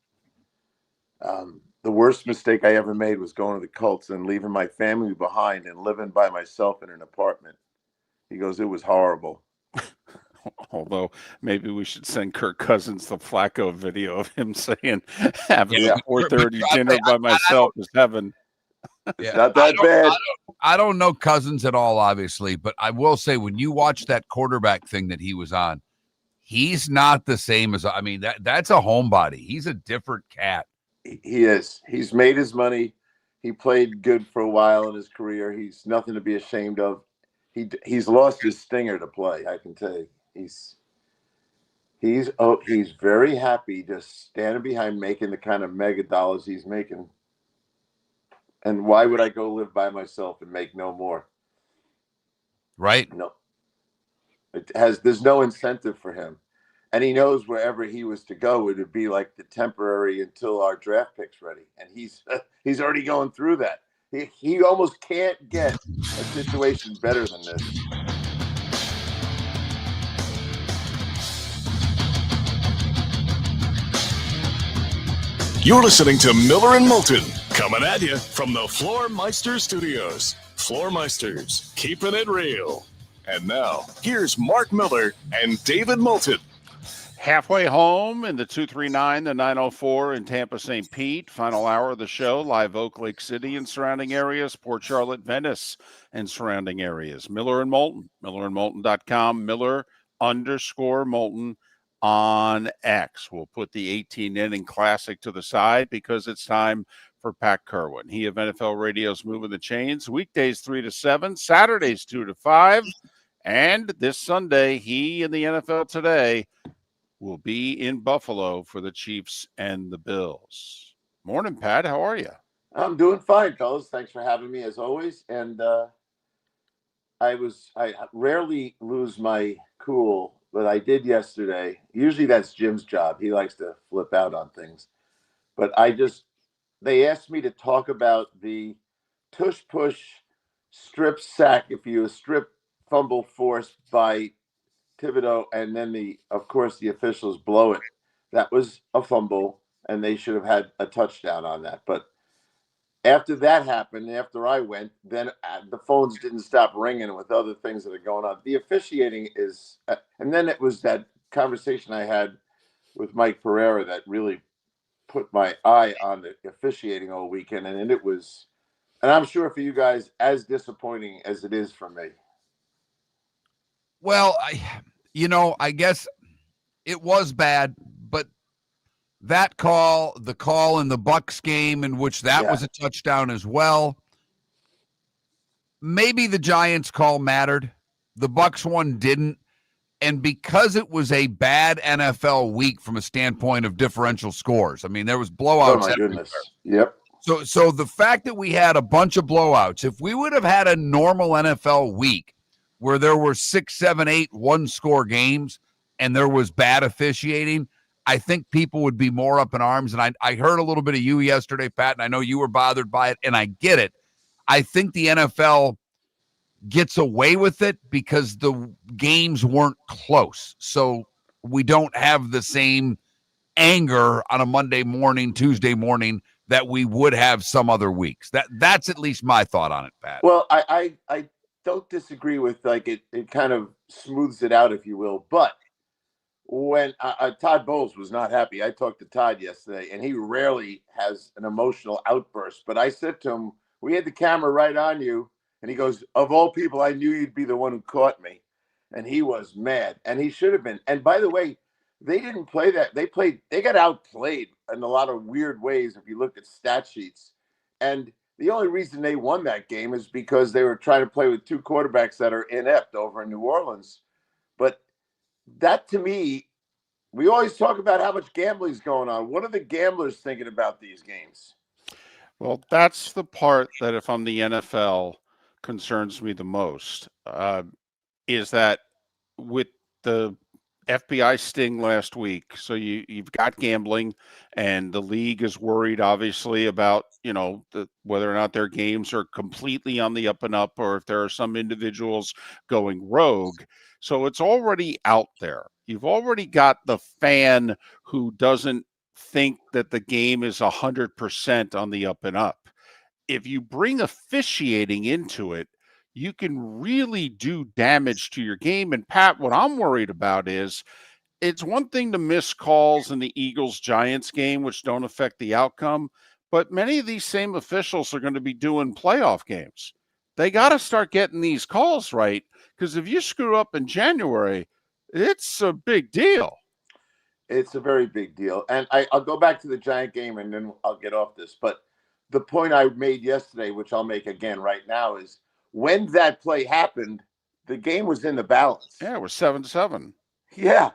the worst mistake I ever made was going to the Colts and leaving my family behind and living by myself in an apartment. He goes, it was horrible. Although maybe we should send Kirk Cousins the Flacco video of him saying having a 4:30 dinner by myself is heaven. It's not that bad. I don't know Cousins at all, obviously, but I will say when you watch that quarterback thing that he was on, he's not the same as, I mean, that's a homebody. He's a different cat. He is. He's made his money. He played good for a while in his career. He's nothing to be ashamed of. He's lost his stinger to play, I can tell you. He's very happy just standing behind making the kind of mega dollars he's making. And why would I go live by myself and make no more? Right? No. There's no incentive for him. And he knows wherever he was to go, it would be like the temporary until our draft pick's ready. And he's already going through that. He almost can't get a situation better than this. You're listening to Miller and Moulton, coming at you from the Floor Meister Studios. Floor Meisters, keeping it real. And now, here's Mark Miller and David Moulton. Halfway home in the 239, the 904 in Tampa, St. Pete. Final hour of the show, live Oak Lake City and surrounding areas, Port Charlotte, Venice and surrounding areas. Miller and Moulton, millerandmoulton.com, Miller_Moulton on X. We'll put the 18-inning classic to the side because it's time for Pat Kirwan. He of NFL Radio's Moving the Chains, weekdays 3 to 7, Saturdays 2 to 5, and this Sunday, he and the NFL Today will be in Buffalo for the Chiefs and the Bills. Morning, Pat. How are you? I'm doing fine, fellas. Thanks for having me as always. And I rarely lose my cool, but I did yesterday. Usually that's Jim's job. He likes to flip out on things. But they asked me to talk about the tush push strip sack, if you strip fumble forced by Thibodeau, and then of course the officials blow it. That was a fumble, and they should have had a touchdown on that. But after that happened, after I went, then the phones didn't stop ringing with other things that are going on. The officiating is, and then it was that conversation I had with Mike Pereira that really put my eye on the officiating all weekend, and it was, and I'm sure for you guys, as disappointing as it is for me. Well, I guess it was bad, but that call, the call in the Bucs game in which that was a touchdown as well, maybe the Giants call mattered. The Bucs one didn't. And because it was a bad NFL week from a standpoint of differential scores, I mean, there was blowouts. Oh, my goodness. Yep. So the fact that we had a bunch of blowouts, if we would have had a normal NFL week, where there were 6, 7, 8 one-score games and there was bad officiating, I think people would be more up in arms. And I heard a little bit of you yesterday, Pat, and I know you were bothered by it, and I get it. I think the NFL gets away with it because the games weren't close. So we don't have the same anger on a Monday morning, Tuesday morning that we would have some other weeks. That's at least my thought on it, Pat. Well, I don't disagree with it kind of smooths it out, if you will. But when Todd Bowles was not happy, I talked to Todd yesterday, and he rarely has an emotional outburst. But I said to him, we had the camera right on you. And he goes, of all people, I knew you'd be the one who caught me. And he was mad. And he should have been. And by the way, they didn't play that. They got outplayed in a lot of weird ways if you looked at stat sheets. And the only reason they won that game is because they were trying to play with two quarterbacks that are inept over in New Orleans. But that, to me, we always talk about how much gambling is going on. What are the gamblers thinking about these games? Well, that's the part that if I'm the NFL concerns me the most, is that with the FBI sting last week, so you've got gambling, and the league is worried, obviously, about whether or not their games are completely on the up and up, or if there are some individuals going rogue. So it's already out there. You've already got the fan who doesn't think that the game is 100% on the up and up. If you bring officiating into it, you can really do damage to your game. And Pat, what I'm worried about is it's one thing to miss calls in the Eagles-Giants game, which don't affect the outcome, but many of these same officials are going to be doing playoff games. They got to start getting these calls right, because if you screw up in January, It's a big deal. It's a very big deal. And I'll go back to the Giant game and then I'll get off this. But the point I made yesterday, which I'll make again right now, is when that play happened, the game was in the balance. Yeah, it was 7-7. Yeah.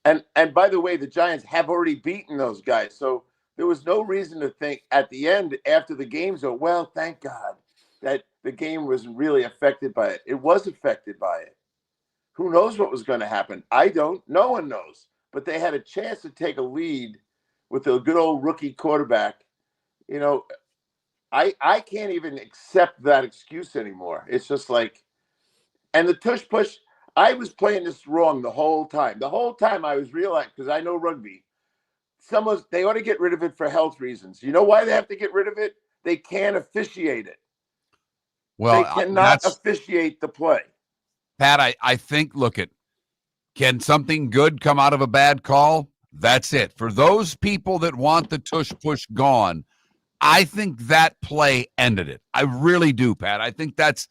And by the way, the Giants have already beaten those guys. So there was no reason to think at the end, after the game's over, well, thank God that the game wasn't really affected by it. It was affected by it. Who knows what was going to happen? I don't. No one knows. But they had a chance to take a lead with a good old rookie quarterback. You know, I can't even accept that excuse anymore. It's just like, and the tush push, I was playing this wrong the whole time. The whole time I was realizing, because I know rugby, they ought to get rid of it for health reasons. You know why they have to get rid of it? They can't officiate it. Well, they cannot officiate the play. Pat, I think, can something good come out of a bad call? That's it. For those people that want the tush push gone, I think that play ended it. I really do, Pat. I think that's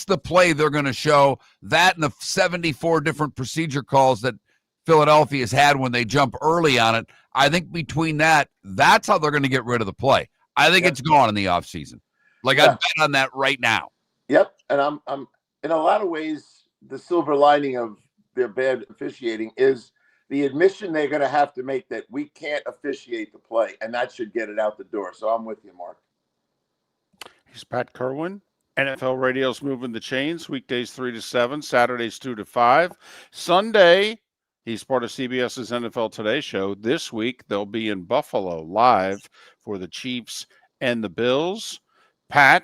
the play they're going to show. That and the 74 different procedure calls that Philadelphia's had when they jump early on it. I think between that's how they're going to get rid of the play. I think it's gone in the offseason. I'd bet on that right now. Yep. And I'm in a lot of ways, the silver lining of their bad officiating is the admission they're going to have to make that we can't officiate the play, and that should get it out the door. So I'm with you, Mark. He's Pat Kirwan. NFL Radio's moving the chains. Weekdays 3 to 7, Saturdays 2 to 5. Sunday, he's part of CBS's NFL Today show. This week, they'll be in Buffalo live for the Chiefs and the Bills. Pat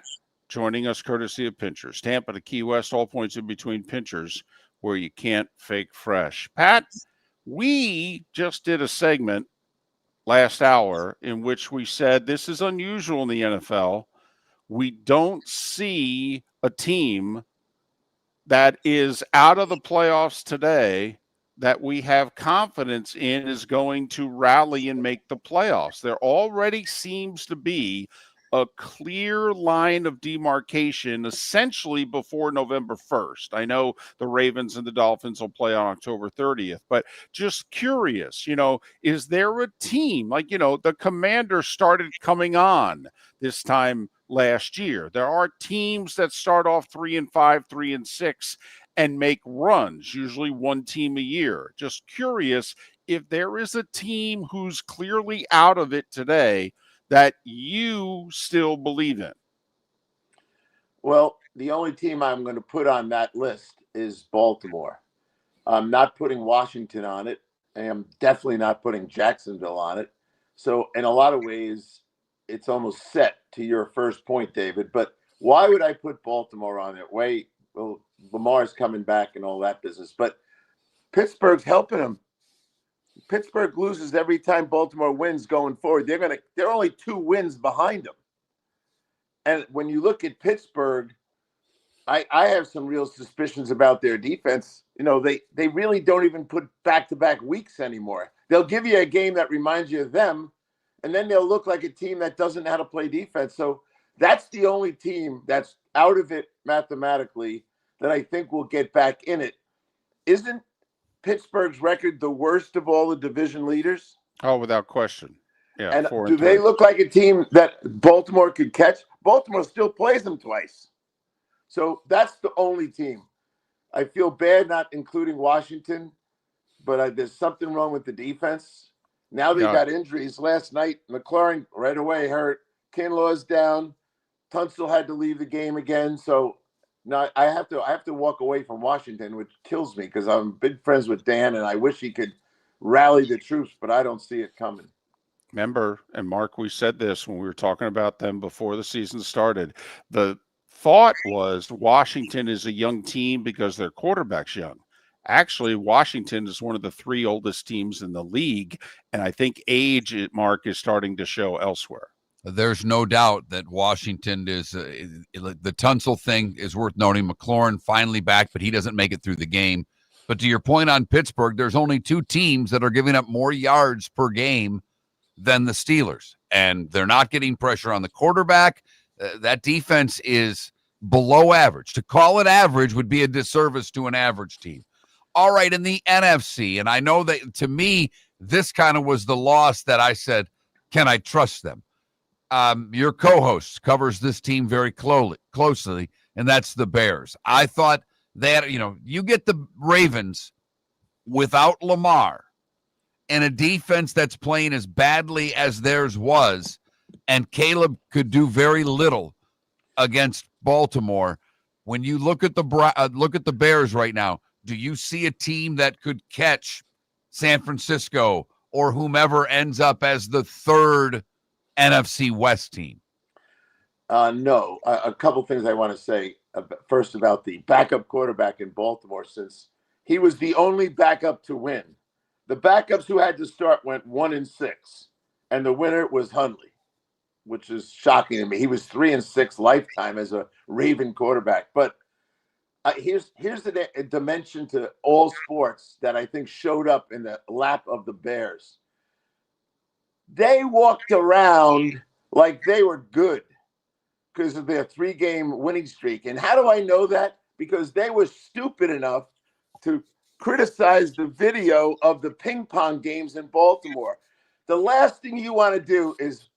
joining us courtesy of Pinchers. Tampa to Key West, all points in between Pinchers, where you can't fake fresh. Pat, we just did a segment last hour in which we said this is unusual in the NFL. We don't see a team that is out of the playoffs today that we have confidence in is going to rally and make the playoffs. There already seems to be a clear line of demarcation essentially before November 1st. I know the Ravens and the Dolphins will play on October 30th, but just curious, is there a team like, the Commanders started coming on this time last year. There are teams that start off 3-5, 3-6 and make runs, usually one team a year. Just curious if there is a team who's clearly out of it today that you still believe in. Well, the only team I'm going to put on that list is Baltimore. I'm not putting Washington on it. And I'm definitely not putting Jacksonville on it. So in a lot of ways, it's almost set to your first point, David. But why would I put Baltimore on it? Well, Lamar's coming back and all that business. But Pittsburgh's helping him. Pittsburgh loses every time Baltimore wins going forward. They're only 2 wins behind them. And when you look at Pittsburgh, I have some real suspicions about their defense. They really don't even put back-to-back weeks anymore. They'll give you a game that reminds you of them, and then they'll look like a team that doesn't know how to play defense. So that's the only team that's out of it mathematically that I think will get back in it. Isn't Pittsburgh's record the worst of all the division leaders? Oh, without question. Yeah. And do they look like a team that Baltimore could catch? Baltimore still plays them twice. So that's the only team. I feel bad not including Washington, but there's something wrong with the defense. Now they got injuries. Last night, McLaurin right away hurt. Kinlaw's down. Tunsil had to leave the game again. So no, I have to walk away from Washington, which kills me because I'm big friends with Dan, and I wish he could rally the troops, but I don't see it coming. Remember, and Mark, we said this when we were talking about them before the season started. The thought was Washington is a young team because their quarterback's young. Actually, Washington is one of the 3 oldest teams in the league, and I think age, Mark, is starting to show elsewhere. There's no doubt that Washington is the Tunsil thing is worth noting. McLaurin finally back, but he doesn't make it through the game. But to your point on Pittsburgh, there's only 2 teams that are giving up more yards per game than the Steelers, and they're not getting pressure on the quarterback. That defense is below average. To call it average would be a disservice to an average team. All right, in the NFC, and I know that to me, this kind of was the loss that I said, can I trust them? Your co-host covers this team very closely, and that's the Bears. I thought that, you get the Ravens without Lamar and a defense that's playing as badly as theirs was, and Caleb could do very little against Baltimore. When you look at the Bears right now, do you see a team that could catch San Francisco or whomever ends up as the third NFC West team? No. A couple things I want to say. First, about the backup quarterback in Baltimore, since he was the only backup to win. The backups who had to start went 1-6, and the winner was Hundley, which is shocking to me. He was 3-6 lifetime as a Raven quarterback. But here's the dimension to all sports that I think showed up in the lap of the Bears. They walked around like they were good because of their 3-game winning streak. And how do I know that? Because they were stupid enough to criticize the video of the ping pong games in Baltimore. The last thing you want to do is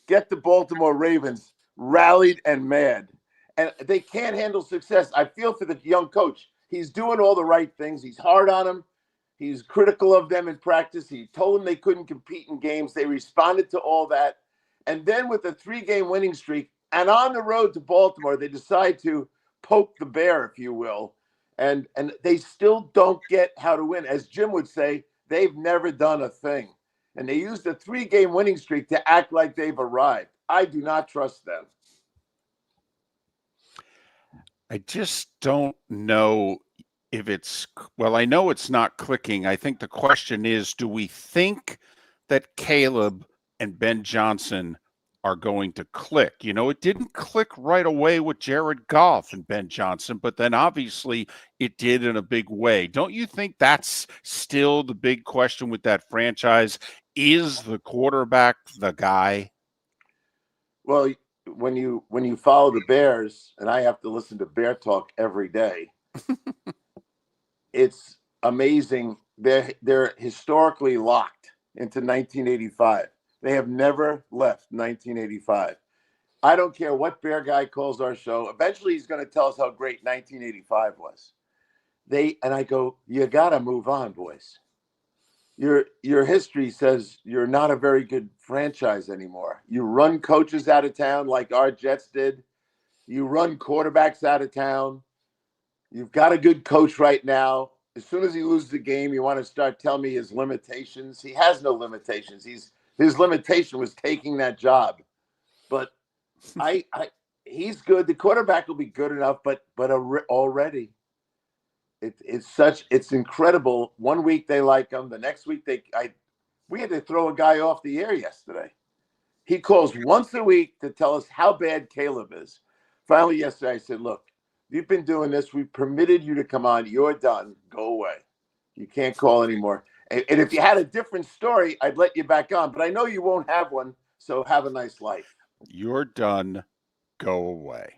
get the Baltimore Ravens rallied and mad. And they can't handle success. I feel for the young coach. He's doing all the right things. He's hard on them. He's critical of them in practice. He told them they couldn't compete in games. They responded to all that. And then with a 3-game winning streak and on the road to Baltimore, they decide to poke the bear, if you will. And they still don't get how to win. As Jim would say, they've never done a thing. And they used a 3-game winning streak to act like they've arrived. I do not trust them. I just don't know if I know it's not clicking. I think the question is, do we think that Caleb and Ben Johnson are going to click? It didn't click right away with Jared Goff and Ben Johnson, but then obviously it did in a big way. Don't you think that's still the big question with that franchise? Is the quarterback the guy? Well, when you follow the Bears, and I have to listen to Bear Talk every day, it's amazing. They're historically locked into 1985. They have never left 1985. I don't care what Bear guy calls our show. Eventually, he's going to tell us how great 1985 was. And I go, you got to move on, boys. Your history says you're not a very good franchise anymore. You run coaches out of town like our Jets did. You run quarterbacks out of town. You've got a good coach right now. As soon as he loses the game, you want to start telling me his limitations. He has no limitations. His limitation was taking that job. But he's good. The quarterback will be good enough, but already it's incredible. 1 week they like him, the next week we had to throw a guy off the air yesterday. He calls once a week to tell us how bad Caleb is. Finally yesterday I said, look, you've been doing this. We permitted you to come on. You're done. Go away. You can't call anymore. And if you had a different story, I'd let you back on. But I know you won't have one, so have a nice life. You're done. Go away.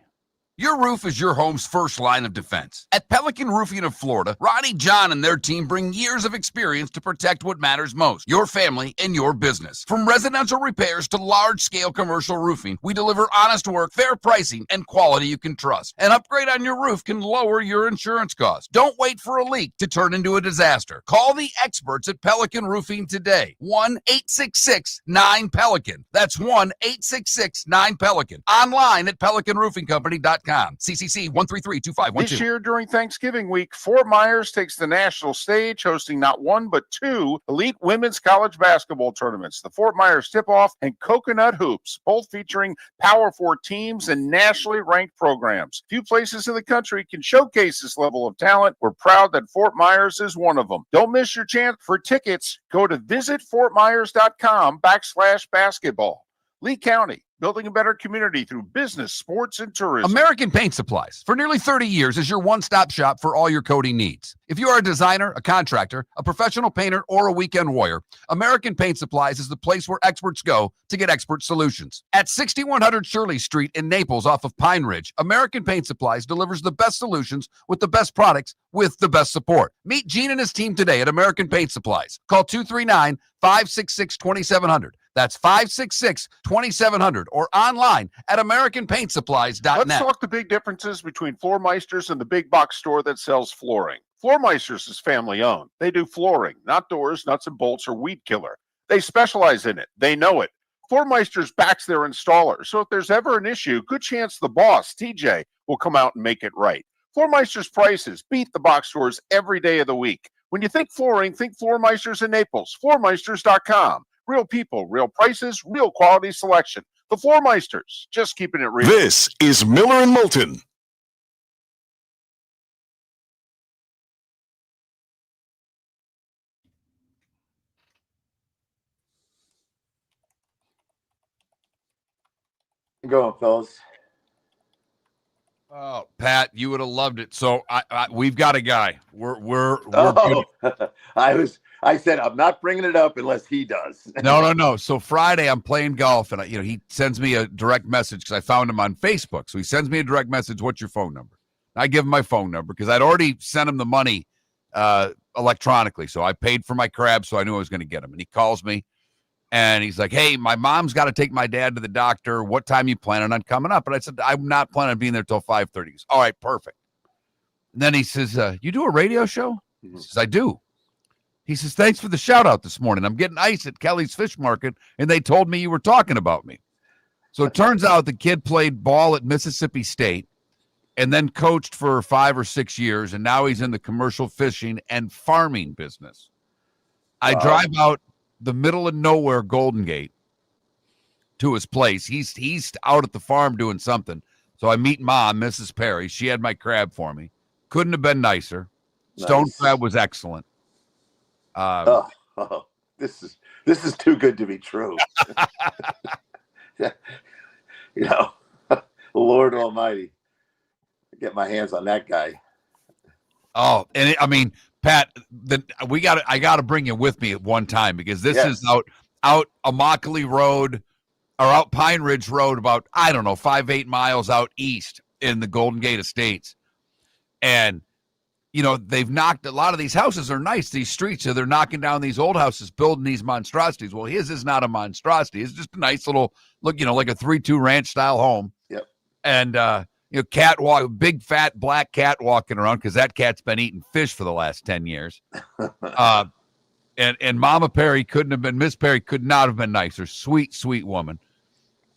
Your roof is your home's first line of defense. At Pelican Roofing of Florida, Ronnie, John, and their team bring years of experience to protect what matters most, your family and your business. From residential repairs to large-scale commercial roofing, we deliver honest work, fair pricing, and quality you can trust. An upgrade on your roof can lower your insurance costs. Don't wait for a leak to turn into a disaster. Call the experts at Pelican Roofing today. 1-866-9-PELICAN. That's 1-866-9-PELICAN. Online at PelicanRoofingCompany.com. CCC 1332512. This year during Thanksgiving week, Fort Myers takes the national stage, hosting not one but 2 elite women's college basketball tournaments, the Fort Myers Tip-Off and Coconut Hoops, both featuring Power 4 teams and nationally ranked programs. Few places in the country can showcase this level of talent. We're proud that Fort Myers is one of them. Don't miss your chance. For tickets, go to visitfortmyers.com/basketball. Lee County, building a better community through business, sports, and tourism. American Paint Supplies, for nearly 30 years, is your one-stop shop for all your coating needs. If you are a designer, a contractor, a professional painter, or a weekend warrior, American Paint Supplies is the place where experts go to get expert solutions. At 6100 Shirley Street in Naples off of Pine Ridge, American Paint Supplies delivers the best solutions with the best products with the best support. Meet Gene and his team today at American Paint Supplies. Call 239-566-2700. That's 566-2700 or online at AmericanPaintSupplies.net. Let's talk the big differences between Floormeisters and the big box store that sells flooring. Floormeisters is family owned. They do flooring, not doors, nuts and bolts, or weed killer. They specialize in it. They know it. Floormeisters backs their installer. So if there's ever an issue, good chance the boss, TJ, will come out and make it right. Floormeisters prices beat the box stores every day of the week. When you think flooring, think Floormeisters in Naples. Floormeisters.com. Real people, real prices, real quality selection. The Floormeisters, just keeping it real. This is Miller and Moulton. Go on, fellas. Oh, Pat, you would have loved it. So we've got a guy. We're I said I'm not bringing it up unless he does. No. So Friday I'm playing golf, and he sends me a direct message because I found him on Facebook. So he sends me a direct message. What's your phone number? I give him my phone number because I'd already sent him the money electronically. So I paid for my crab, so I knew I was going to get him. And he calls me, and he's like, "Hey, my mom's got to take my dad to the doctor. What time you planning on coming up?" And I said, "I'm not planning on being there till 5:30." He goes, "All right, perfect." And then he says, "You do a radio show?" He says, "I do." He says, "Thanks for the shout out this morning. I'm getting ice at Kelly's Fish Market, and they told me you were talking about me." So it turns out the kid played ball at Mississippi State and then coached for 5 or 6 years, and now he's in the commercial fishing and farming business. I drive out the middle of nowhere Golden Gate to his place. He's out at the farm doing something. So I meet Mom, Mrs. Perry. She had my crab for me. Couldn't have been nicer. Stone crab was excellent. This is too good to be true. Lord Almighty, get my hands on that guy. Oh, and Pat, I got to bring you with me at one time because this is out Immokalee Road or out Pine Ridge Road, about 5-8 miles out east in the Golden Gate Estates, and. They've knocked a lot of these houses are nice, these streets. So they're knocking down these old houses, building these monstrosities. Well, his is not a monstrosity. It's just a nice little look, like a 3-2 ranch style home. Yep. And, catwalk, big fat black cat walking around because that cat's been eating fish for the last 10 years. And Mama Perry Miss Perry could not have been nicer. Sweet, sweet woman.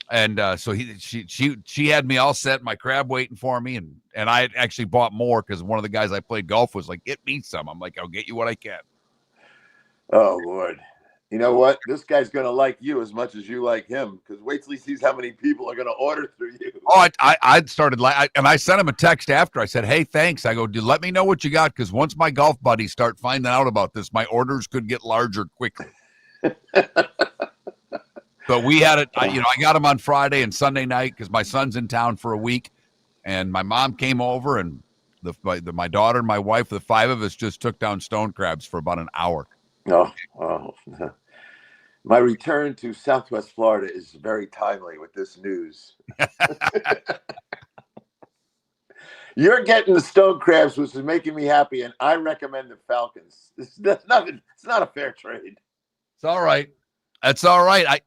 And so she had me all set, my crab waiting for me, and I actually bought more because one of the guys I played golf with was like, "Get me some." I'm like, "I'll get you what I can." Oh Lord, you know what? This guy's gonna like you as much as you like him, because wait till he sees how many people are gonna order through you. Oh, I started and I sent him a text after. I said, "Hey, thanks." I go, let me know what you got, because once my golf buddies start finding out about this, my orders could get larger quickly. But we had it, I got him on Friday and Sunday night because my son's in town for a week, and my mom came over, and my daughter and my wife, the 5 of us, just took down stone crabs for about an hour. Oh. My return to Southwest Florida is very timely with this news. You're getting the stone crabs, which is making me happy, and I recommend the Falcons. It's not a fair trade. It's all right. That's all right. I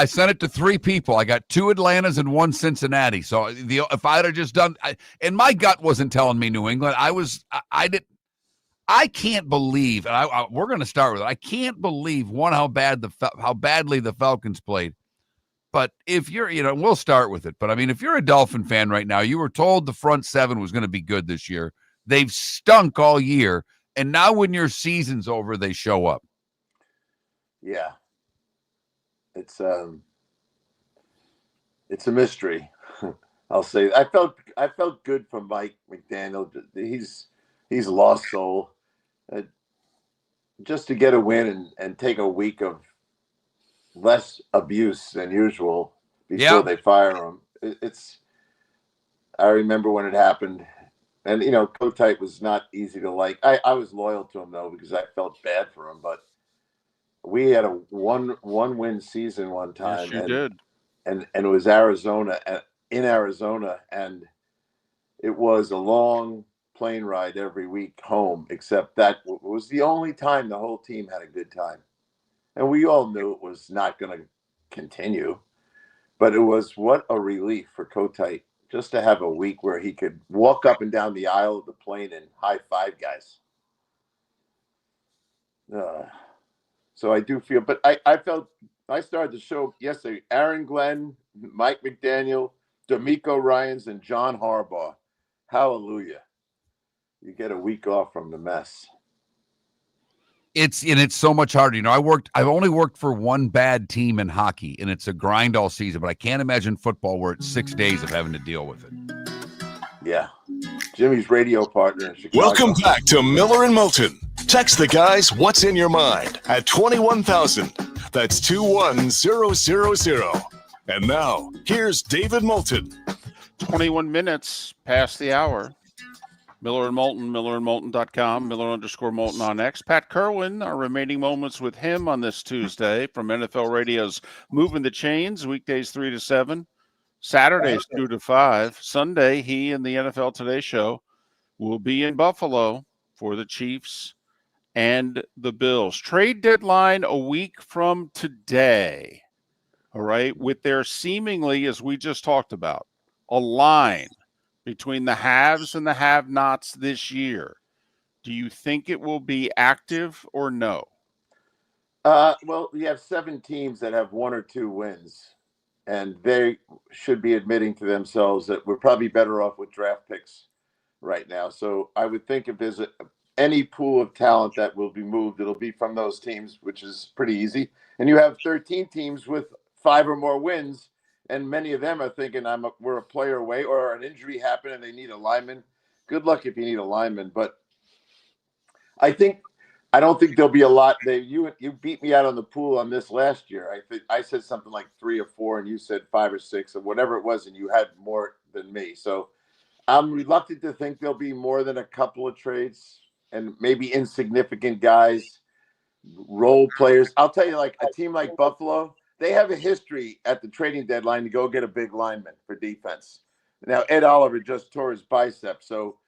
sent it to 3 people. I got 2 Atlantas and 1 Cincinnati. So if I'd have just done, and my gut wasn't telling me New England. I can't believe, and we're going to start with it. I can't believe how badly the Falcons played. But if you're, we'll start with it. But if you're a Dolphin fan right now, you were told the front 7 was going to be good this year. They've stunk all year, and now when your season's over, they show up. Yeah, it's a mystery. I'll say I felt good from Mike McDaniel. He's lost soul. Just to get a win and take a week of less abuse than usual before they fire him. I remember when it happened, and Kotite was not easy to like. I was loyal to him though because I felt bad for him, but we had a one win season one time. Yes, you did. And it was Arizona, in Arizona, and it was a long plane ride every week home, except that was the only time the whole team had a good time. And we all knew it was not going to continue, but it was what a relief for Kotite just to have a week where he could walk up and down the aisle of the plane and high five guys. So I do feel, but I started the show yesterday. Aaron Glenn, Mike McDaniel, D'Amico Ryans, and John Harbaugh. Hallelujah. You get a week off from the mess. It's so much harder. I've only worked for one bad team in hockey, and it's a grind all season, but I can't imagine football where it's 6 days of having to deal with it. Yeah. Jimmy's radio partner in Chicago. Welcome back to Miller and Moulton. Text the guys what's in your mind at 21,000. That's 21000. And now, here's David Moulton. 21 minutes past the hour. Miller and Moulton, millerandmoulton.com, Miller_Moulton on X. Pat Kirwan, our remaining moments with him on this Tuesday from NFL Radio's Moving the Chains, weekdays 3 to 7, Saturdays 2 to 5. Sunday, he and the NFL Today show will be in Buffalo for the Chiefs and the Bills. Trade deadline a week from today, all right, with their seemingly, as we just talked about, a line between the haves and the have-nots this year. Do you think it will be active or no? Well, we have 7 teams that have 1 or 2 wins, and they should be admitting to themselves that we're probably better off with draft picks right now. So I would think if there's any pool of talent that will be moved, it'll be from those teams, which is pretty easy. And you have 13 teams with 5 or more wins, and many of them are thinking we're a player away, or an injury happened and they need a lineman. Good luck if you need a lineman. But I don't think there'll be a lot. You beat me out on the pool on this last year. I said something like 3 or 4, and you said 5 or 6, or whatever it was, and you had more than me. So I'm reluctant to think there'll be more than a couple of trades, and maybe insignificant guys, role players. I'll tell you, like a team like Buffalo, they have a history at the trading deadline to go get a big lineman for defense. Now, Ed Oliver just tore his bicep. So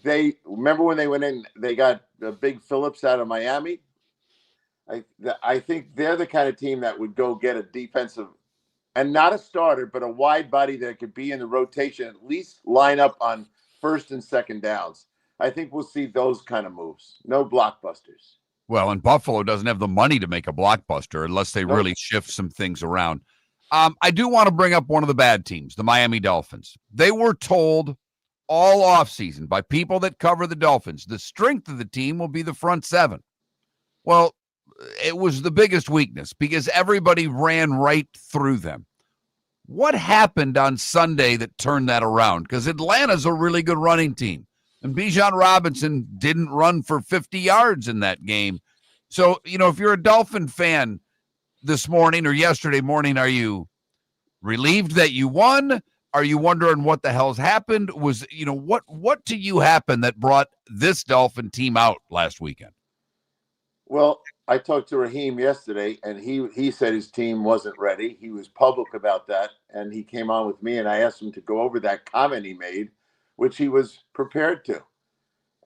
they remember when they went in, they got Big Phillips out of Miami. I think they're the kind of team that would go get a defensive, and not a starter, but a wide body that could be in the rotation, at least line up on first and second downs. I think we'll see those kind of moves. No blockbusters. Well, and Buffalo doesn't have the money to make a blockbuster unless they really shift some things around. I do want to bring up one of the bad teams, the Miami Dolphins. They were told all offseason by people that cover the Dolphins, the strength of the team will be the front 7. Well, it was the biggest weakness because everybody ran right through them. What happened on Sunday that turned that around? Because Atlanta's a really good running team. And Bijan Robinson didn't run for 50 yards in that game. So, if you're a Dolphin fan this morning or yesterday morning, are you relieved that you won? Are you wondering what the hell's happened? What to you happened that brought this Dolphin team out last weekend? Well, I talked to Raheem yesterday, and he said his team wasn't ready. He was public about that, and he came on with me, and I asked him to go over that comment he made, which he was prepared to.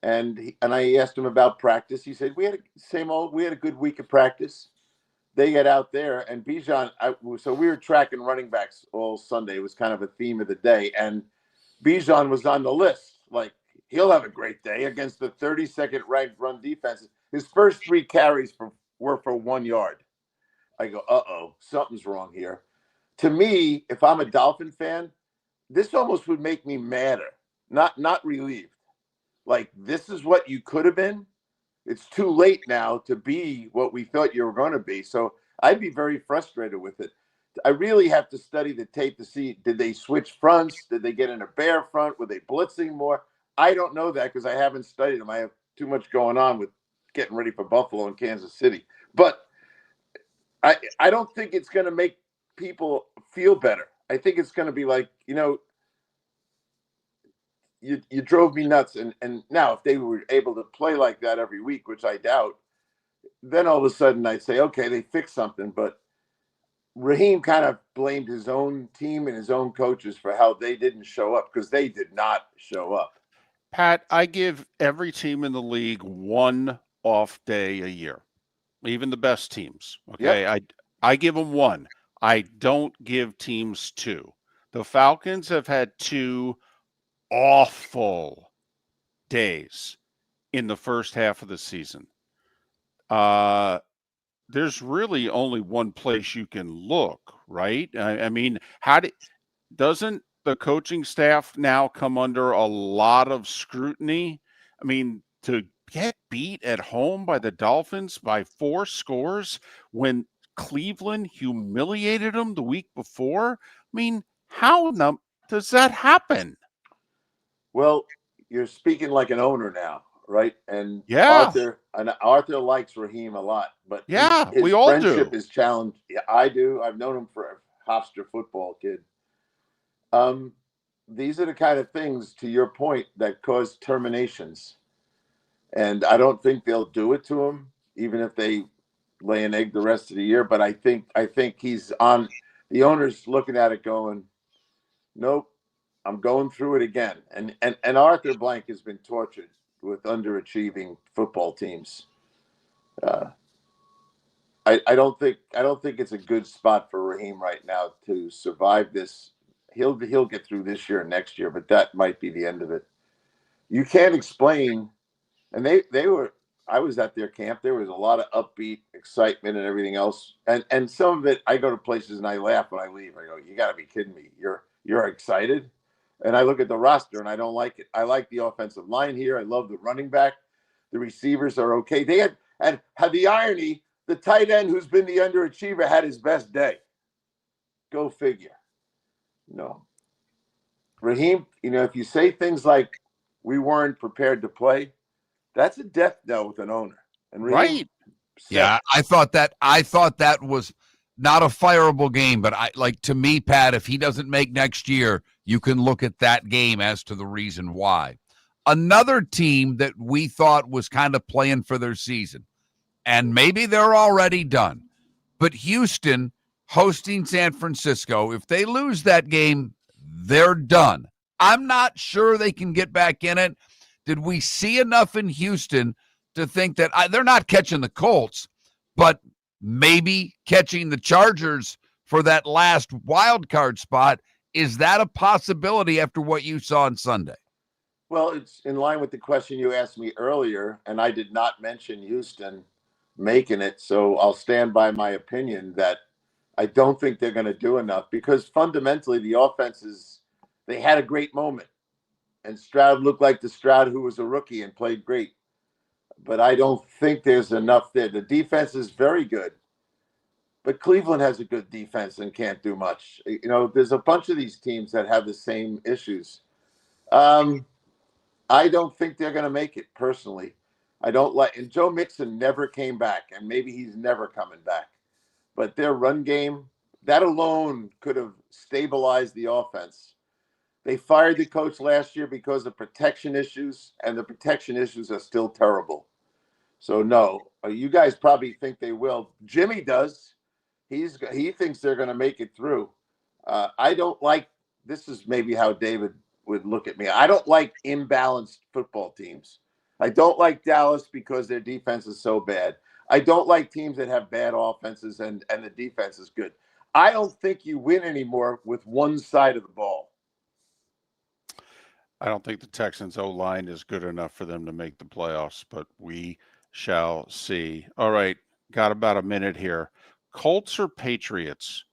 And I asked him about practice. He said, we had a good week of practice. They get out there, and Bijan, so we were tracking running backs all Sunday. It was kind of a theme of the day. And Bijan was on the list. Like, he'll have a great day against the 32nd ranked run defense. His first 3 carries were for 1 yard. I go, something's wrong here. To me, if I'm a Dolphin fan, this almost would make me madder, not relieved. Like, this is what you could have been. It's too late now to be what we thought you were going to be. So I'd be very frustrated with it. I really have to study the tape to see, did they switch fronts? Did they get in a bear front? Were they blitzing more? I don't know that because I haven't studied them. I have too much going on with getting ready for Buffalo and Kansas City. But I don't think it's going to make people feel better. I think it's going to be like, you drove me nuts. And now if they were able to play like that every week, which I doubt, then all of a sudden I'd say, okay, they fixed something. But Raheem kind of blamed his own team and his own coaches for how they didn't show up, because they did not show up. Pat, I give every team in the league one off day a year, even the best teams. Okay. Yep. I give them one. I don't give teams two. The Falcons have had two awful days in the first half of the season. There's really only one place you can look, right? I mean, doesn't the coaching staff now come under a lot of scrutiny? I mean, to get beat at home by the Dolphins by 4 scores when Cleveland humiliated them the week before? I mean, how does that happen? Well, you're speaking like an owner now, right? And Yeah. Arthur likes Raheem a lot, but yeah, his we all friendship do. is challenged. Yeah, I do. I've known him for a Hofstra football kid. These are the kind of things, to your point, that cause terminations. And I don't think they'll do it to him, even if they lay an egg the rest of the year. But I think he's on. The owner's looking at it going, nope, I'm going through it again. And Arthur Blank has been tortured with underachieving football teams. I don't think it's a good spot for Raheem right now to survive this. He'll get through this year and next year, but that might be the end of it. You can't explain. And they were. I was at their camp. There was a lot of upbeat excitement and everything else. And some of it, I go to places and I laugh when I leave. I go, you got to be kidding me. You're excited. And I look at the roster and I don't like it. I like the offensive line here. I love the running back. The receivers are okay. They had the irony. The tight end, who's been the underachiever, had his best day. Go figure. No. Raheem, if you say things like, we weren't prepared to play, that's a death knell with an owner. And Raheem, right. Yeah, I thought that was not a fireable game, but to me, Pat, if he doesn't make next year, you can look at that game as to the reason why. Another team that we thought was kind of playing for their season, and maybe they're already done, but Houston hosting San Francisco, if they lose that game, they're done. I'm not sure they can get back in it. Did we see enough in Houston to think that they're not catching the Colts, but maybe catching the Chargers for that last wild card spot? Is that a possibility after what you saw on Sunday? Well, it's in line with the question you asked me earlier, and I did not mention Houston making it, so I'll stand by my opinion that I don't think they're going to do enough, because fundamentally the offenses, they had a great moment. And Stroud looked like the Stroud who was a rookie and played great. But I don't think there's enough there. The defense is very good. But Cleveland has a good defense and can't do much. There's a bunch of these teams that have the same issues. I don't think they're going to make it, personally. I don't like – and Joe Mixon never came back, and maybe he's never coming back. But their run game, that alone could have stabilized the offense. They fired the coach last year because of protection issues, and the protection issues are still terrible. So, no, you guys probably think they will. Jimmy does. He thinks they're going to make it through. I don't like – this is maybe how David would look at me. I don't like imbalanced football teams. I don't like Dallas because their defense is so bad. I don't like teams that have bad offenses and the defense is good. I don't think you win anymore with one side of the ball. I don't think the Texans' O-line is good enough for them to make the playoffs, but we shall see. All right, got about a minute here. Colts or Patriots?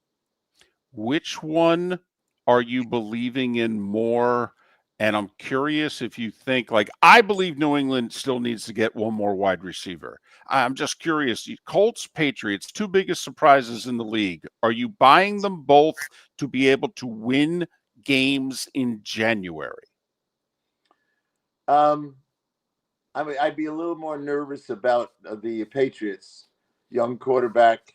Which one are you believing in more? And I'm curious if you think, I believe New England still needs to get one more wide receiver. I'm just curious. Colts, Patriots, two biggest surprises in the league. Are you buying them both to be able to win games in January? I'd be a little more nervous about the Patriots. Young quarterback,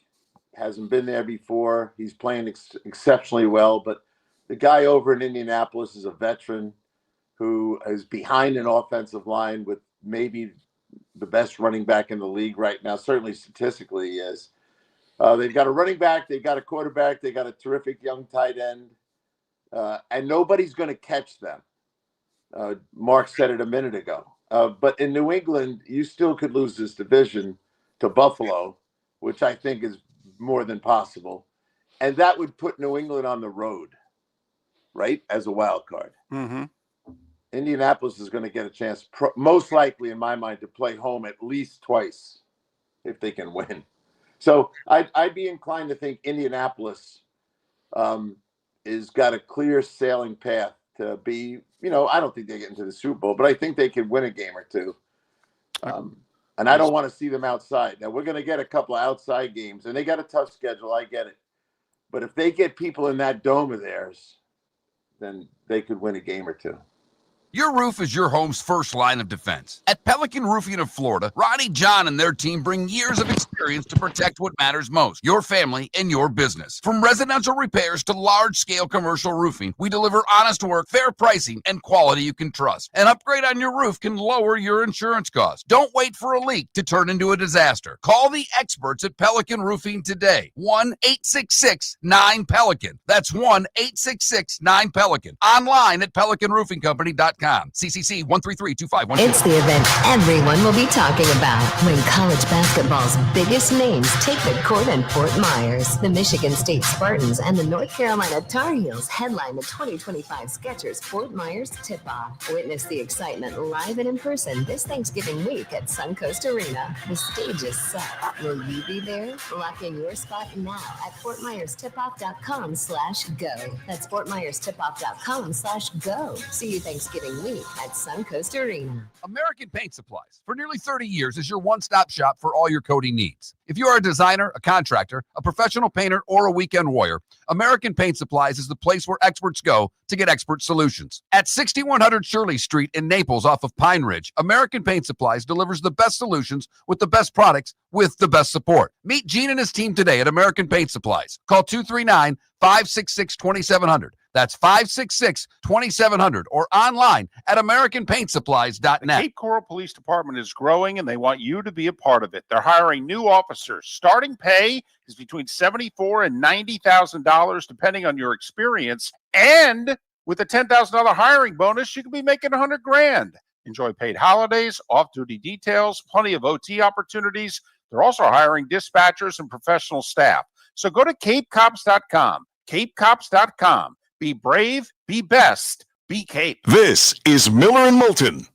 hasn't been there before. He's playing exceptionally well, but the guy over in Indianapolis is a veteran who is behind an offensive line with maybe the best running back in the league right now. Certainly statistically he is. They've got a running back, they've got a quarterback, they got a terrific young tight end, and nobody's going to catch them. Mark said it a minute ago. But in New England, you still could lose this division to Buffalo, which I think is more than possible. And that would put New England on the road, right, as a wild card. Mm-hmm. Indianapolis is going to get a chance, most likely in my mind, to play home at least twice if they can win. So I'd be inclined to think Indianapolis is got a clear sailing path to be, I don't think they get into the Super Bowl, but I think they could win a game or two. And I don't want to see them outside. Now, we're going to get a couple of outside games, and they got a tough schedule. I get it. But if they get people in that dome of theirs, then they could win a game or two. Your roof is your home's first line of defense. At Pelican Roofing of Florida, Ronnie John and their team bring years of experience to protect what matters most, your family and your business. From residential repairs to large-scale commercial roofing, we deliver honest work, fair pricing, and quality you can trust. An upgrade on your roof can lower your insurance costs. Don't wait for a leak to turn into a disaster. Call the experts at Pelican Roofing today. 1-866-9-PELICAN. That's 1-866-9-PELICAN. Online at pelicanroofingcompany.com. CCC 1332512. It's the event everyone will be talking about when college basketball's biggest names take the court in Fort Myers. The Michigan State Spartans and the North Carolina Tar Heels headline the 2025 Skechers Fort Myers Tip-Off. Witness the excitement live and in person this Thanksgiving week at Suncoast Arena. The stage is set. Will you be there? Lock in your spot now at FortMyersTipoff.com/go. That's FortMyersTipoff.com/go. See you Thanksgiving week at Suncoast Arena. American Paint Supplies, for nearly 30 years, is your one-stop shop for all your coating needs. If you are a designer, a contractor, a professional painter, or a weekend warrior, American Paint Supplies is the place where experts go to get expert solutions. At 6100 Shirley Street in Naples off of Pine Ridge, American Paint Supplies delivers the best solutions with the best products with the best support. Meet Gene and his team today at American Paint Supplies. Call 239-566-2700. That's 566-2700 or online at AmericanPaintSupplies.net. The Cape Coral Police Department is growing, and they want you to be a part of it. They're hiring new officers. Starting pay is between $74,000 and $90,000, depending on your experience. And with a $10,000 hiring bonus, you could be making $100,000. Enjoy paid holidays, off-duty details, plenty of OT opportunities. They're also hiring dispatchers and professional staff. So go to CapeCops.com. CapeCops.com. Be brave, be best, be Cape. This is Miller and Moulton.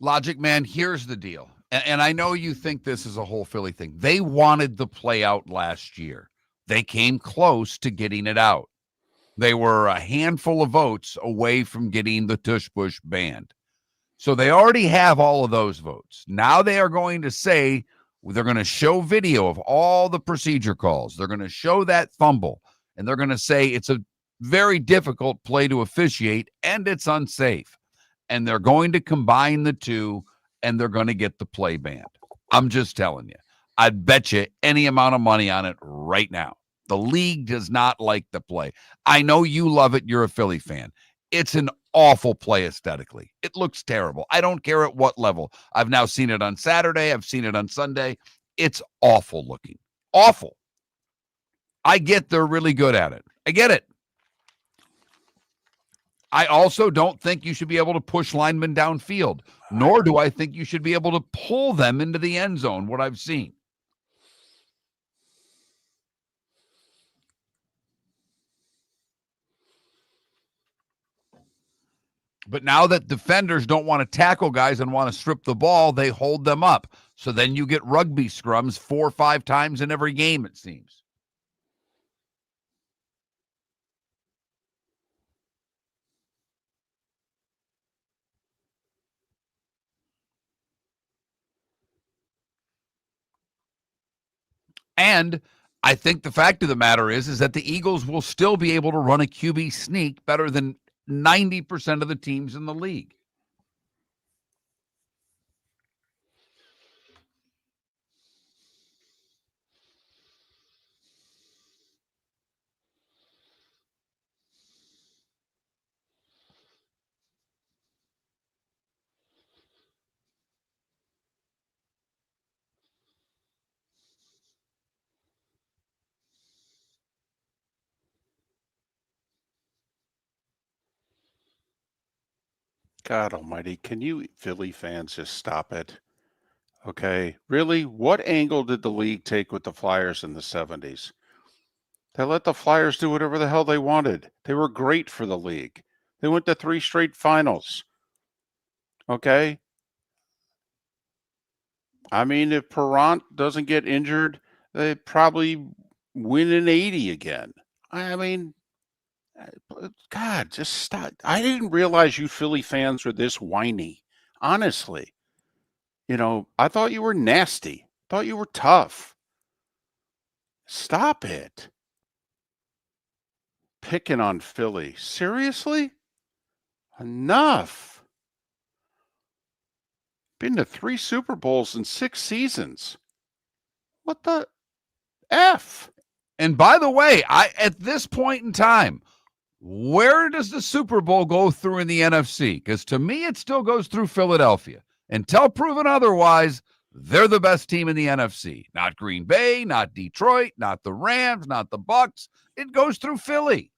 Logic Man, here's the deal. And I know you think this is a whole Philly thing. They wanted the play out last year. They came close to getting it out. They were a handful of votes away from getting the tush push banned. So they already have all of those votes. Now they are going to say, they're going to show video of all the procedure calls. They're going to show that fumble. And they're going to say it's a very difficult play to officiate and it's unsafe. And they're going to combine the two and they're going to get the play banned. I'm just telling you. I'd bet you any amount of money on it right now. The league does not like the play. I know you love it. You're a Philly fan. It's an awful play aesthetically. It looks terrible. I don't care at what level. I've now seen it on Saturday. I've seen it on Sunday. It's awful looking. Awful. I get they're really good at it. I get it. I also don't think you should be able to push linemen downfield, nor do I think you should be able to pull them into the end zone, what I've seen. But now that defenders don't want to tackle guys and want to strip the ball, they hold them up. So then you get rugby scrums 4 or 5 times in every game, it seems. And I think the fact of the matter is that the Eagles will still be able to run a QB sneak better than 90% of the teams in the league. God almighty, can you Philly fans just stop it? Okay, really? What angle did the league take with the Flyers in the 70s? They let the Flyers do whatever the hell they wanted. They were great for the league. They went to 3 straight finals. Okay? I mean, if Perrant doesn't get injured, they probably win in 80 again. I mean, God, just stop. I didn't realize you Philly fans were this whiny. Honestly. I thought you were nasty. Thought you were tough. Stop it. Picking on Philly. Seriously? Enough. Been to 3 Super Bowls in 6 seasons. What the F? And by the way, at this point in time, where does the Super Bowl go through in the NFC? Because to me, it still goes through Philadelphia. Until proven otherwise, they're the best team in the NFC. Not Green Bay, not Detroit, not the Rams, not the Bucks. It goes through Philly.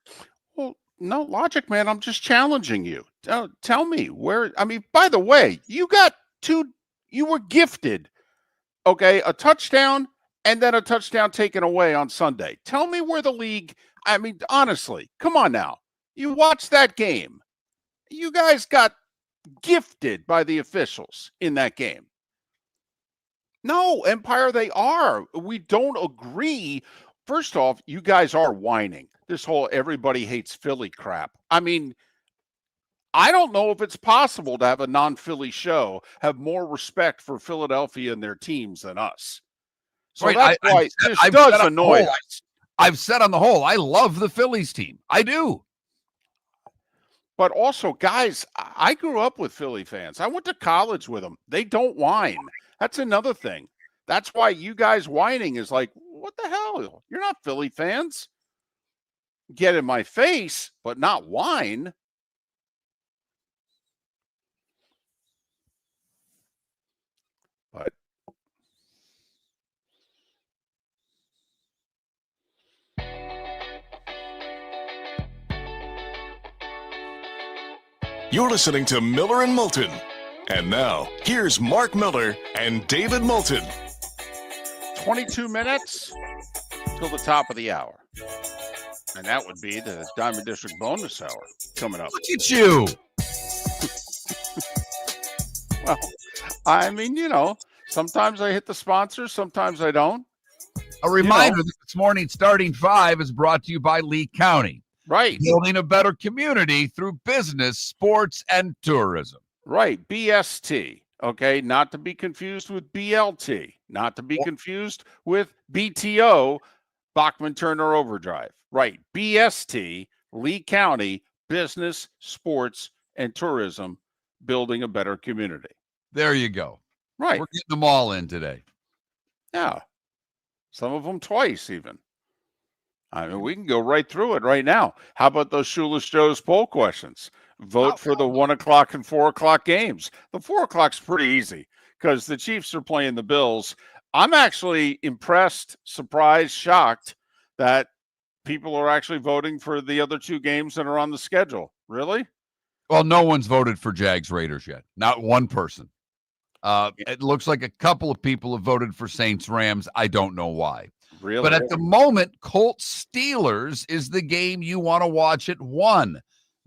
Well, no logic, man. I'm just challenging you. Tell me where. I mean, by the way, you were gifted, okay, a touchdown and then a touchdown taken away on Sunday. Tell me where the league, I mean, honestly, come on now. You watched that game. You guys got gifted by the officials in that game. No, Empire, they are. We don't agree. First off, you guys are whining. This whole everybody hates Philly crap. I mean, I don't know if it's possible to have a non-Philly show have more respect for Philadelphia and their teams than us. So that's why this does annoy us. I've said on the whole, I love the Phillies team. I do. But also, guys, I grew up with Philly fans. I went to college with them. They don't whine. That's another thing. That's why you guys whining is like, what the hell? You're not Philly fans. Get in my face, but not whine. But You're listening to Miller and Moulton. And now, here's Mark Miller and David Moulton. 22 minutes till the top of the hour. And that would be the Diamond District bonus hour coming up. Look at you. Well, I mean, sometimes I hit the sponsors, sometimes I don't. A reminder that this morning's Starting Five is brought to you by Lee County. Right. Building a better community through business, sports, and tourism. Right. BST. Okay. Not to be confused with BLT. Not to be confused with BTO, Bachman Turner Overdrive. Right. BST, Lee County, business, sports, and tourism, building a better community. There you go. Right. We're getting them all in today. Yeah. Some of them twice even. I mean, we can go right through it right now. How about those Shoeless Joe's poll questions? Vote for the 1 o'clock and 4 o'clock games. The 4 o'clock's pretty easy because the Chiefs are playing the Bills. I'm actually impressed, surprised, shocked that people are actually voting for the other 2 games that are on the schedule. Really? Well, no one's voted for Jags Raiders yet. Not one person. It looks like a couple of people have voted for Saints Rams. I don't know why. Really? But at the moment, Colts Steelers is the game you want to watch at 1.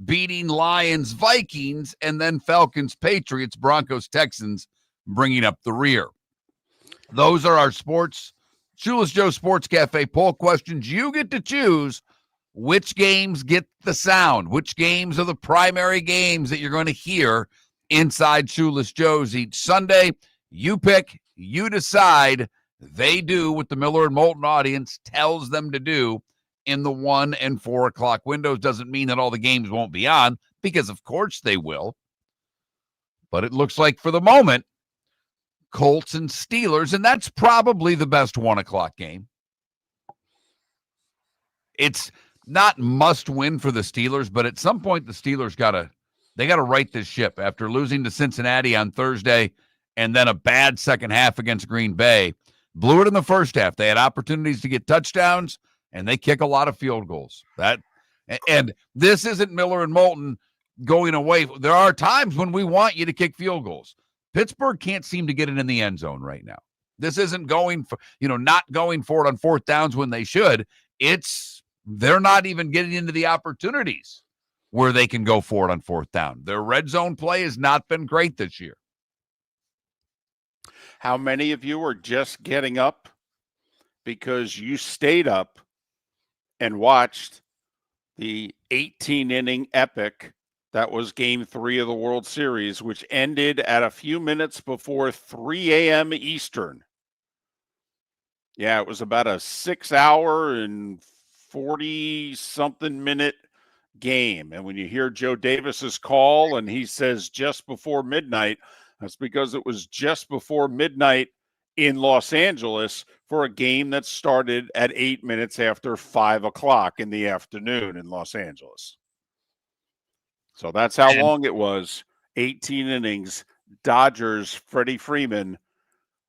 Beating Lions Vikings and then Falcons Patriots, Broncos Texans bringing up the rear. Those are our sports Shoeless Joe Sports Cafe poll questions. You get to choose which games get the sound, which games are the primary games that you're going to hear inside Shoeless Joe's each Sunday. You pick, you decide, They do what the Miller and Moulton audience tells them to do in the 1 and 4 o'clock windows. Doesn't mean that all the games won't be on, because of course they will. But it looks like for the moment, Colts and Steelers, and that's probably the best 1 o'clock game. It's not must win for the Steelers, but at some point the Steelers got to right this ship after losing to Cincinnati on Thursday and then a bad second half against Green Bay. Blew it in the first half. They had opportunities to get touchdowns, and they kick a lot of field goals. And this isn't Miller and Moulton going away. There are times when we want you to kick field goals. Pittsburgh can't seem to get it in the end zone right now. This isn't going for, not going for it on fourth downs when they should. They're not even getting into the opportunities where they can go for it on fourth down. Their red zone play has not been great this year. How many of you are just getting up because you stayed up and watched the 18-inning epic that was Game 3 of the World Series, which ended at a few minutes before 3 a.m. Eastern? Yeah, it was about a 6-hour and 40-something minute game. And when you hear Joe Davis's call and he says just before midnight, that's because it was just before midnight in Los Angeles for a game that started at 8 minutes after 5 o'clock in the afternoon in Los Angeles. So that's how long it was. 18 innings. Dodgers, Freddie Freeman,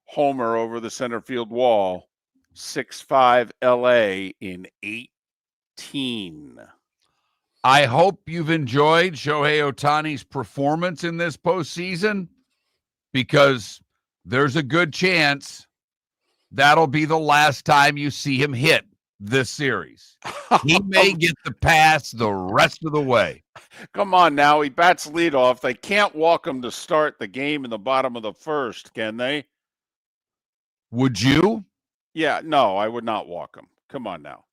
homer over the center field wall. 6-5 LA in 18. I hope you've enjoyed Shohei Ohtani's performance in this postseason, because there's a good chance that'll be the last time you see him hit this series. He may get the pass the rest of the way. Come on now. He bats leadoff. They can't walk him to start the game in the bottom of the first, can they? Would you? Yeah, no, I would not walk him. Come on now.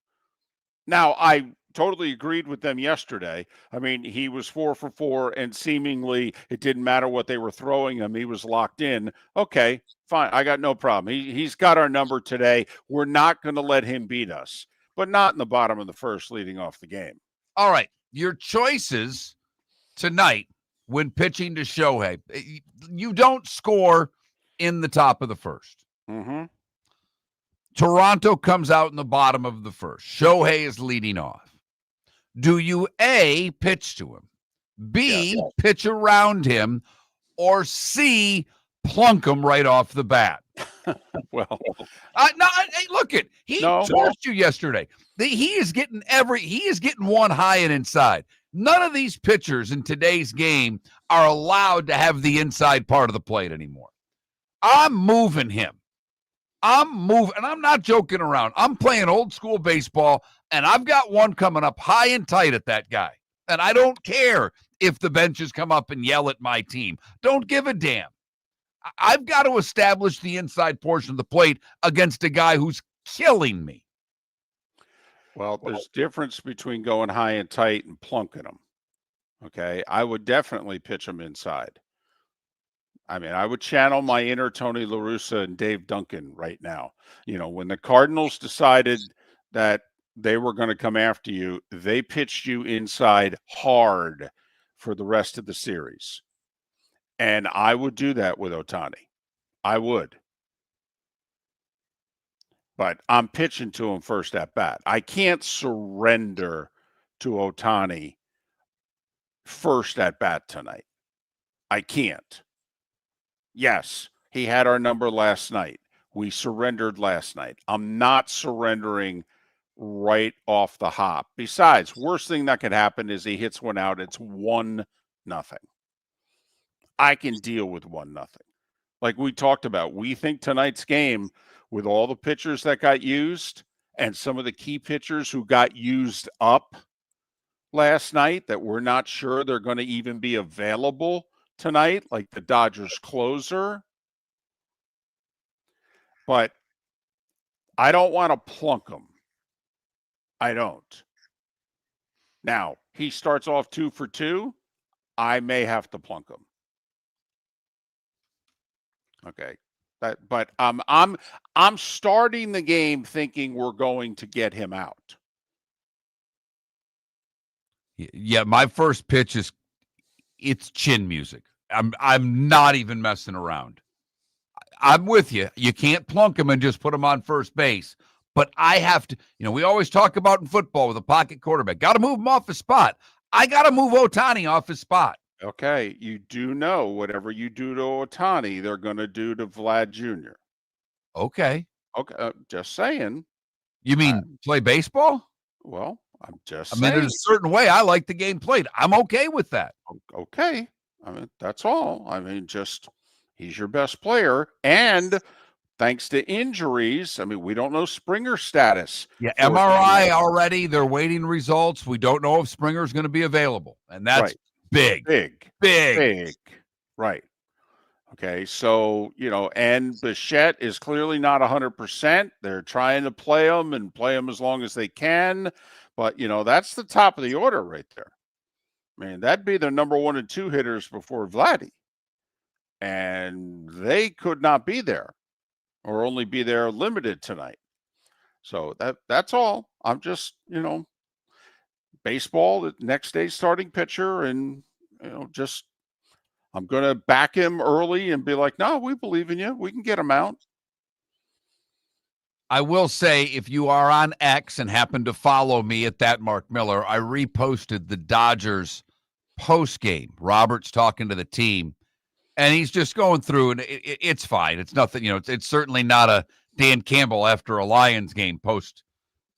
Now, I totally agreed with them yesterday. I mean, he was 4 for 4, and seemingly it didn't matter what they were throwing him. He was locked in. Okay, fine. I got no problem. He's got our number today. We're not going to let him beat us, but not in the bottom of the first leading off the game. All right. Your choices tonight when pitching to Shohei. You don't score in the top of the first. Mm-hmm. Toronto comes out in the bottom of the first. Shohei is leading off. Do you A, pitch to him, B, pitch around him, or C, plunk him right off the bat? Well, look it. He told you yesterday that he is getting one high and inside. None of these pitchers in today's game are allowed to have the inside part of the plate anymore. I'm moving him. And I'm not joking around. I'm playing old school baseball, and I've got one coming up high and tight at that guy. And I don't care if the benches come up and yell at my team. Don't give a damn. I've got to establish the inside portion of the plate against a guy who's killing me. Well, there's difference between going high and tight and plunking them. Okay, I would definitely pitch them inside. I mean, I would channel my inner Tony La Russa and Dave Duncan right now. When the Cardinals decided that they were going to come after you, they pitched you inside hard for the rest of the series. And I would do that with Ohtani. I would. But I'm pitching to him first at bat. I can't surrender to Ohtani first at bat tonight. I can't. Yes, he had our number last night. We surrendered last night. I'm not surrendering right off the hop. Besides, worst thing that could happen is he hits one out. It's 1-0. I can deal with 1-0. Like we talked about, we think tonight's game, with all the pitchers that got used and some of the key pitchers who got used up last night that we're not sure they're going to even be available tonight, like the Dodgers closer. But I don't want to plunk him. I don't. Now, he starts off 2 for 2. I may have to plunk him. Okay. But I'm starting the game thinking we're going to get him out. Yeah, my first pitch it's chin music. I'm not even messing around. I'm with you. You can't plunk him and just put him on first base. But I have to, we always talk about in football with a pocket quarterback. Got to move him off his spot. I got to move Ohtani off his spot. Okay, you do know whatever you do to Ohtani, they're going to do to Vlad Jr. Okay. Okay, just saying. You mean play baseball? Well, I'm just saying. There's a certain way I like the game played. I'm okay with that. Okay. That's all. He's your best player. And thanks to injuries, we don't know Springer's status. Yeah, MRI already. They're waiting results. We don't know if Springer's going to be available. And that's big. Right. Okay, so, and Bichette is clearly not 100%. They're trying to play him as long as they can. But, that's the top of the order right there. That'd be their number 1 and 2 hitters before Vladdy. And they could not be there or only be there limited tonight. So that's all. I'm just, baseball, the next day starting pitcher, and, I'm going to back him early and be like, no, we believe in you. We can get him out. I will say, if you are on X and happen to follow me at that Mark Miller, I reposted the Dodgers post game. Robert's talking to the team, and he's just going through, and it's fine. It's nothing, it's certainly not a Dan Campbell after a Lions game post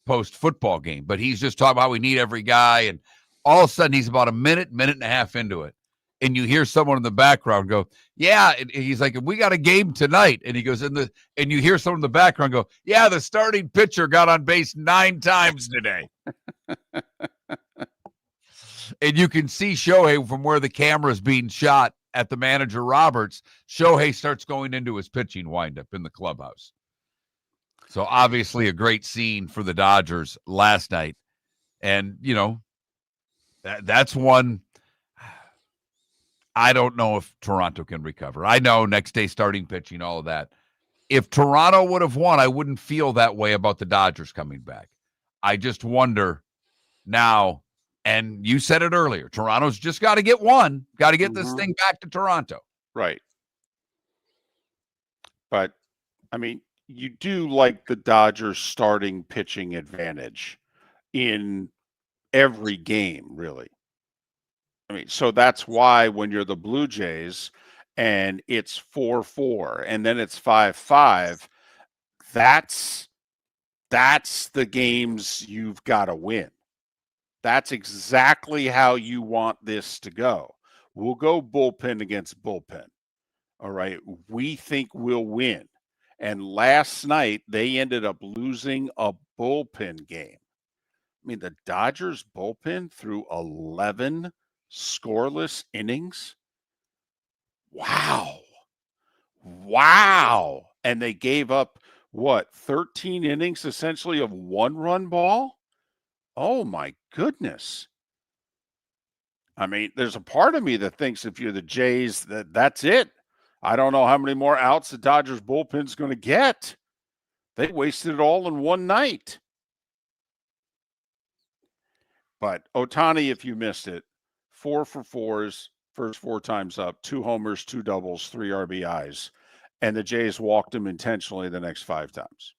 football game, but he's just talking about how we need every guy. And all of a sudden he's about a minute and a half into it. And you hear someone in the background go, yeah. And he's like, we got a game tonight. And he goes and you hear someone in the background go, yeah, the starting pitcher got on base 9 times today. And you can see Shohei from where the camera's being shot at the manager Roberts. Shohei starts going into his pitching windup in the clubhouse. So obviously a great scene for the Dodgers last night. And, that's one. I don't know if Toronto can recover. I know next day starting pitching, all of that. If Toronto would have won, I wouldn't feel that way about the Dodgers coming back. I just wonder now, and you said it earlier, Toronto's just got to get one, got to get this thing back to Toronto. Right. But, you do like the Dodgers starting pitching advantage in every game, really. So that's why when you're the Blue Jays and it's 4-4 and then it's 5-5, that's the games you've got to win. That's exactly how you want this to go. We'll go bullpen against bullpen. All right. We think we'll win. And last night they ended up losing a bullpen game. The Dodgers bullpen threw 11 scoreless innings. Wow. And they gave up 13 innings essentially of 1-run ball? Oh my goodness. There's a part of me that thinks if you're the Jays that's it. I don't know how many more outs the Dodgers bullpen's going to get. They wasted it all in one night. But Ohtani, if you missed it, 4 for 4s, first 4 times up, 2 homers, 2 doubles, 3 RBIs. And the Jays walked him intentionally the next 5 times.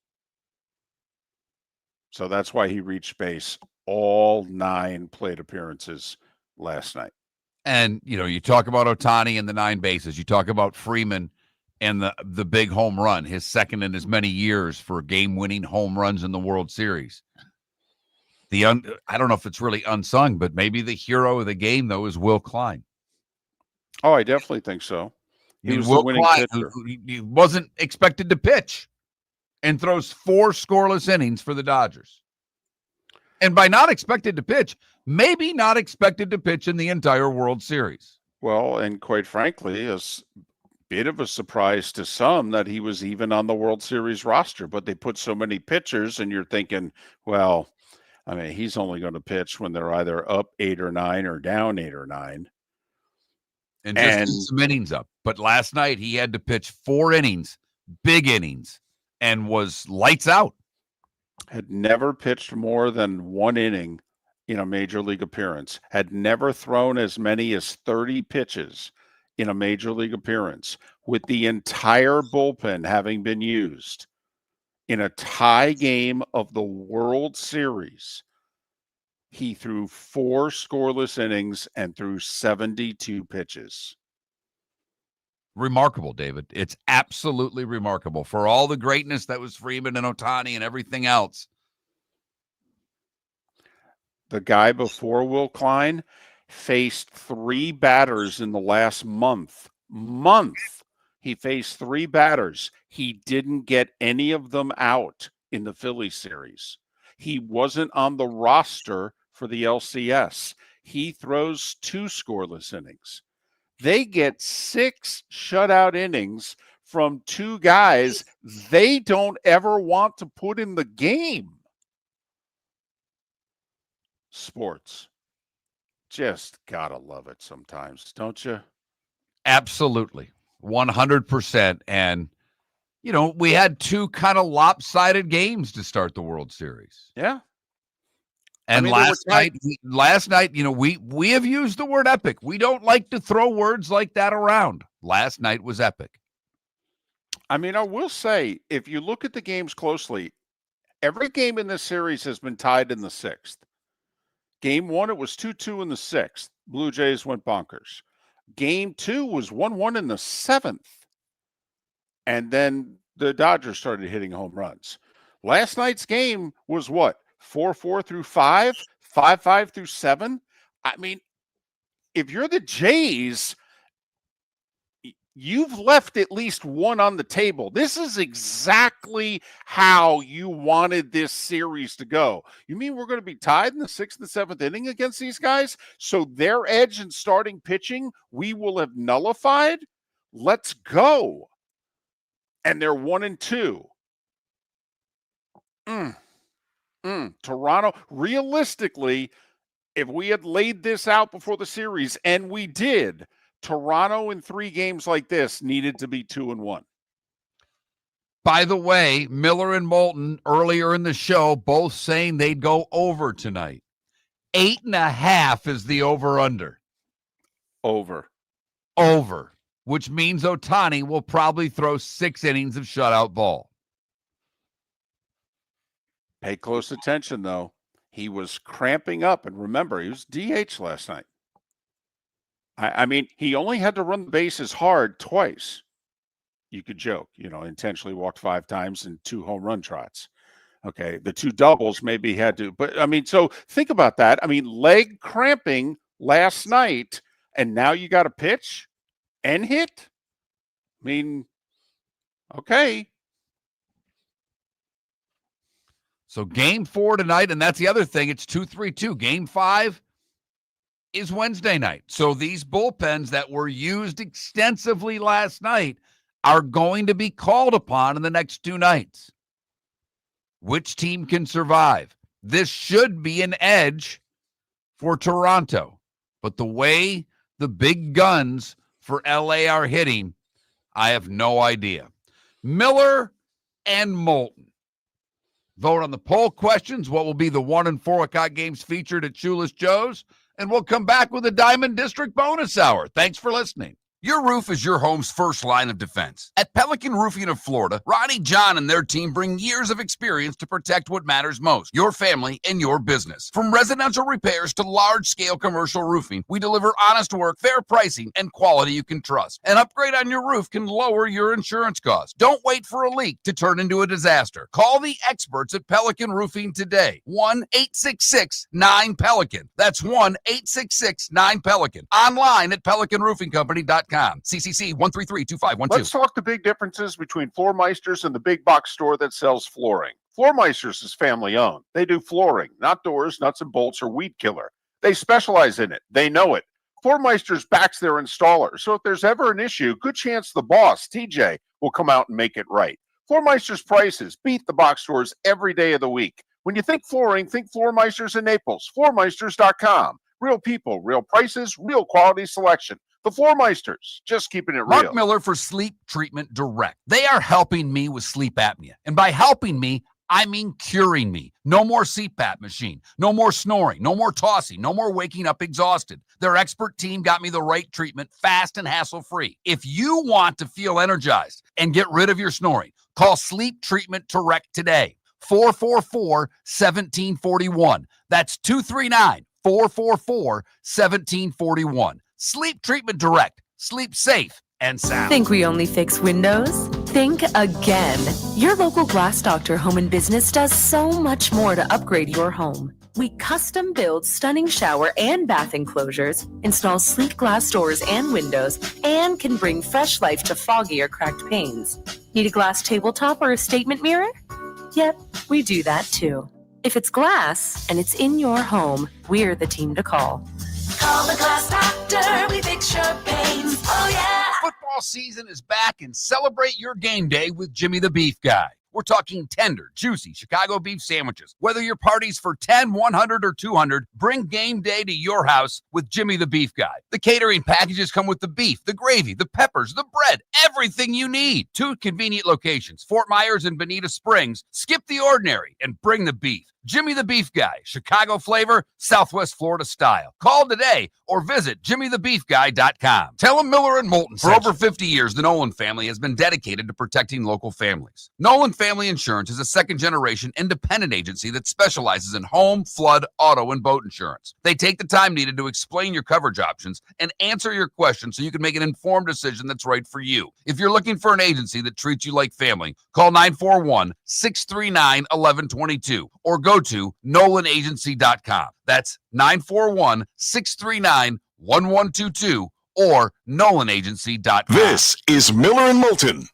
So that's why he reached base all 9 plate appearances last night. And, you talk about Ohtani and the 9 bases. You talk about Freeman and the big home run, his second in as many years for game-winning home runs in the World Series. I don't know if it's really unsung, but maybe the hero of the game, though, is Will Klein. Oh, I definitely think so. He was the winning pitcher. He wasn't expected to pitch and throws 4 scoreless innings for the Dodgers. And by not expected to pitch, maybe not expected to pitch in the entire World Series. Well, and quite frankly, a bit of a surprise to some that he was even on the World Series roster. But they put so many pitchers, and you're thinking, well, he's only going to pitch when they're either up 8 or 9 or down 8 or 9. And just some innings up. But last night he had to pitch 4 innings big innings, and was lights out. Had never pitched more than one inning in a major league appearance. Had never thrown as many as 30 pitches in a major league appearance, with the entire bullpen having been used in a tie game of the World Series. He threw 4 scoreless innings and threw 72 pitches. Remarkable, David. It's absolutely remarkable for all the greatness that was Freeman and Ohtani and everything else. The guy before Will Klein faced 3 batters in the last month. He faced 3 batters. He didn't get any of them out in the Philly series. He wasn't on the roster for the LCS. He throws 2 scoreless innings. They get 6 shutout innings from 2 guys they don't ever want to put in the game. Sports. Just gotta love it sometimes, don't you? Absolutely. 100%. And, we had 2 kind of lopsided games to start the World Series. Yeah. And last night, we have used the word epic. We don't like to throw words like that around. Last night was epic. I mean, I will say, if you look at the games closely, every game in this series has been tied in the 6th. Game 1, it was 2-2 in the 6th. Blue Jays went bonkers. Game 2 was 1-1 in the 7th. And then the Dodgers started hitting home runs. Last night's game was what? 4-4 through 5, 5-5 through 7. I mean, if you're the Jays, you've left at least one on the table. This is exactly how you wanted this series to go. You mean we're going to be tied in the 6th and 7th inning against these guys? So their edge in starting pitching, we will have nullified? Let's go. And they're 1-2. Toronto, realistically, if we had laid this out before the series, and we did, Toronto in 3 games like this needed to be 2-1. By the way, Miller and Moulton earlier in the show both saying they'd go over tonight. 8.5 is the over-under. Over, which means Ohtani will probably throw 6 innings of shutout ball. Pay close attention, though. He was cramping up, and remember, he was DH last night. I mean, he only had to run the bases hard twice. You could joke, intentionally walked 5 times and 2 home run trots. Okay, the 2 doubles maybe he had to, but I mean, so think about that. I mean, leg cramping last night, and now you got to pitch and hit? I mean, okay. So game 4 tonight, and that's the other thing. It's 2-3-2. Game 5 is Wednesday night. So these bullpens that were used extensively last night are going to be called upon in the next 2 nights. Which team can survive? This should be an edge for Toronto. But the way the big guns for LA are hitting, I have no idea. Miller and Moulton. Vote on the poll questions. What will be the 1 and 4 o'clock games featured at Shoeless Joe's? And we'll come back with a Diamond District bonus hour. Thanks for listening. Your roof is your home's first line of defense. At Pelican Roofing of Florida, Ronnie John and their team bring years of experience to protect what matters most, your family and your business. From residential repairs to large-scale commercial roofing, we deliver honest work, fair pricing, and quality you can trust. An upgrade on your roof can lower your insurance costs. Don't wait for a leak to turn into a disaster. Call the experts at Pelican Roofing today. 1-866-9-PELICAN. That's 1-866-9-PELICAN. Online at pelicanroofingcompany.com. CCC 1332512. Let's talk the big differences between Floor Meisters and the big box store that sells flooring. Floor Meisters is family owned. They do flooring, not doors, nuts and bolts, or weed killer. They specialize in it. They know it. Floor Meisters backs their installer. So if there's ever an issue, good chance the boss, TJ, will come out and make it right. Floor Meisters prices beat the box stores every day of the week. When you think flooring, think Floor Meisters in Naples. Floormeisters.com. Real people, real prices, real quality selection. The Floor Meisters, just keeping it Mark real. Miller for Sleep Treatment Direct. They are helping me with sleep apnea. And by helping me, I mean curing me. No more CPAP machine. No more snoring. No more tossing. No more waking up exhausted. Their expert team got me the right treatment, fast and hassle-free. If you want to feel energized and get rid of your snoring, call Sleep Treatment Direct today. 444-1741. That's 239-444-1741. Sleep Treatment Direct. Sleep safe and sound. Think we only fix windows? Think again. Your local Glass Doctor Home and Business does so much more to upgrade your home. We custom build stunning shower and bath enclosures, install sleek glass doors and windows, and can bring fresh life to foggy or cracked panes. Need a glass tabletop or a statement mirror? Yep, we do that too. If it's glass and it's in your home, we're the team to call. Call the Glass Doctor, we fix your pains. Oh yeah. Football season is back, and celebrate your game day with Jimmy the Beef Guy. We're talking tender, juicy Chicago beef sandwiches. Whether your party's for 10, 100, or 200, bring game day to your house with Jimmy the Beef Guy. The catering packages come with the beef, the gravy, the peppers, the bread, everything you need. 2 convenient locations, Fort Myers and Bonita Springs. Skip the ordinary and bring the beef. Jimmy the Beef Guy, Chicago flavor, Southwest Florida style. Call today or visit jimmythebeefguy.com. Tell him Miller and Moulton. For over 50 years, the Nolan family has been dedicated to protecting local families. Nolan Family Insurance is a second-generation independent agency that specializes in home, flood, auto, and boat insurance. They take the time needed to explain your coverage options and answer your questions so you can make an informed decision that's right for you. If you're looking for an agency that treats you like family, call 941-639-1122 or go to nolanagency.com. That's 941-639-1122 or nolanagency.com. This is Miller and Moulton.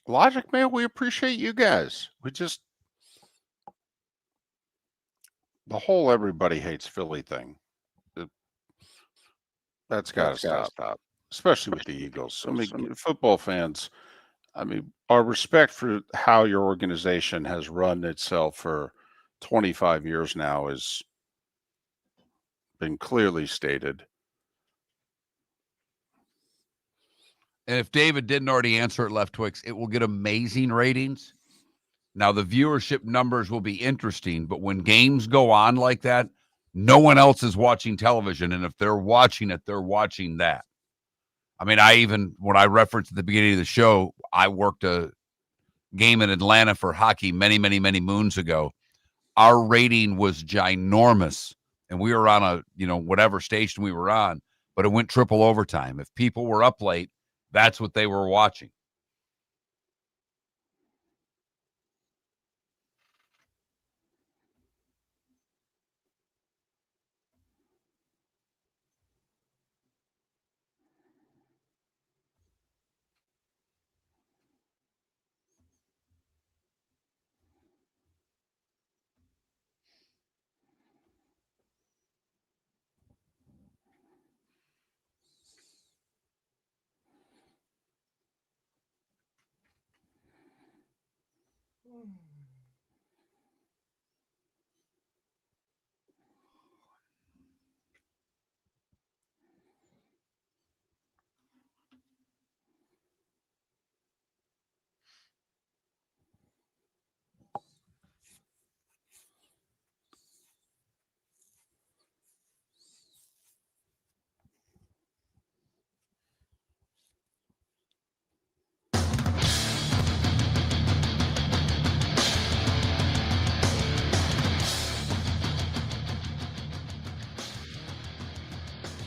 Logic, man, we appreciate you guys. The whole everybody hates Philly thing. That's got to stop, especially with the Eagles. I mean, football fans, our respect for how your organization has run itself for 25 years now has been clearly stated. And if David didn't already answer it, Left Twix, it will get amazing ratings. Now, the viewership numbers will be interesting, but when games go on like that, no one else is watching television. And if they're watching it, they're watching that. I mean, when I referenced at the beginning of the show, I worked a game in Atlanta for hockey many, many, many moons ago, our rating was ginormous. And we were on a, whatever station we were on, but it went triple overtime. If people were up late, that's what they were watching.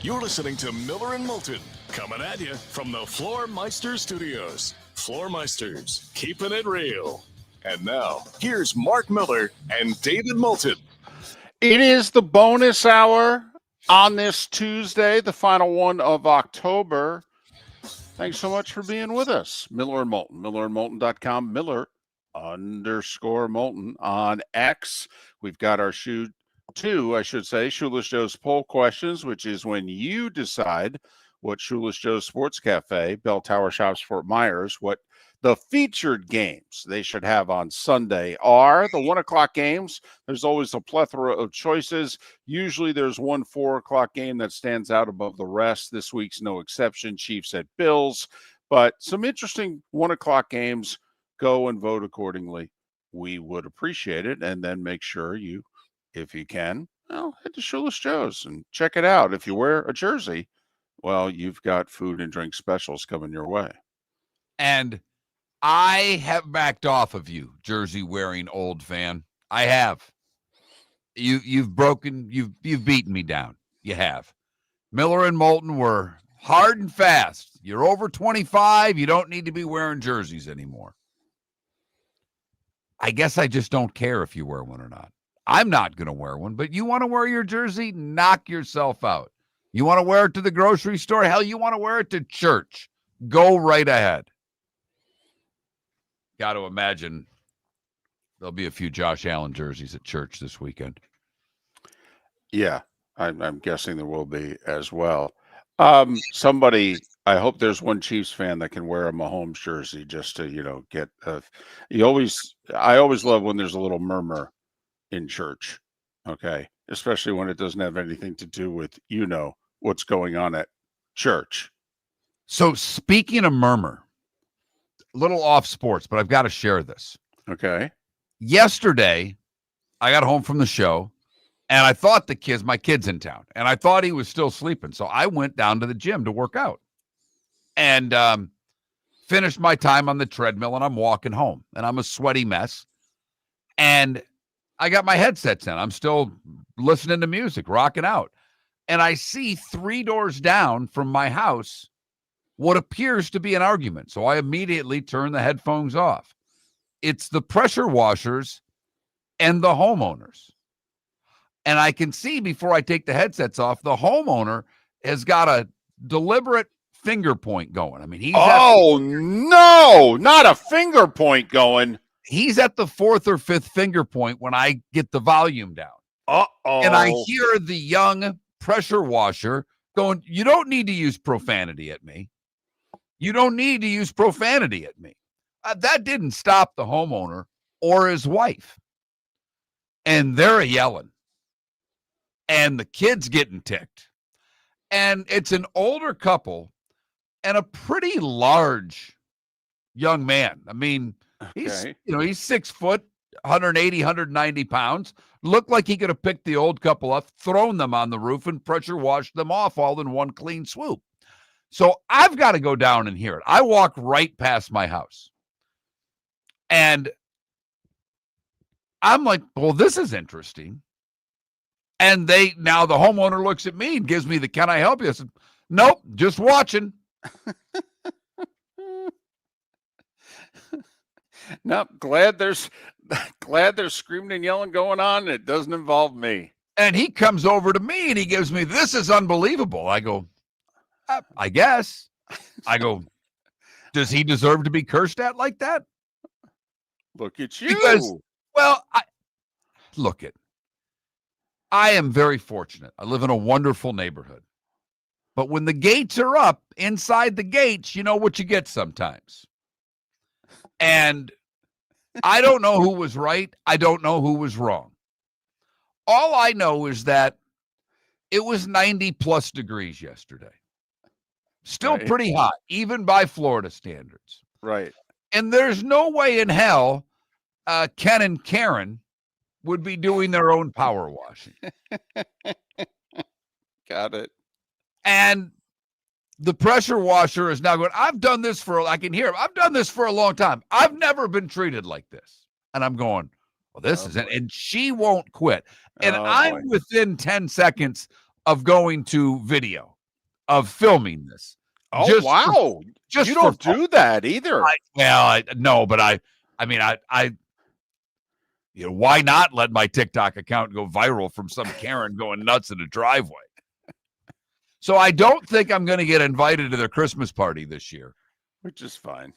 You're listening to Miller and Moulton, coming at you from the Floor Meister Studios. Floor Meisters, keeping it real. And now, here's Mark Miller and David Moulton. It is the bonus hour on this Tuesday, the final one of October. Thanks so much for being with us. Miller and Moulton, millerandmoulton.com, Miller_Moulton on X. We've got our Shoeless Joe's poll questions, which is when you decide what Shoeless Joe's Sports Cafe, Bell Tower Shops, Fort Myers, what the featured games they should have on Sunday are. The 1 o'clock games, there's always a plethora of choices. Usually there's one 4 o'clock game that stands out above the rest. This week's no exception, Chiefs at Bills. But some interesting 1 o'clock games. Go and vote accordingly. We would appreciate it. And then make sure you, if you can, head to Shoeless Joe's and check it out. If you wear a jersey, well, you've got food and drink specials coming your way. And I have backed off of you, jersey-wearing old fan. I have. You've beaten me down. You have. Miller and Moulton were hard and fast. You're over 25. You don't need to be wearing jerseys anymore. I guess I just don't care if you wear one or not. I'm not going to wear one, but you want to wear your jersey? Knock yourself out. You want to wear it to the grocery store? Hell, you want to wear it to church? Go right ahead. Got to imagine there'll be a few Josh Allen jerseys at church this weekend. Yeah, I'm guessing there will be as well. Somebody, I hope there's one Chiefs fan that can wear a Mahomes jersey just to, get I always love when there's a little murmur in church. Okay. Especially when it doesn't have anything to do with, what's going on at church. So speaking of murmur, a little off sports, but I've got to share this. Okay. Yesterday, I got home from the show and I thought my kid's in town and I thought he was still sleeping. So I went down to the gym to work out and finished my time on the treadmill and I'm walking home and I'm a sweaty mess. And I got my headsets in. I'm still listening to music, rocking out. And I see 3 doors down from my house what appears to be an argument. So I immediately turn the headphones off. It's the pressure washers and the homeowners. And I can see before I take the headsets off, the homeowner has got a deliberate finger point going. I mean, he's no, not a finger point going. He's at the 4th or 5th finger point when I get the volume down. And I hear the young pressure washer going, you don't need to use profanity at me. You don't need to use profanity at me. That didn't stop the homeowner or his wife. And they're yelling. And the kid's getting ticked. And it's an older couple and a pretty large young man. I mean, he's 6 foot, 180, 190 pounds. Looked like he could have picked the old couple up, thrown them on the roof, and pressure washed them off all in one clean swoop. So I've got to go down and hear it. I walk right past my house. And I'm like, well, this is interesting. And now the homeowner looks at me and gives me the, can I help you? I said, nope, just watching. No, glad there's screaming and yelling going on. It doesn't involve me. And he comes over to me and he gives me, this is unbelievable. I go, I guess. I go, does he deserve to be cursed at like that? Look at you. Because, well, I am very fortunate. I live in a wonderful neighborhood. But when the gates are up, inside the gates, you know what you get sometimes. And I don't know who was right. I don't know who was wrong. All I know is that it was 90-plus degrees yesterday. Still pretty hot, even by Florida standards. Right. And there's no way in hell Ken and Karen would be doing their own power washing. Got it. And the pressure washer is now going, I've done this I can hear him. I've done this for a long time. I've never been treated like this. And I'm going, well, this isn't. And she won't quit. And I'm within 10 seconds of going to video, of filming this. Oh, wow. You don't do that either. No, but I mean, why not let my TikTok account go viral from some Karen going nuts in a driveway? So I don't think I'm going to get invited to their Christmas party this year. Which is fine.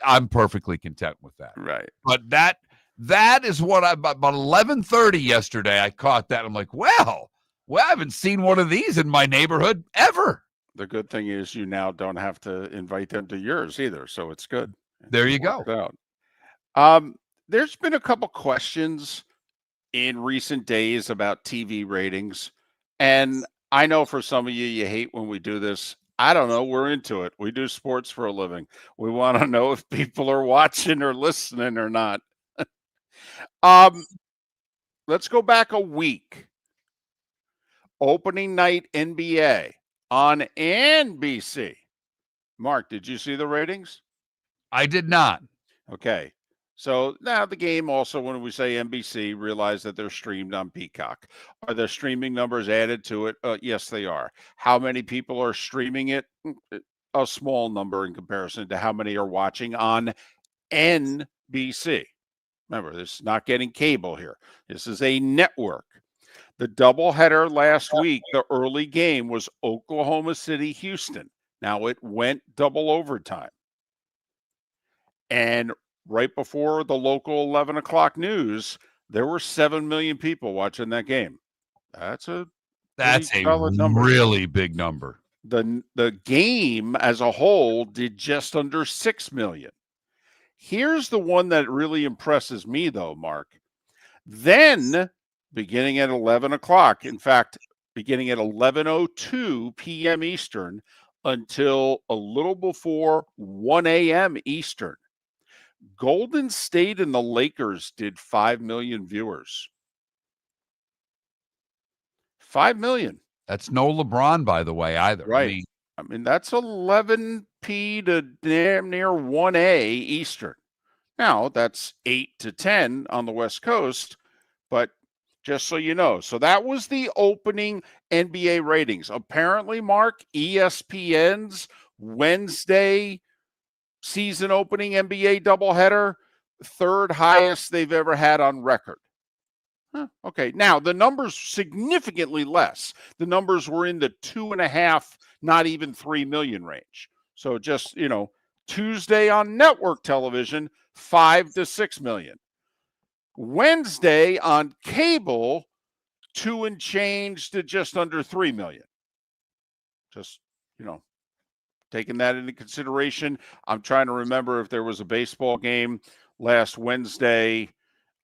I'm perfectly content with that. Right. But that is what about 11:30 yesterday, I caught that. I'm like, well, I haven't seen one of these in my neighborhood ever. The good thing is you now don't have to invite them to yours either. So it's good. There you go. There's been a couple questions in recent days about TV ratings. And I know for some of you hate when we do this. I don't know. We're into it. We do sports for a living. We want to know if people are watching or listening or not. Let's go back a week. Opening night NBA on NBC. Mark, did you see the ratings? I did not. Okay. So now the game also, when we say NBC, realize that they're streamed on Peacock. Are the streaming numbers added to it? Yes, they are. How many people are streaming it? A small number in comparison to how many are watching on NBC. Remember, this is not getting cable here. This is a network. The doubleheader last week, the early game was Oklahoma City, Houston. Now it went double overtime. And right before the local 11 o'clock news, there were 7 million people watching that game. That's a really big number. The game as a whole did just under 6 million. Here's the one that really impresses me, though, Mark. Then, beginning at 11 o'clock, in fact, beginning at 11:02 p.m. Eastern until a little before 1 a.m. Eastern, Golden State and the Lakers did 5 million viewers. 5 million. That's no LeBron, by the way, either. Right. I mean that's 11p to damn near 1a Eastern. Now, that's 8 to 10 on the West Coast, but just so you know. So that was the opening NBA ratings. Apparently, Mark, ESPN's Wednesday season opening NBA doubleheader, third highest they've ever had on record. Okay. Now, the numbers significantly less. The numbers were in the 2.5, not even 3 million range. So just, Tuesday on network television, 5 to 6 million. Wednesday on cable, 2 and change to just under 3 million. Just, taking that into consideration. I'm trying to remember if there was a baseball game last Wednesday.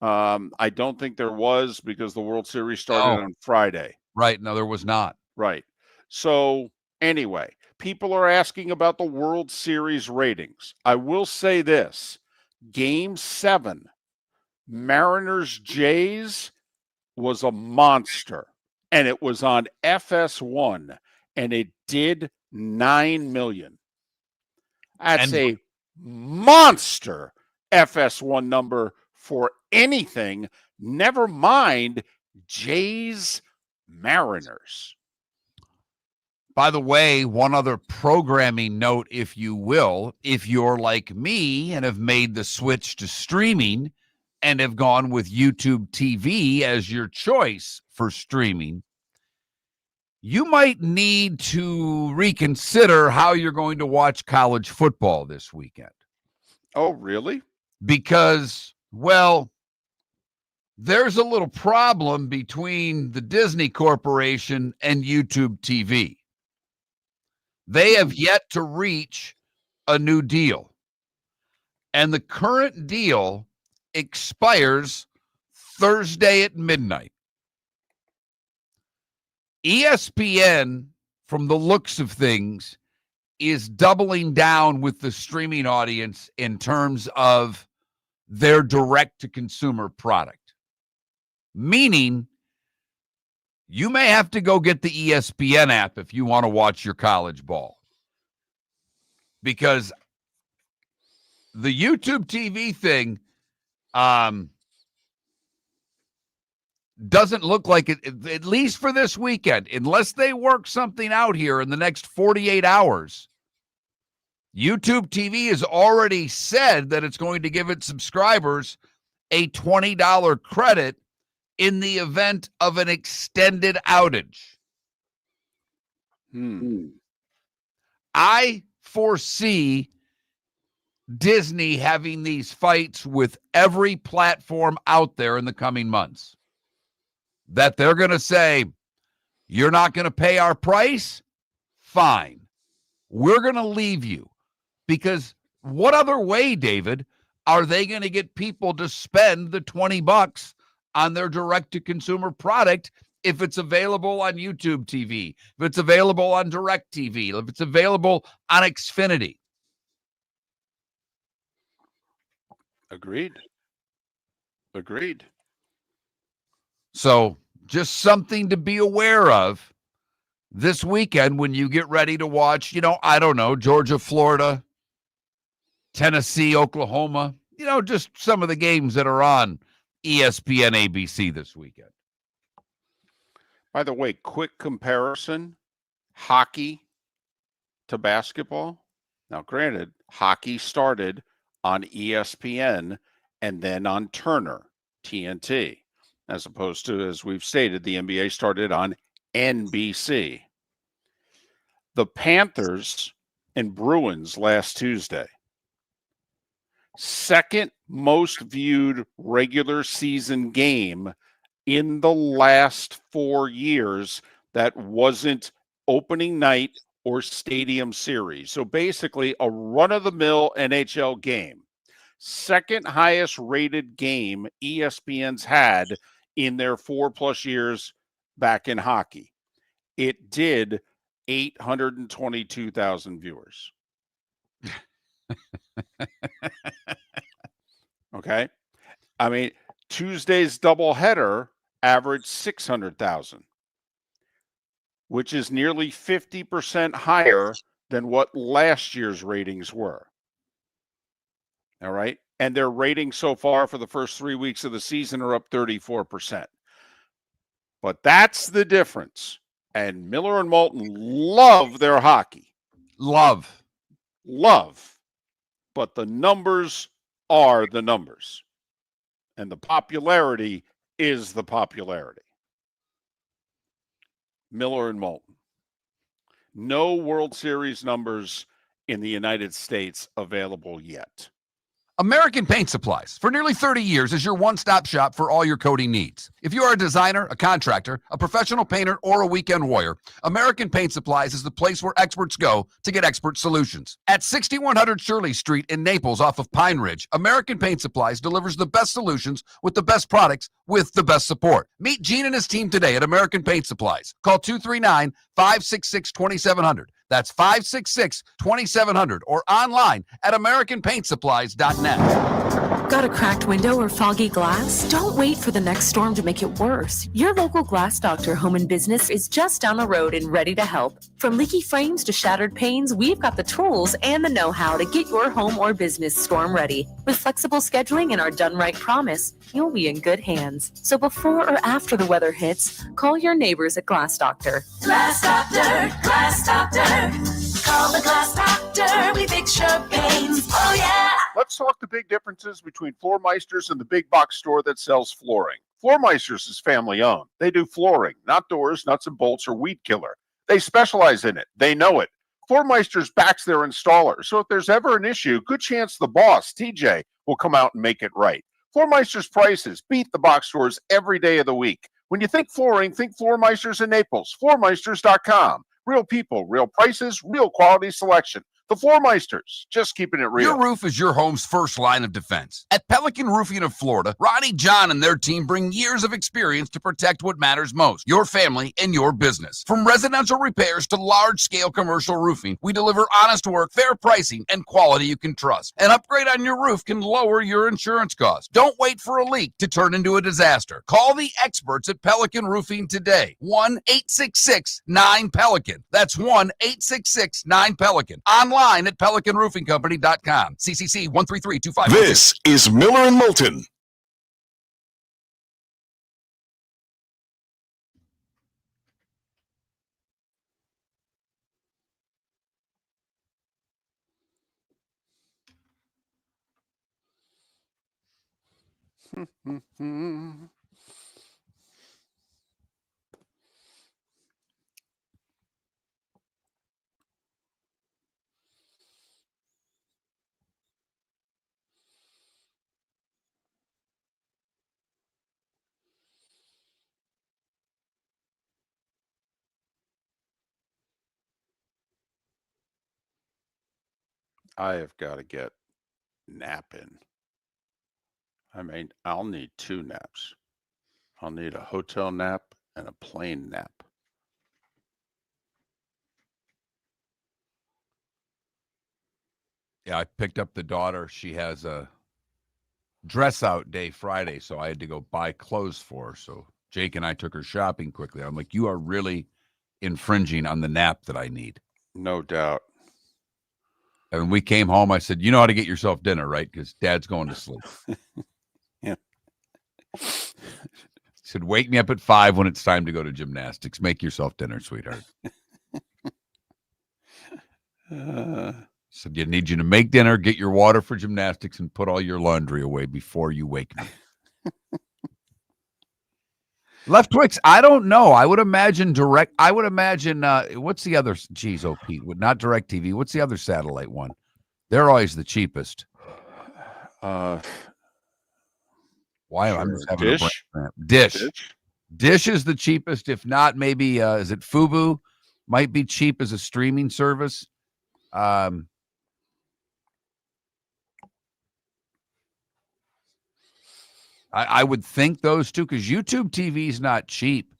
I don't think there was because the World Series started on Friday. Right. No, there was not. Right. So anyway, people are asking about the World Series ratings. I will say this. Game 7, Mariners-Jays was a monster, and it was on FS1, and it did 9 million. That's a monster FS1 number for anything, never mind Jays Mariners. By the way, one other programming note, if you will, if you're like me and have made the switch to streaming and have gone with YouTube TV as your choice for streaming, you might need to reconsider how you're going to watch college football this weekend. Oh, really? Because, well, there's a little problem between the Disney Corporation and YouTube TV. They have yet to reach a new deal. And the current deal expires Thursday at midnight. ESPN, from the looks of things, is doubling down with the streaming audience in terms of their direct-to-consumer product. Meaning, you may have to go get the ESPN app if you want to watch your college ball. Because the YouTube TV thing doesn't look like it, at least for this weekend, unless they work something out here in the next 48 hours. YouTube TV has already said that it's going to give its subscribers a $20 credit in the event of an extended outage. I foresee Disney having these fights with every platform out there in the coming months. That they're going to say, you're not going to pay our price? Fine. We're going to leave you. Because what other way, David, are they going to get people to spend the $20 on their direct-to-consumer product if it's available on YouTube TV, if it's available on DirecTV, if it's available on Xfinity? Agreed. So just something to be aware of this weekend when you get ready to watch, I don't know, Georgia, Florida, Tennessee, Oklahoma, just some of the games that are on ESPN ABC this weekend. By the way, quick comparison, hockey to basketball. Now, granted, hockey started on ESPN and then on Turner, TNT, as opposed to, as we've stated, the NBA started on NBC. The Panthers and Bruins last Tuesday, second most viewed regular season game in the last 4 years that wasn't opening night or stadium series. So basically a run-of-the-mill NHL game. Second highest rated game ESPN's had in their 4+ years back in hockey. It did 822,000 viewers. Okay. I mean, Tuesday's doubleheader averaged 600,000, which is nearly 50% higher than what last year's ratings were. All right. And their ratings so far for the first 3 weeks of the season are up 34%. But that's the difference. And Miller and Moulton love their hockey. Love. But the numbers are the numbers. And the popularity is the popularity. Miller and Moulton. No World Series numbers in the United States available yet. American Paint Supplies, for nearly 30 years, is your one-stop shop for all your coating needs. If you are a designer, a contractor, a professional painter, or a weekend warrior, American Paint Supplies is the place where experts go to get expert solutions. At 6100 Shirley Street in Naples off of Pine Ridge, American Paint Supplies delivers the best solutions with the best products with the best support. Meet Gene and his team today at American Paint Supplies. Call 239-566-2700. That's 566-2700 or online at AmericanPaintSupplies.net. Got a cracked window or foggy glass? Don't wait for the next storm to make it worse. Your local Glass Doctor Home and Business is just down the road and ready to help. From leaky frames to shattered panes, we've got the tools and the know-how to get your home or business storm ready. With flexible scheduling and our done right promise, you'll be in good hands. So before or after the weather hits, call your neighbors at Glass Doctor. Glass Doctor, Glass Doctor. Call the Glass Doctor, we fix your pains. Oh yeah! Let's talk the big differences between Floormeisters and the big box store that sells flooring. Floormeisters is family owned. They do flooring, not doors, nuts and bolts, or weed killer. They specialize in it. They know it. Floormeisters backs their installer, so if there's ever an issue, good chance the boss, TJ, will come out and make it right. Floormeisters prices beat the box stores every day of the week. When you think flooring, think Floormeisters in Naples. Floormeisters.com. Real people, real prices, real quality selection. The Floormeisters, just keeping it real. Your roof is your home's first line of defense. At Pelican Roofing of Florida, Ronnie, John, and their team bring years of experience to protect what matters most, your family and your business. From residential repairs to large-scale commercial roofing, we deliver honest work, fair pricing, and quality you can trust. An upgrade on your roof can lower your insurance costs. Don't wait for a leak to turn into a disaster. Call the experts at Pelican Roofing today. 1-866-9-PELICAN. That's 1-866-9-PELICAN. Online at pelicanroofingcompany.com. CCC 13325. This is Miller and Moulton. I have got to get napping. I mean, I'll need 2 naps. I'll need a hotel nap and a plane nap. Yeah, I picked up the daughter. She has a dress out day Friday, so I had to go buy clothes for her. So Jake and I took her shopping quickly. I'm like, you are really infringing on the nap that I need. No doubt. And when we came home, I said, you know how to get yourself dinner, right? Because Dad's going to sleep. Yeah. Said, wake me up at 5 when it's time to go to gymnastics. Make yourself dinner, sweetheart. Said, you need you to make dinner, get your water for gymnastics, and put all your laundry away before you wake me. Left Twix, I don't know. I would imagine what's the other? Geez, oh, Pete, not Direct TV. What's the other satellite one? They're always the cheapest. Why? Sure. I'm just having Dish? a Dish. Dish is the cheapest. If not, maybe is it Fubu? Might be cheap as a streaming service. I would think those two, because YouTube TV is not cheap.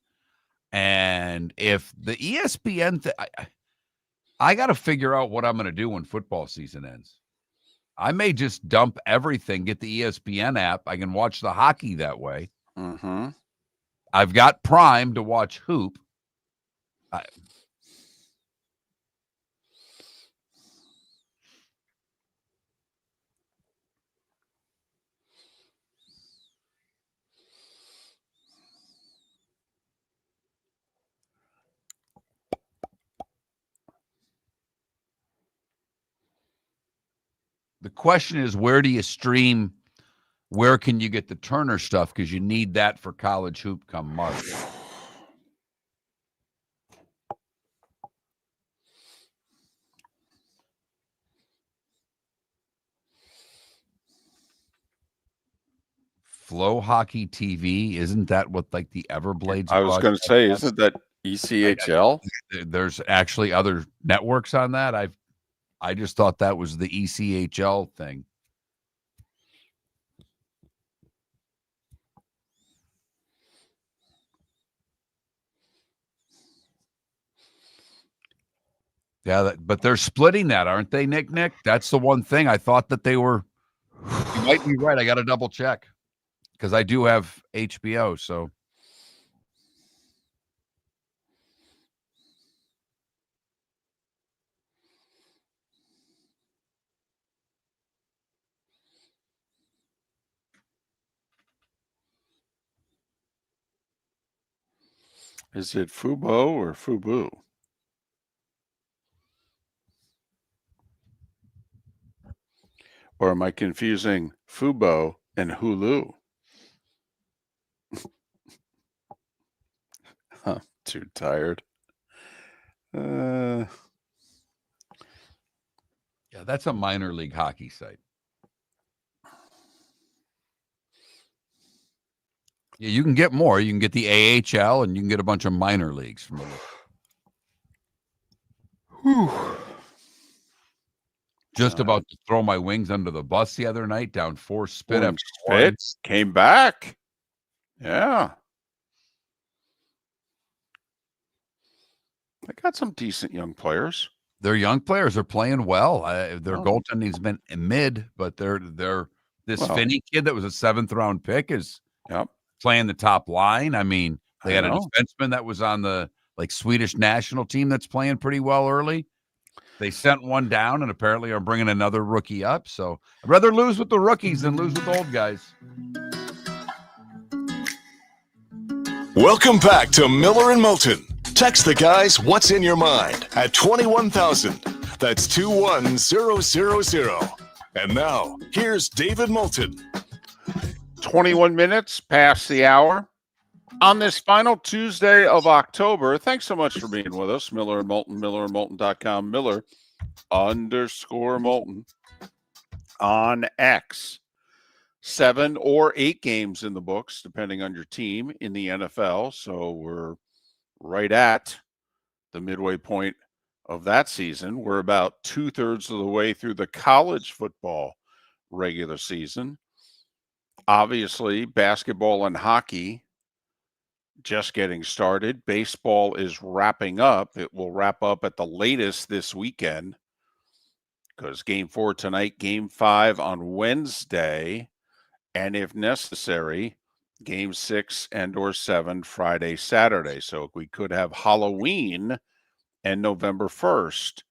And if the ESPN, I got to figure out what I'm going to do when football season ends. I may just dump everything, get the ESPN app. I can watch the hockey that way. Mm-hmm. I've got Prime to watch Hoop. The question is, where do you stream? Where can you get the Turner stuff? Because you need that for college hoop come March. Flow Hockey TV, isn't that what like the Everblades? I was going to say, isn't that ECHL? There's actually other networks on that. I just thought that was the ECHL thing. Yeah, but they're splitting that, aren't they, Nick? That's the one thing I thought that they were You might be right. I got to double check because I do have HBO. So Is it Fubo or Fubu? Or am I confusing Fubo and Hulu? I'm too tired. yeah, that's a minor league hockey site. Yeah, you can get more. You can get the AHL and you can get a bunch of minor leagues from the Just about to throw my wings under the bus the other night, down 4 spit after Spitz came back. Yeah. They got some decent young players. Their young players are playing well. Their goaltending's been mid, but they're this Finney kid that was a 7th round pick is playing the top line. I mean, they had a defenseman that was on the Swedish national team that's playing pretty well early. They sent one down and apparently are bringing another rookie up. So I'd rather lose with the rookies than lose with the old guys. Welcome back to Miller and Moulton. Text the guys what's in your mind at 21,000. That's 21000. And now, here's David Moulton. 21 minutes past the hour on this final Tuesday of October. Thanks so much for being with us. Miller and Moulton, millerandmoulton.com, Miller_Moulton on X. 7 or 8 games in the books, depending on your team in the NFL. So we're right at the midway point of that season. We're about 2/3 of the way through the college football regular season. Obviously, basketball and hockey just getting started. Baseball is wrapping up. It will wrap up at the latest this weekend because Game 4 tonight, Game 5 on Wednesday, and if necessary, Game 6 and/or 7 Friday, Saturday. So we could have Halloween and November 1st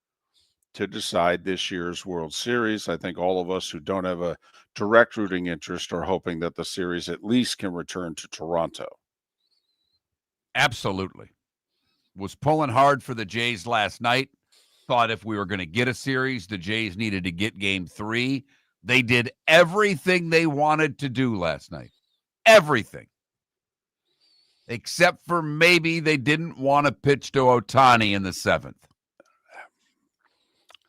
to decide this year's World Series. I think all of us who don't have a direct rooting interest are hoping that the series at least can return to Toronto. Absolutely. Was pulling hard for the Jays last night. Thought if we were going to get a series, the Jays needed to get Game 3. They did everything they wanted to do last night. Everything. Except for maybe they didn't want to pitch to Ohtani in the 7th.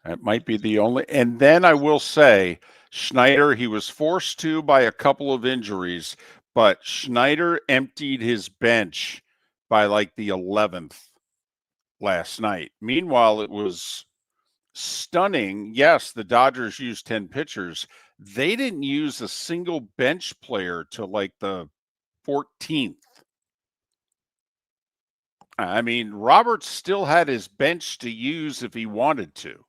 That might be the only. And then I will say, Schneider, he was forced to by a couple of injuries, but Schneider emptied his bench by the 11th last night. Meanwhile, it was stunning. Yes, the Dodgers used 10 pitchers. They didn't use a single bench player till the 14th. I mean, Roberts still had his bench to use if he wanted to.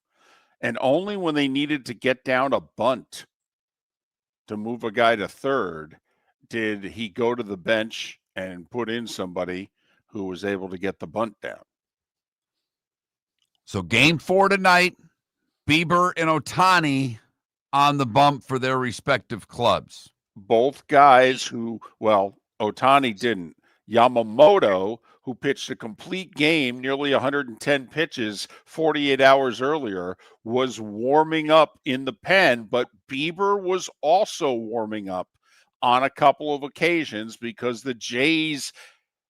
And only when they needed to get down a bunt to move a guy to third did he go to the bench and put in somebody who was able to get the bunt down. So Game 4 tonight, Bieber and Ohtani on the bump for their respective clubs. Both guys who, Ohtani didn't. Yamamoto, who pitched a complete game, nearly 110 pitches 48 hours earlier, was warming up in the pen, but Bieber was also warming up on a couple of occasions because the Jays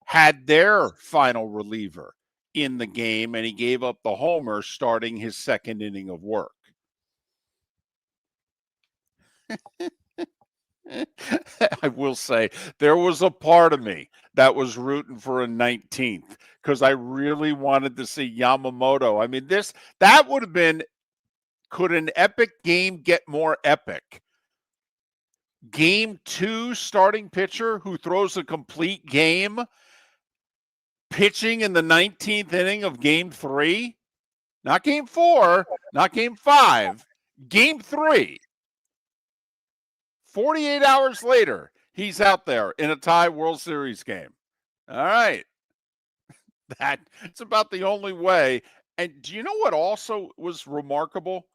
had their final reliever in the game, and he gave up the homer starting his 2nd inning of work. I will say there was a part of me that was rooting for a 19th because I really wanted to see Yamamoto. I mean, that would have been, could an epic game get more epic? Game 2 starting pitcher who throws a complete game pitching in the 19th inning of Game 3, not Game 4, not Game 5, Game 3. 48 hours later, he's out there in a tie World Series game. All right. It's about the only way. And do you know what also was remarkable?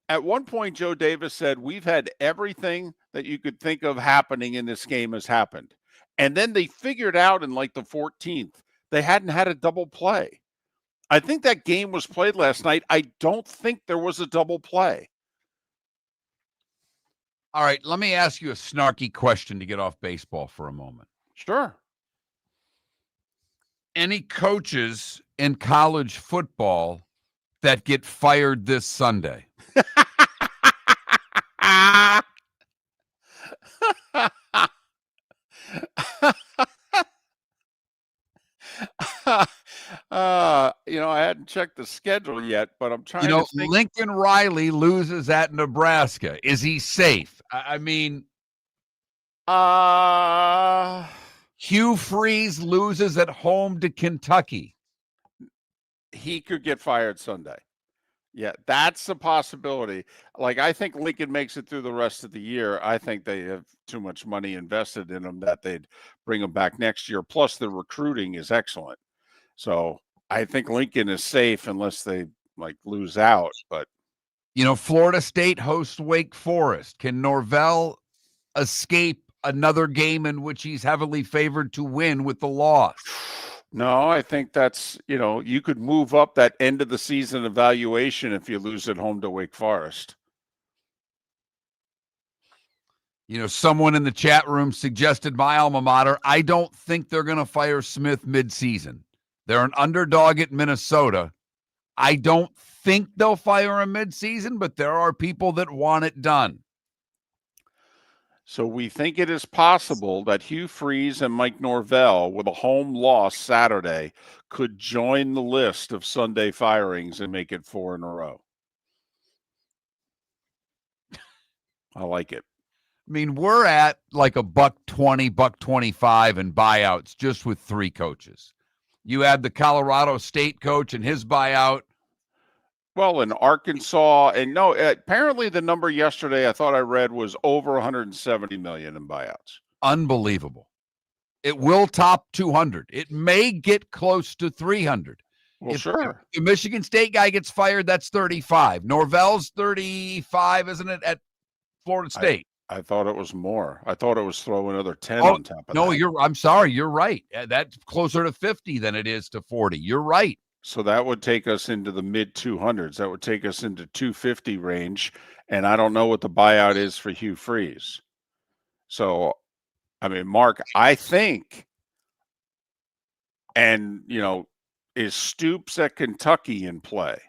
At one point, Joe Davis said, we've had everything that you could think of happening in this game has happened. And then they figured out in like the 14th, they hadn't had a double play. I think that game was played last night. I don't think there was a double play. All right, let me ask you a snarky question to get off baseball for a moment. Sure. Any coaches in college football that get fired this Sunday? I hadn't checked the schedule yet, but I'm trying to think. Lincoln Riley loses at Nebraska. Is he safe? I mean, Hugh Freeze loses at home to Kentucky. He could get fired Sunday. Yeah, that's a possibility. Like, I think Lincoln makes it through the rest of the year. I think they have too much money invested in them that they'd bring them back next year. Plus, the recruiting is excellent. So I think Lincoln is safe unless they lose out. But Florida State hosts Wake Forest. Can Norvell escape another game in which he's heavily favored to win with the loss? No, I think that's, you could move up that end of the season evaluation if you lose at home to Wake Forest. Someone in the chat room suggested my alma mater. I don't think they're going to fire Smith midseason. They're an underdog at Minnesota. I don't think they'll fire him midseason, but there are people that want it done. So we think it is possible that Hugh Freeze and Mike Norvell, with a home loss Saturday, could join the list of Sunday firings and make it 4 in a row. I like it. I mean, we're at like $120, $125 in buyouts just with 3 coaches. You add the Colorado State coach and his buyout. Well, in Arkansas, and no, apparently the number yesterday I thought I read was over $170 million in buyouts. Unbelievable. It will top 200. It may get close to 300. Well, sure. If the Michigan State guy gets fired, that's 35. Norvell's 35, isn't it, at Florida State? I thought it was more. I thought it was throw another 10 on top of that. I'm sorry. You're right. That's closer to 50 than it is to 40. You're right. So that would take us into the mid 200s. That would take us into 250 range. And I don't know what the buyout is for Hugh Freeze. So, I mean, Mark, I think, and, is Stoops at Kentucky in play?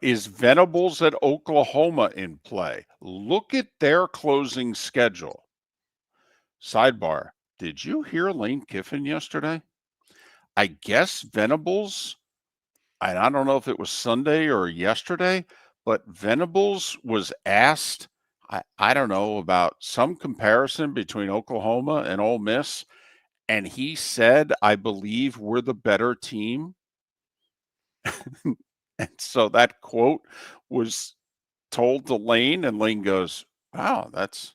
Is Venables at Oklahoma in play? Look at their closing schedule. Sidebar, did you hear Lane Kiffin yesterday? I guess Venables, and I don't know if it was Sunday or yesterday, but Venables was asked, I don't know, about some comparison between Oklahoma and Ole Miss, and he said, I believe we're the better team. And so that quote was told to Lane, and Lane goes, wow, that's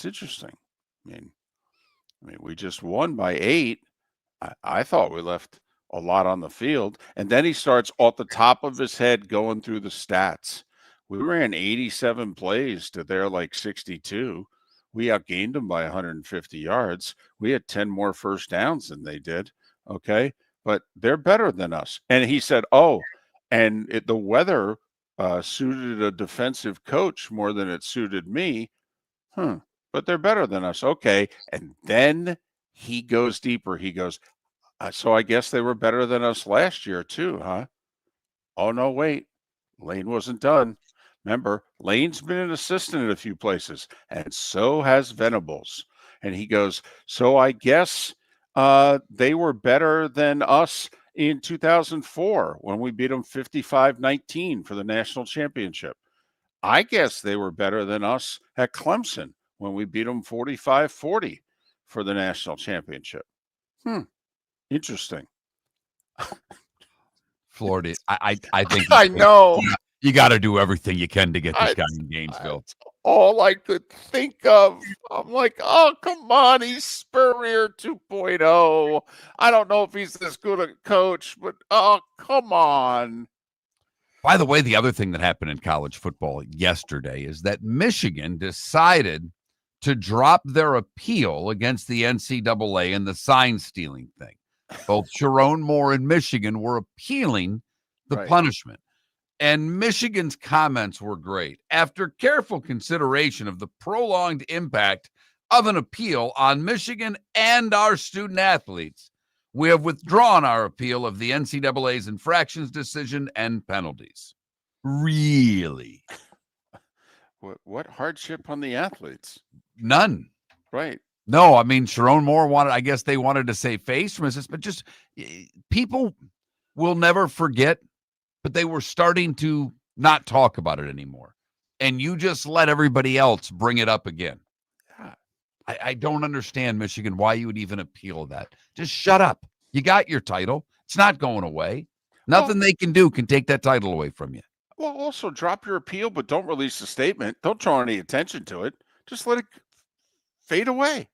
interesting. I mean, we just won by 8. I thought we left a lot on the field. And then he starts off the top of his head going through the stats. We ran 87 plays to their 62. We outgained them by 150 yards. We had 10 more first downs than they did. Okay. But they're better than us. And he said, and the weather suited a defensive coach more than it suited me. But they're better than us. Okay. And then he goes deeper. He goes, so I guess they were better than us last year too, huh? Oh, no, wait. Lane wasn't done. Remember, Lane's been an assistant at a few places, and so has Venables. And he goes, so I guess they were better than us in 2004 when we beat them 55-19 for the national championship. I guess they were better than us at Clemson when we beat them 45-40 for the national championship. Interesting. Florida, I think I know. You got to do everything you can to get this I- guy in Gainesville. All I could think of. I'm like, oh, come on. He's Spurrier 2.0. I don't know if he's this good a coach, but oh, come on. By the way, the other thing that happened in college football yesterday is that Michigan decided to drop their appeal against the NCAA and the sign stealing thing. Both Sharon Moore and Michigan were appealing the Right. punishment. And Michigan's comments were great. After careful consideration of the prolonged impact of an appeal on Michigan and our student athletes, we have withdrawn our appeal of the NCAA's infractions decision and penalties. Really? What hardship on the athletes? None. Right. No, I mean, Sharon Moore wanted, I guess they wanted to save face from this, but just people will never forget, but they were starting to not talk about it anymore. And you just let everybody else bring it up again. Yeah. I don't understand, Michigan, why you would even appeal that. Just shut up. You got your title. It's not going away. Nothing they can do can take that title away from you. Well, also drop your appeal, but don't release a statement. Don't draw any attention to it. Just let it fade away.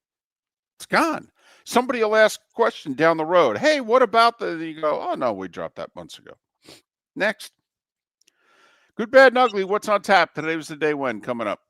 It's gone. Somebody will ask a question down the road. Hey, what about you go, oh, no, we dropped that months ago. Next. Good, bad, and ugly. What's on tap? Today was the day when coming up.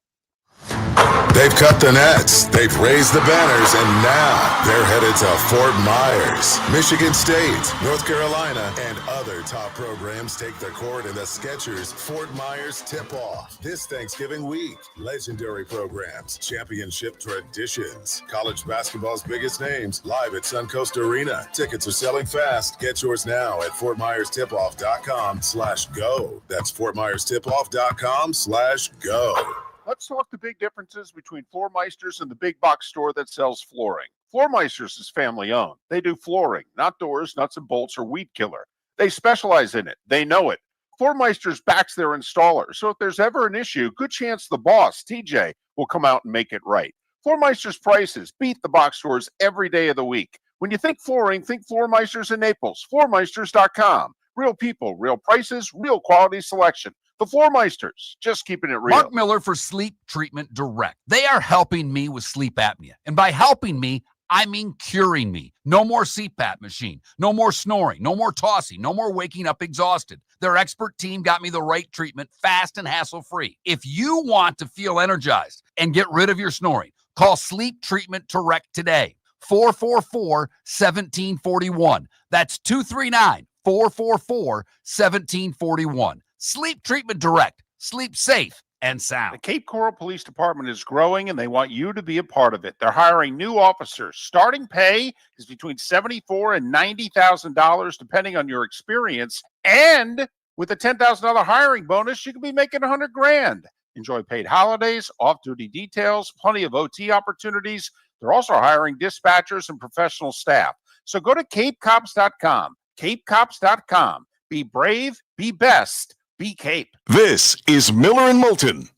They've cut the nets, they've raised the banners, and now they're headed to Fort Myers. Michigan State, North Carolina, and other top programs take the court in the Skechers Fort Myers tip-off this Thanksgiving week. Legendary programs, championship traditions, college basketball's biggest names, live at Suncoast Arena. Tickets are selling fast. Get yours now at FortMyersTipOff.com/go. That's FortMyersTipOff.com/go. Let's talk the big differences between Floor Meisters and the big box store that sells flooring. Floor Meisters is family owned. They do flooring, not doors, nuts and bolts, or weed killer. They specialize in it. They know it. Floor Meisters backs their installer. So if there's ever an issue, good chance the boss, TJ, will come out and make it right. Floor Meisters prices beat the box stores every day of the week. When you think flooring, think Floor Meisters in Naples. FloorMeisters.com. Real people, real prices, real quality selection. The Floor Meisters, just keeping it real. Mark Miller for Sleep Treatment Direct. They are helping me with sleep apnea. And by helping me, I mean curing me. No more CPAP machine. No more snoring. No more tossing. No more waking up exhausted. Their expert team got me the right treatment, fast and hassle-free. If you want to feel energized and get rid of your snoring, call Sleep Treatment Direct today. 444-1741. That's 239-444-1741. Sleep Treatment Direct. Sleep safe and sound. The Cape Coral Police Department is growing, and they want you to be a part of it. They're hiring new officers. Starting pay is between $74,000 and $90,000, depending on your experience. And with a $10,000 hiring bonus, you can be making $100,000. Enjoy paid holidays, off-duty details, plenty of OT opportunities. They're also hiring dispatchers and professional staff. So go to CapeCops.com. CapeCops.com. Be brave, be best. Be Cape. This is Miller and Moulton.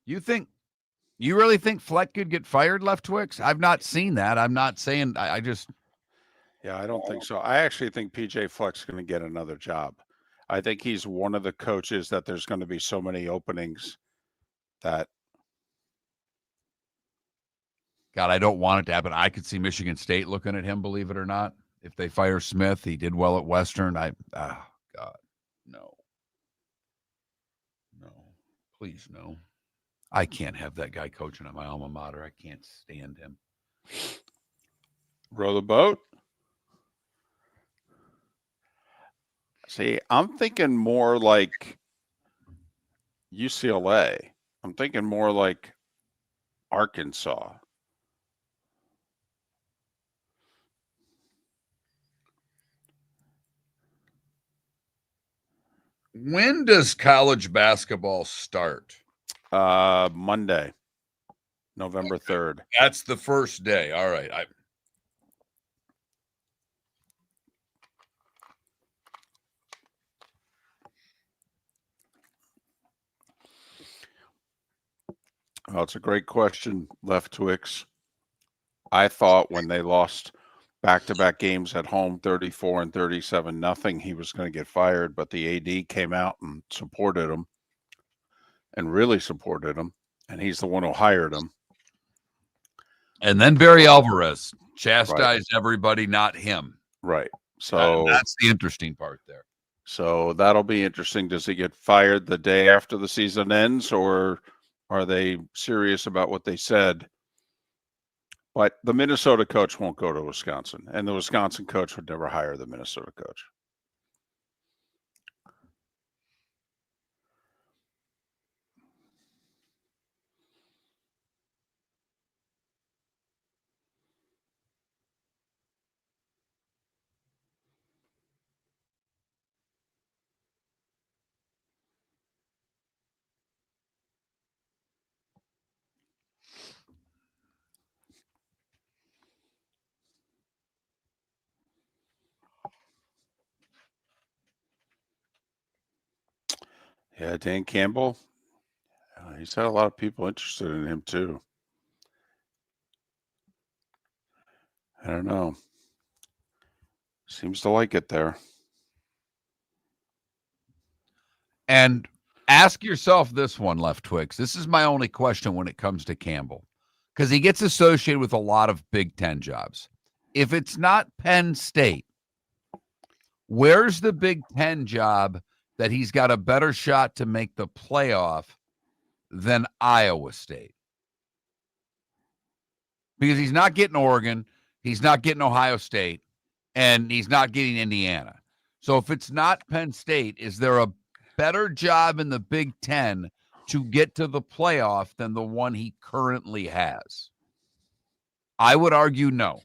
You really think Fleck could get fired, Left Twix? I've not seen that. I'm not saying Yeah, I don't think so. I actually think PJ Fleck's going to get another job. I think he's one of the coaches that there's going to be so many openings that. God, I don't want it to happen. I could see Michigan State looking at him, believe it or not. If they fire Smith, he did well at Western. God, no. No, please, no. I can't have that guy coaching at my alma mater. I can't stand him. Row the boat. See, I'm thinking more like UCLA. I'm thinking more like Arkansas. When does college basketball start? Monday, November 3rd. That's the first day. All right. Well, it's a great question, Left Twix. I thought when they lost back-to-back games at home, 34 and 37-0, he was going to get fired, but the AD came out and supported him, and really supported him, and he's the one who hired him. And then Barry Alvarez chastised everybody, not him. Right. So that's the interesting part there. So that'll be interesting. Does he get fired the day after the season ends, or are they serious about what they said? But the Minnesota coach won't go to Wisconsin, and the Wisconsin coach would never hire the Minnesota coach. Yeah, Dan Campbell, he's had a lot of people interested in him too. I don't know. Seems to like it there. And ask yourself this one, Left Twix. This is my only question when it comes to Campbell, because he gets associated with a lot of Big Ten jobs. If it's not Penn State, where's the Big Ten job that he's got a better shot to make the playoff than Iowa State? Because he's not getting Oregon, he's not getting Ohio State, and he's not getting Indiana. So if it's not Penn State, is there a better job in the Big Ten to get to the playoff than the one he currently has? I would argue no.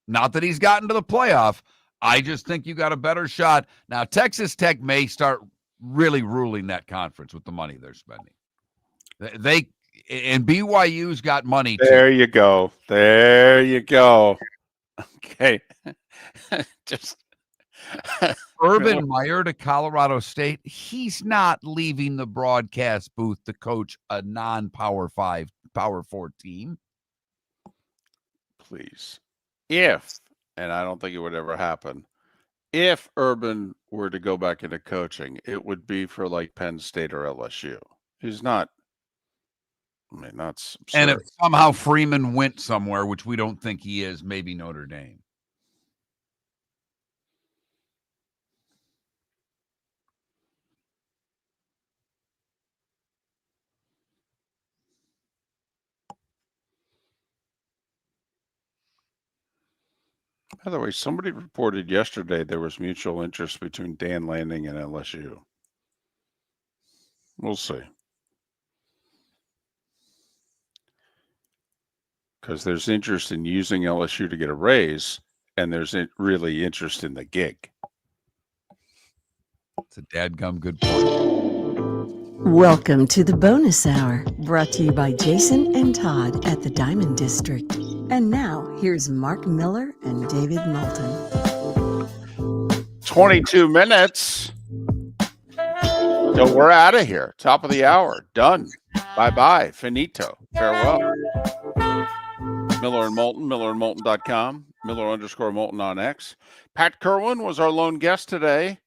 Not that he's gotten to the playoff. I just think you got a better shot. Now, Texas Tech may start really ruling that conference with the money they're spending. And BYU's got money too. There you go. There you go. Okay. Just Urban Meyer to Colorado State. He's not leaving the broadcast booth to coach a non-Power 5, Power 4 team. Please. If, and I don't think it would ever happen, if Urban were to go back into coaching, it would be for like Penn State or LSU. He's not. I mean, that's absurd. And if somehow Freeman went somewhere, which we don't think he is, maybe Notre Dame. By the way, somebody reported yesterday there was mutual interest between Dan Lanning and LSU. We'll see. Because there's interest in using LSU to get a raise, and there's really interest in the gig. It's a dadgum good point. Welcome to the bonus hour, brought to you by Jason and Todd at the Diamond District. And now, here's Mark Miller and David Moulton. 22 minutes. So we're out of here. Top of the hour. Done. Bye-bye. Finito. Farewell. Miller and Moulton, millerandmoulton.com, Miller_Moulton on X. Pat Kirwan was our lone guest today.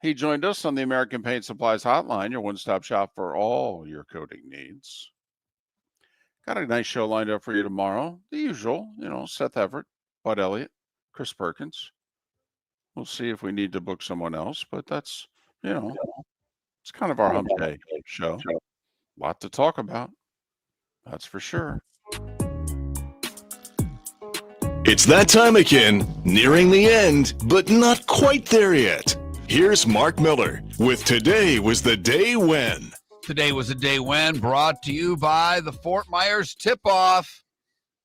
He joined us on the American Paint Supplies Hotline, your one-stop shop for all your coating needs. Got a nice show lined up for you tomorrow. The usual, Seth Everett, Bud Elliott, Chris Perkins. We'll see if we need to book someone else, but that's, it's kind of our hump day show. A lot to talk about. That's for sure. It's that time again, nearing the end, but not quite there yet. Here's Mark Miller with Today Was the Day When. Today was a day when, brought to you by the Fort Myers Tip-Off.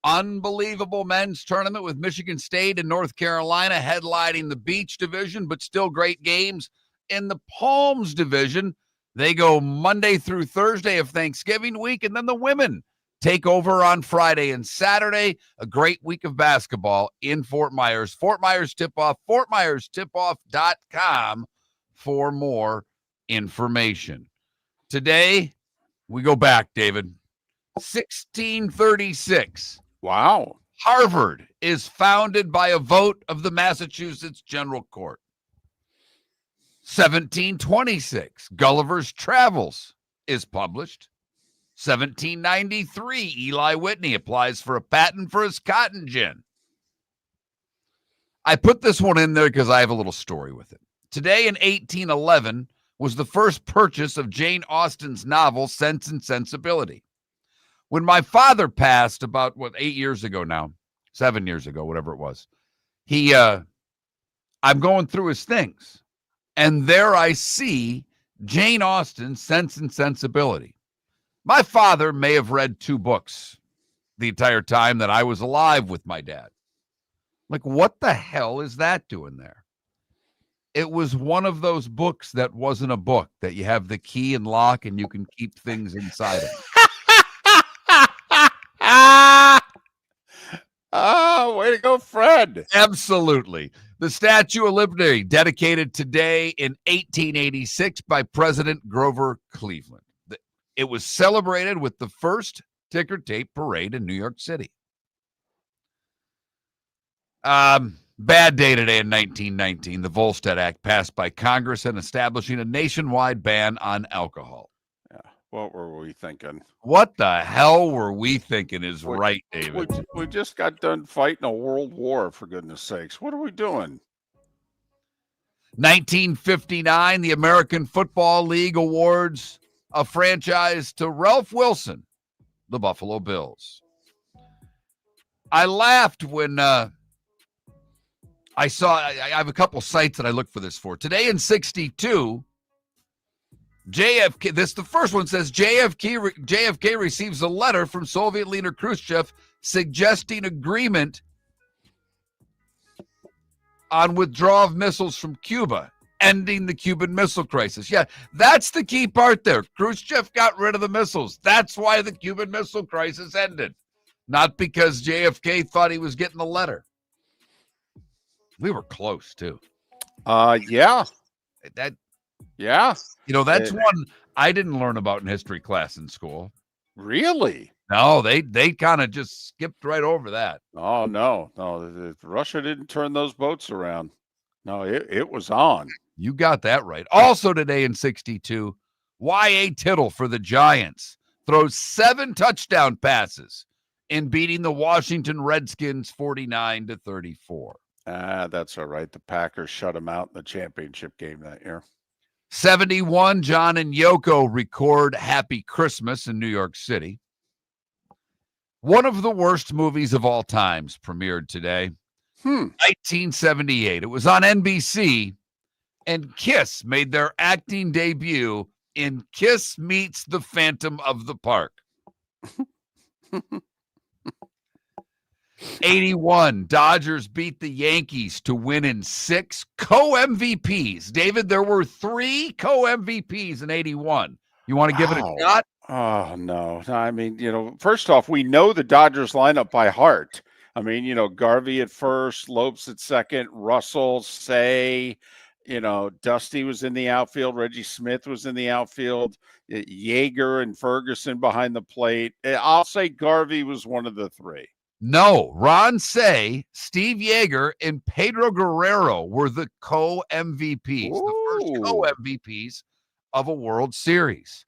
Unbelievable men's tournament with Michigan State and North Carolina headlining the Beach Division, but still great games in the Palms Division. They go Monday through Thursday of Thanksgiving week, and then the women take over on Friday and Saturday. A great week of basketball in Fort Myers. Fort Myers Tip-Off, FortMyersTipoff.com for more information. Today, we go back, David. 1636. Wow. Harvard is founded by a vote of the Massachusetts General Court. 1726. Gulliver's Travels is published. 1793. Eli Whitney applies for a patent for his cotton gin. I put this one in there because I have a little story with it. Today in 1811 was the first purchase of Jane Austen's novel, Sense and Sensibility. When my father passed about, 8 years ago now, 7 years ago, whatever it was, I'm going through his things, and there I see Jane Austen's Sense and Sensibility. My father may have read 2 books the entire time that I was alive with my dad. Like, what the hell is that doing there? It was one of those books that wasn't a book, that you have the key and lock and you can keep things inside of it. Oh, way to go, Fred. Absolutely. The Statue of Liberty, dedicated today in 1886 by President Grover Cleveland. It was celebrated with the first ticker tape parade in New York City. Bad day today in 1919. The Volstead Act passed by Congress and establishing a nationwide ban on alcohol. Yeah. What were we thinking? What the hell were we thinking is right, David? We just got done fighting a world war, for goodness sakes. What are we doing? 1959, the American Football League awards a franchise to Ralph Wilson, the Buffalo Bills. I laughed when I have a couple sites that I look for this for. Today in 62, JFK, the first one says JFK receives a letter from Soviet leader Khrushchev suggesting agreement on withdrawal of missiles from Cuba, ending the Cuban Missile Crisis. Yeah, that's the key part there. Khrushchev got rid of the missiles. That's why the Cuban Missile Crisis ended. Not because JFK thought he was getting the letter. We were close, too. Yeah. Yeah. That's one I didn't learn about in history class in school. Really? No, they kind of just skipped right over that. Oh, no. Russia didn't turn those boats around. No, it was on. You got that right. Also today in 62, Y.A. Tittle for the Giants throws 7 touchdown passes in beating the Washington Redskins 49-34. That's all right. The Packers shut them out in the championship game that year. 71, John and Yoko record Happy Christmas in New York City. One of the worst movies of all times premiered today. 1978. It was on NBC, and Kiss made their acting debut in Kiss Meets the Phantom of the Park. 81, Dodgers beat the Yankees to win in 6 co-MVPs. David, there were 3 co-MVPs in 81. You want to give it a shot? Oh, no. I mean, first off, we know the Dodgers lineup by heart. I mean, Garvey at first, Lopes at second, Russell, Say, Dusty was in the outfield, Reggie Smith was in the outfield, Yeager and Ferguson behind the plate. I'll say Garvey was one of the 3. No, Ron Say, Steve Yeager, and Pedro Guerrero were the co-MVPs, the first co-MVPs of a World Series.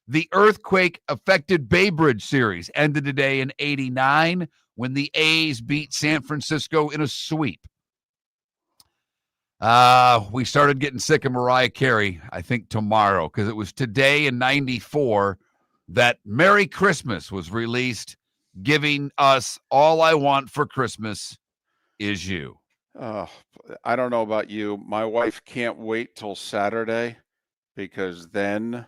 The earthquake-affected Bay Bridge series ended today in 89 when the A's beat San Francisco in a sweep. We started getting sick of Mariah Carey, I think, tomorrow, because it was today in 94 that Merry Christmas was released, giving us All I Want for Christmas Is You. I don't know about you. My wife can't wait till Saturday because then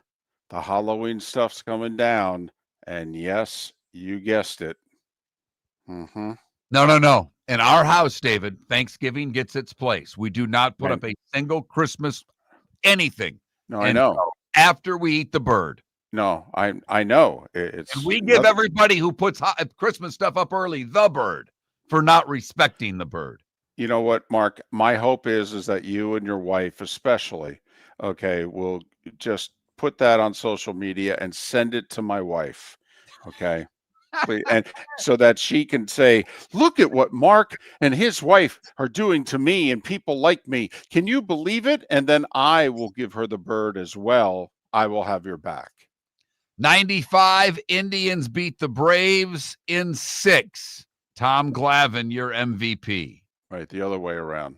the Halloween stuff's coming down. And yes, you guessed it. Mm-hmm. No. In our house, David, Thanksgiving gets its place. We do not put up a single Christmas anything. No, I know. After we eat the bird. No, I know. And we give everybody who puts Christmas stuff up early the bird for not respecting the bird. You know what, Mark? My hope is that you and your wife especially, will just put that on social media and send it to my wife. Okay. And so that she can say, look at what Mark and his wife are doing to me and people like me. Can you believe it? And then I will give her the bird as well. I will have your back. 95 Indians beat the Braves in 6. Tom Glavine, your MVP. Right, the other way around.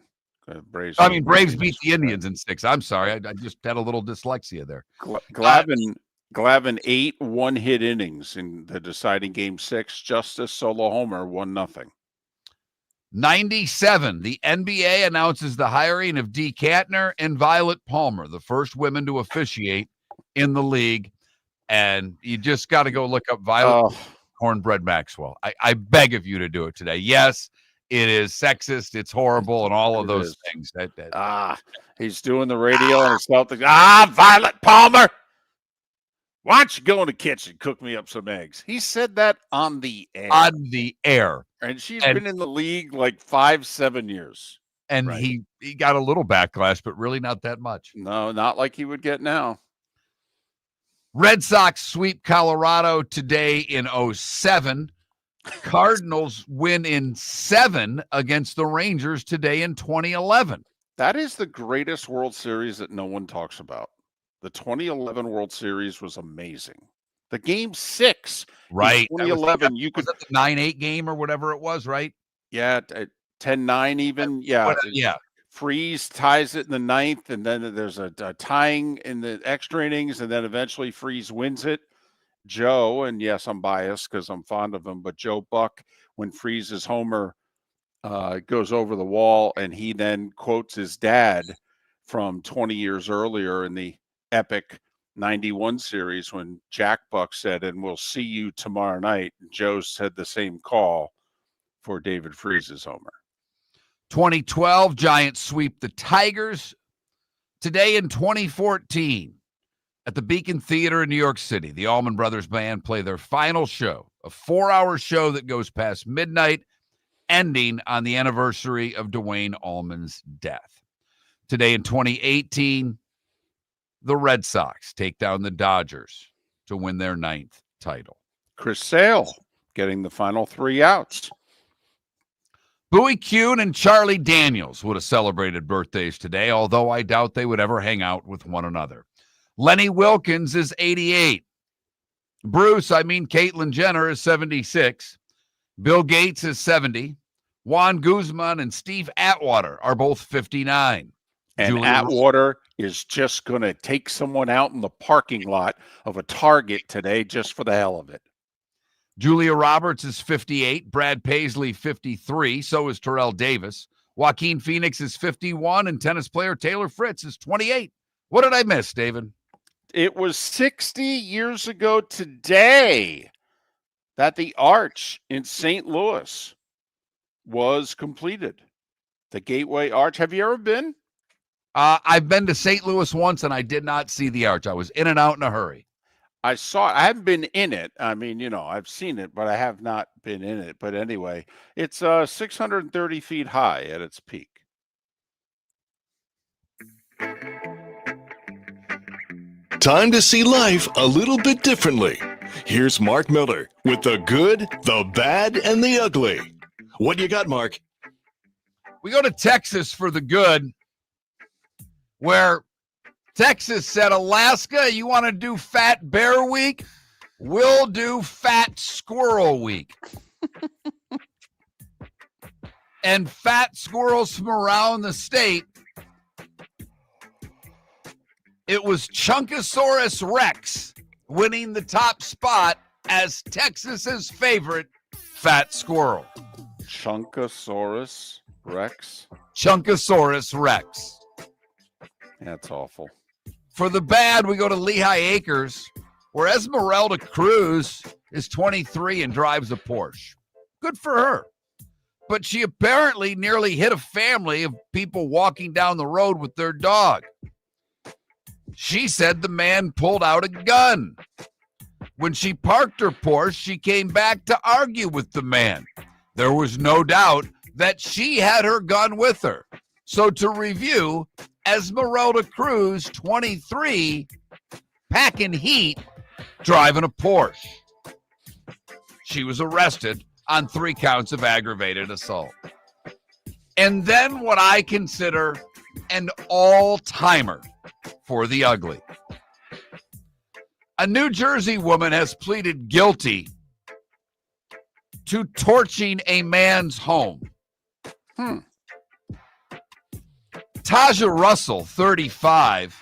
Braves beat the Indians in 6. I'm sorry. I just had a little dyslexia there. Glavine 8 one-hit innings in the deciding game 6. Justice solo homer, 1-0. 97. The NBA announces the hiring of Dee Katner and Violet Palmer, the first women to officiate in the league. And you just got to go look up Violet Cornbread Maxwell. I beg of you to do it today. Yes, it is sexist. It's horrible, and all of those things. He's doing the radio and it's Celtics. Violet Palmer. Why don't you go in the kitchen, cook me up some eggs? He said that on the air. And she's been in the league like 5-7 years. And he got a little backlash, but really not that much. No, not like he would get now. Red Sox sweep Colorado today in 07. Cardinals win in 7 against the Rangers today in 2011. That is the greatest World Series that no one talks about. The 2011 World Series was amazing. The game 6, right? 2011, was that the 9-8 game or whatever it was, right? Yeah, 10-9 even. Yeah. Freeze ties it in the 9th, and then there's a tying in the extra innings, and then eventually Freeze wins it. Joe, and yes, I'm biased because I'm fond of him, but Joe Buck, when Freeze's homer goes over the wall, and he then quotes his dad from 20 years earlier in the epic 91 series when Jack Buck said, and we'll see you tomorrow night. Joe said the same call for David Freeze's homer. 2012, Giants sweep the Tigers. Today in 2014, at the Beacon Theater in New York City, the Allman Brothers Band play their final show, a 4-hour show that goes past midnight, ending on the anniversary of Dwayne Allman's death. Today in 2018, the Red Sox take down the Dodgers to win their 9th title. Chris Sale getting the final 3 outs. Bowie Kuhn and Charlie Daniels would have celebrated birthdays today, although I doubt they would ever hang out with one another. Lenny Wilkins is 88. Caitlyn Jenner is 76. Bill Gates is 70. Juan Guzman and Steve Atwater are both 59. And Atwater is just going to take someone out in the parking lot of a Target today just for the hell of it. Julia Roberts is 58. Brad Paisley, 53. So is Terrell Davis. Joaquin Phoenix is 51. And tennis player Taylor Fritz is 28. What did I miss, David? It was 60 years ago today that the Arch in St. Louis was completed. The Gateway Arch. Have you ever been? I've been to St. Louis once, and I did not see the Arch. I was in and out in a hurry. I saw it. I haven't been in it. I mean, I've seen it, but I have not been in it. But anyway, it's 630 feet high at its peak. Time to see life a little bit differently. Here's Mark Miller with the good, the bad, and the ugly. What you got, Mark? We go to Texas for the good, where Texas said, Alaska, you want to do Fat Bear Week? We'll do Fat Squirrel Week. And fat squirrels from around the state, it was Chunkosaurus Rex winning the top spot as Texas's favorite fat squirrel. Chunkosaurus Rex? Chunkosaurus Rex. That's awful. For the bad, we go to Lehigh Acres, where Esmeralda Cruz is 23 and drives a Porsche. Good for her. But she apparently nearly hit a family of people walking down the road with their dog. She said the man pulled out a gun. When she parked her Porsche, she came back to argue with the man. There was no doubt that she had her gun with her. So to review, Esmeralda Cruz, 23, packing heat, driving a Porsche. She was arrested on 3 counts of aggravated assault. And then what I consider an all-timer for the ugly. A New Jersey woman has pleaded guilty to torching a man's home. Taja Russell, 35,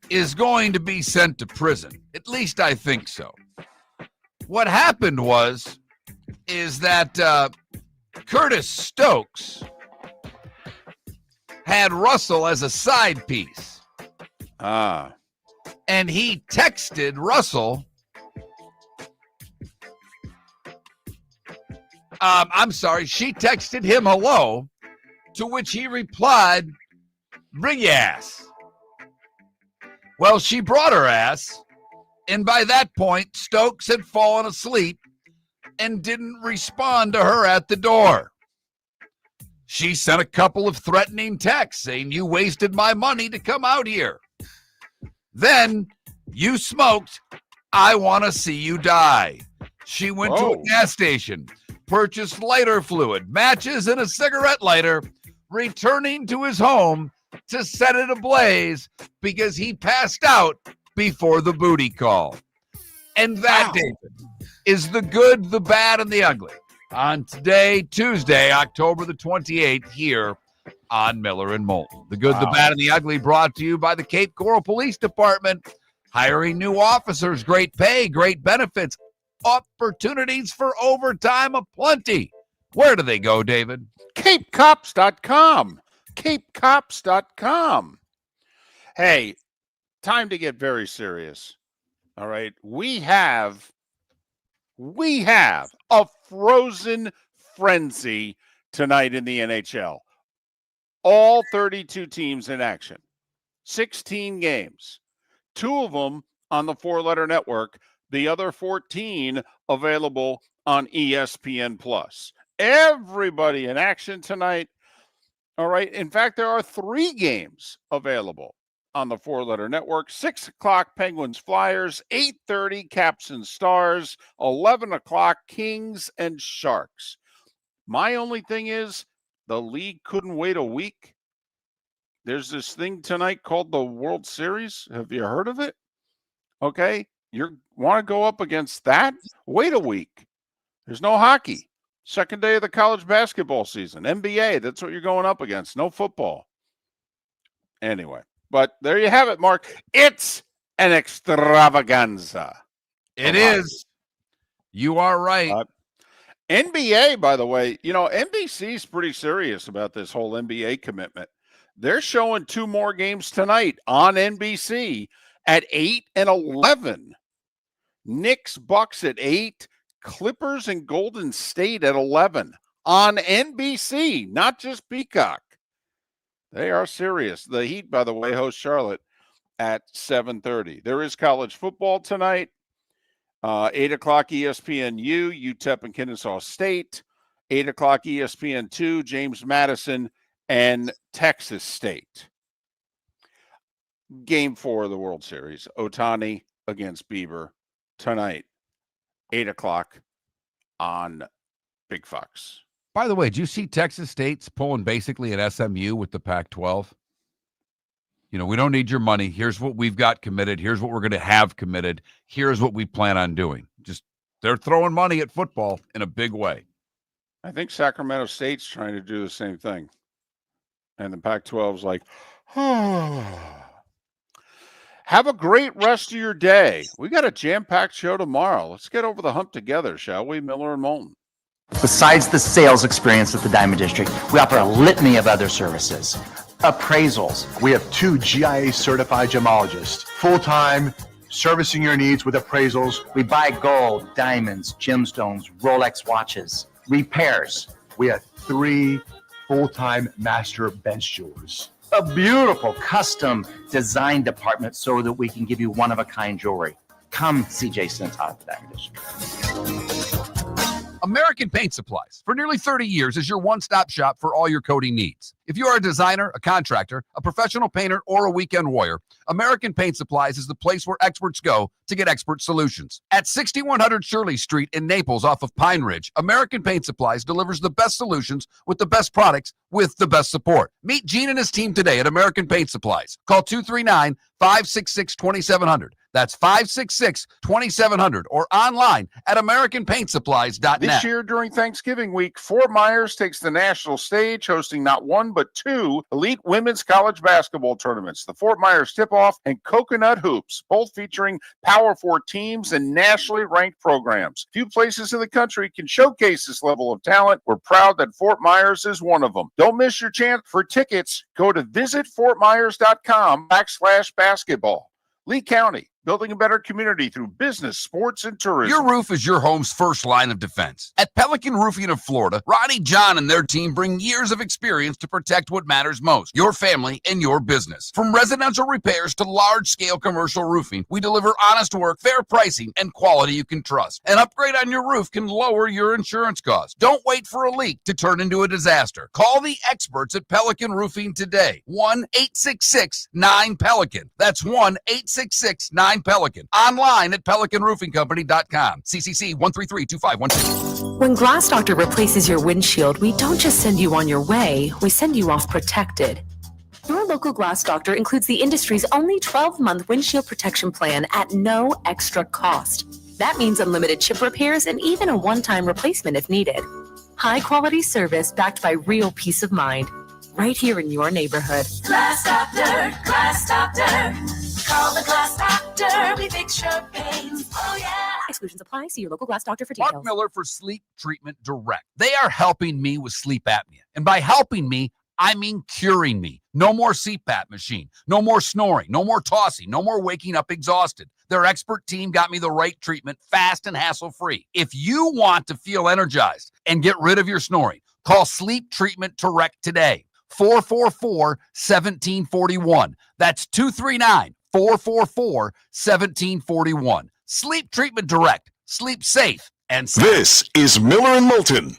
is going to be sent to prison. At least I think so. What happened is that Curtis Stokes had Russell as a side piece. And he texted Russell. She texted him hello, to which he replied, "Bring your ass." Well, she brought her ass, and by that point, Stokes had fallen asleep and didn't respond to her at the door. She sent a couple of threatening texts saying, "You wasted my money to come out here. Then you smoked. I want to see you die." She went to a gas station, purchased lighter fluid, matches, and a cigarette lighter, returning to his home to set it ablaze because he passed out before the booty call. And that, David, is the good, the bad, and the ugly on today, Tuesday, October the 28th, here on Miller and Moulton. The good, the bad, and the ugly brought to you by the Cape Coral Police Department. Hiring new officers, great pay, great benefits, opportunities for overtime aplenty. Where do they go, David? CapeCops.com. CapeCops.com. Hey, time to get very serious. All right. We have a frozen frenzy tonight in the NHL. All 32 teams in action. 16 games. 2 of them on the 4-letter network. The other 14 available on ESPN+. Everybody in action tonight. All right. In fact, there are 3 games available on the 4-letter network. 6 o'clock, Penguins Flyers. 8:30, Caps and Stars. 11 o'clock, Kings and Sharks. My only thing is the league couldn't wait a week. There's this thing tonight called the World Series. Have you heard of it? Okay. You want to go up against that? Wait a week. There's no hockey. Second day of the college basketball season. NBA, that's what you're going up against. No football. Anyway, but there you have it, Mark. It's an extravaganza. It is. You are right. NBA, by the way, NBC is pretty serious about this whole NBA commitment. They're showing 2 more games tonight on NBC at 8 and 11. Knicks, Bucks at 8. Clippers and Golden State at 11 on NBC, not just Peacock. They are serious. The Heat, by the way, host Charlotte at 7:30. There is college football tonight. 8 o'clock ESPNU, UTEP and Kennesaw State. 8 o'clock ESPN2, James Madison and Texas State. Game 4 of the World Series, Ohtani against Bieber tonight. 8 o'clock on Big Fox. By the way, did you see Texas State's pulling basically an SMU with the Pac-12? We don't need your money. Here's what we've got committed. Here's what we're going to have committed. Here's what we plan on doing. They're throwing money at football in a big way. I think Sacramento State's trying to do the same thing. And the Pac-12's like, Have a great rest of your day. We got a jam-packed show tomorrow. Let's get over the hump together, shall we? Miller and Moulton. Besides the sales experience at the Diamond District, we offer a litany of other services. Appraisals. We have 2 GIA certified gemologists, full-time, servicing your needs with appraisals. We buy gold, diamonds, gemstones, Rolex watches. Repairs. We have 3 full-time master bench jewelers. A beautiful custom design department so that we can give you one-of-a-kind jewelry. Come see Jason and Todd at the Diamond District. American Paint Supplies, for nearly 30 years, is your one-stop shop for all your coating needs. If you are a designer, a contractor, a professional painter, or a weekend warrior, American Paint Supplies is the place where experts go to get expert solutions. At 6100 Shirley Street in Naples off of Pine Ridge, American Paint Supplies delivers the best solutions with the best products with the best support. Meet Gene and his team today at American Paint Supplies. Call 239-566-2700. That's 566-2700 or online at AmericanPaintSupplies.net. This year during Thanksgiving week, Fort Myers takes the national stage, hosting not one but two elite women's college basketball tournaments, the Fort Myers Tip-Off and Coconut Hoops, both featuring Power 4 teams and nationally ranked programs. Few places in the country can showcase this level of talent. We're proud that Fort Myers is one of them. Don't miss your chance. For tickets, go to visitfortmyers.com/basketball. Lee County, building a better community through business, sports, and tourism. Your roof is your home's first line of defense. At Pelican Roofing of Florida, Ronnie John and their team bring years of experience to protect what matters most, your family and your business. From residential repairs to large-scale commercial roofing, we deliver honest work, fair pricing, and quality you can trust. An upgrade on your roof can lower your insurance costs. Don't wait for a leak to turn into a disaster. Call the experts at Pelican Roofing today. 1-866-9-PELICAN. That's 1-866-9-PELICAN. Online at PelicanRoofingCompany.com. CCC 1332512. When Glass Doctor replaces your windshield, we don't just send you on your way, we send you off protected. Your local Glass Doctor includes the industry's only 12-month windshield protection plan at no extra cost. That means unlimited chip repairs and even a one-time replacement if needed. High-quality service backed by real peace of mind, right here in your neighborhood. Glass Doctor, Glass Doctor. Call the Glass Doctor. We fix your pains. Oh, yeah. Exclusions apply. See your local Glass Doctor for details. Mark Miller for Sleep Treatment Direct. They are helping me with sleep apnea. And by helping me, I mean curing me. No more CPAP machine. No more snoring. No more tossing. No more waking up exhausted. Their expert team got me the right treatment, fast and hassle-free. If you want to feel energized and get rid of your snoring, call Sleep Treatment Direct today. 444-1741. That's 239-444-1741. Sleep Treatment Direct. Sleep safe and sound. This is Miller and Moulton.